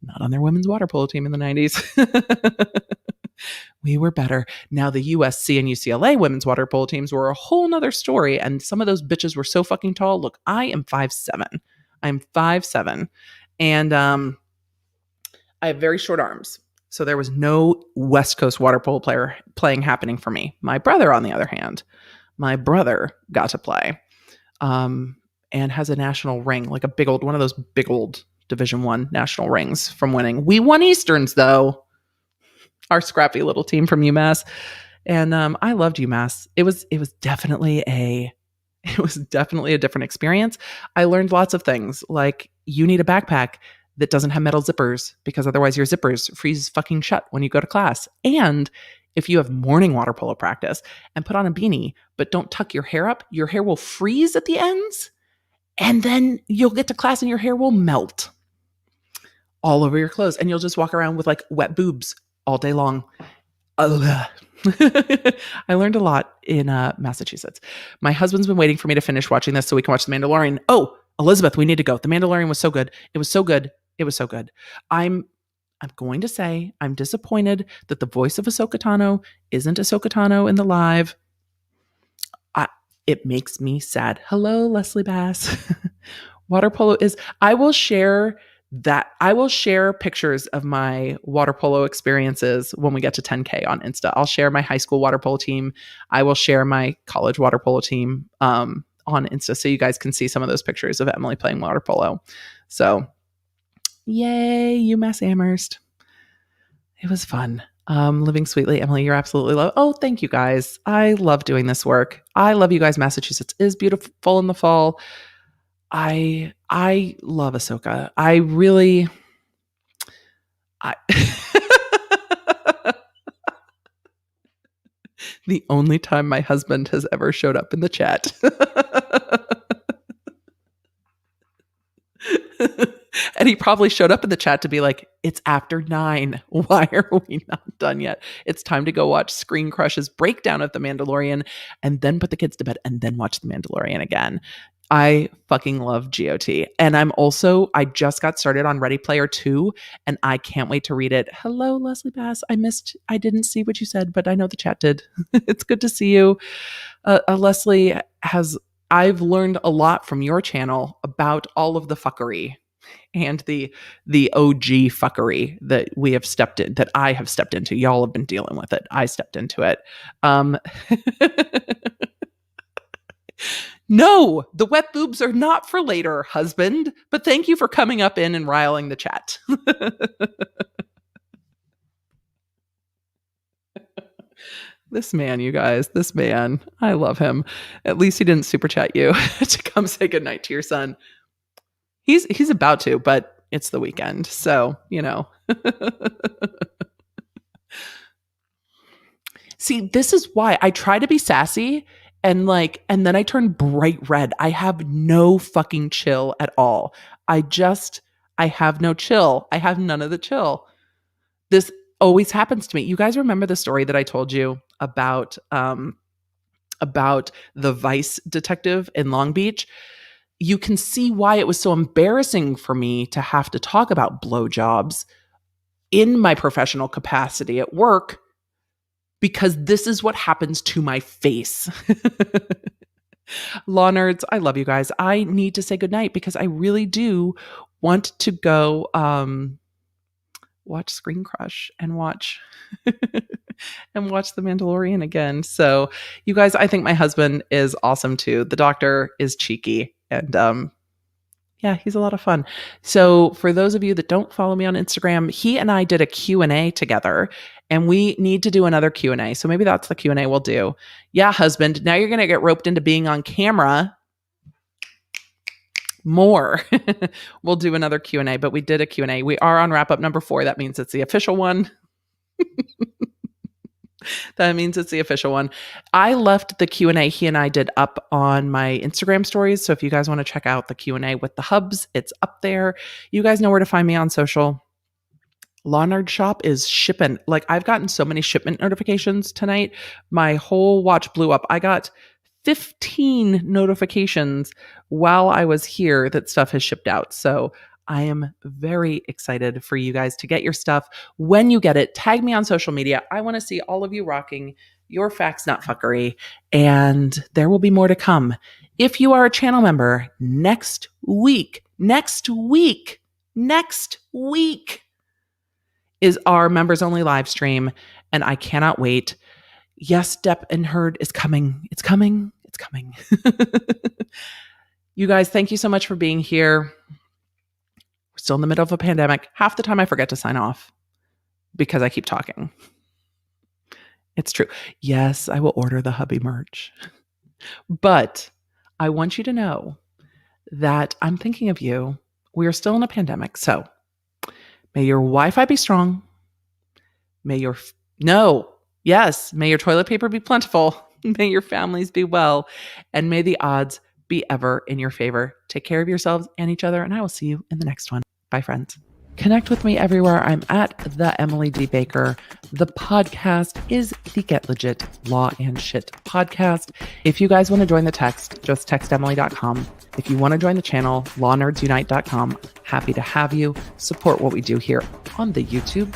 not on their women's water polo team in the 90s. We were better. Now the USC and UCLA women's water polo teams were a whole nother story. And some of those bitches were so fucking tall. Look, I am 5'7". I'm 5'7". And I have very short arms. So there was no West Coast water polo playing happening for me. My brother, on the other hand, got to play and has a national ring, like one of those big old Division I national rings from winning. We won Easterns, though. Our scrappy little team from UMass. And I loved UMass. It was definitely a different experience. I learned lots of things, like you need a backpack that doesn't have metal zippers because otherwise your zippers freeze fucking shut when you go to class. And if you have morning water polo practice and put on a beanie, but don't tuck your hair up, your hair will freeze at the ends. And then you'll get to class and your hair will melt all over your clothes. And you'll just walk around with like wet boobs all day long. I learned a lot in Massachusetts. My husband's been waiting for me to finish watching this so we can watch The Mandalorian. Oh, Elizabeth, we need to go. The Mandalorian was so good. It was so good. It was so good. I'm going to say I'm disappointed that the voice of Ahsoka Tano isn't Ahsoka Tano in the live. It makes me sad. Hello, Leslie Bass. Water polo is... I will share pictures of my water polo experiences when we get to 10K on Insta. I'll share my high school water polo team. I will share my college water polo team on Insta so you guys can see some of those pictures of Emily playing water polo. So, yay, UMass Amherst. It was fun. Living sweetly. Emily, you're absolutely love. Oh, thank you guys. I love doing this work. I love you guys. Massachusetts is beautiful in the fall. I love Ahsoka. The only time my husband has ever showed up in the chat. And he probably showed up in the chat to be like, It's after 9. Why are we not done yet? It's time to go watch Screen Crush's breakdown of The Mandalorian and then put the kids to bed and then watch The Mandalorian again. I fucking love GOT. And I just got started on Ready Player 2 and I can't wait to read it. Hello, Leslie Bass. I didn't see what you said, but I know the chat did. It's good to see you. Leslie, I've learned a lot from your channel about all of the fuckery and the OG fuckery that we have stepped in, that I have stepped into. Y'all have been dealing with it. I stepped into it. No, the wet boobs are not for later, husband, but thank you for coming up in and riling the chat. This man, you guys, this man, I love him. At least he didn't super chat you to come say goodnight to your son. He's about to, but it's the weekend, so, See, this is why I try to be sassy and then I turn bright red. I have no fucking chill at all. I have no chill. I have none of the chill. This always happens to me. You guys remember the story that I told you about the Vice detective in Long Beach? You can see why it was so embarrassing for me to have to talk about blowjobs in my professional capacity at work, because this is what happens to my face. Law nerds, I love you guys. I need to say goodnight because I really do want to go watch Screen Crush and watch and watch The Mandalorian again. So you guys, I think my husband is awesome too. The doctor is cheeky and yeah, he's a lot of fun. So for those of you that don't follow me on Instagram, he and I did a Q&A together and we need to do another Q&A. So maybe that's the Q&A we'll do. Yeah, husband, now you're going to get roped into being on camera more. We'll do another Q&A, but we did a Q&A. We are on wrap up number 4. That means it's the official one. That means it's the official one. I left the Q&A he and I did up on my Instagram stories. So if you guys want to check out the Q&A with the hubs, it's up there. You guys know where to find me on social. Law Nerd Shop is shipping. I've gotten so many shipment notifications tonight. My whole watch blew up. I got 15 notifications while I was here that stuff has shipped out. So I am very excited for you guys to get your stuff. When you get it, tag me on social media. I want to see all of you rocking your facts, not fuckery. And there will be more to come. If you are a channel member, next week is our members only live stream. And I cannot wait. Yes, Depp and Herd is coming. It's coming. You guys, thank you so much for being here. We're still in the middle of a pandemic. Half the time I forget to sign off because I keep talking. It's true. Yes, I will order the hubby merch. But I want you to know that I'm thinking of you. We are still in a pandemic. So may your Wi-Fi be strong. May your toilet paper be plentiful. May your families be well. And may the odds be ever in your favor. Take care of yourselves and each other, and I will see you in the next one. Bye, friends. Connect with me everywhere. I'm at the Emily D. Baker. The podcast is the Get Legit Law and Shit podcast. If you guys want to join the text, just text Emily.com. If you want to join the channel, lawnerdsunite.com. Happy to have you. Support what we do here on the YouTube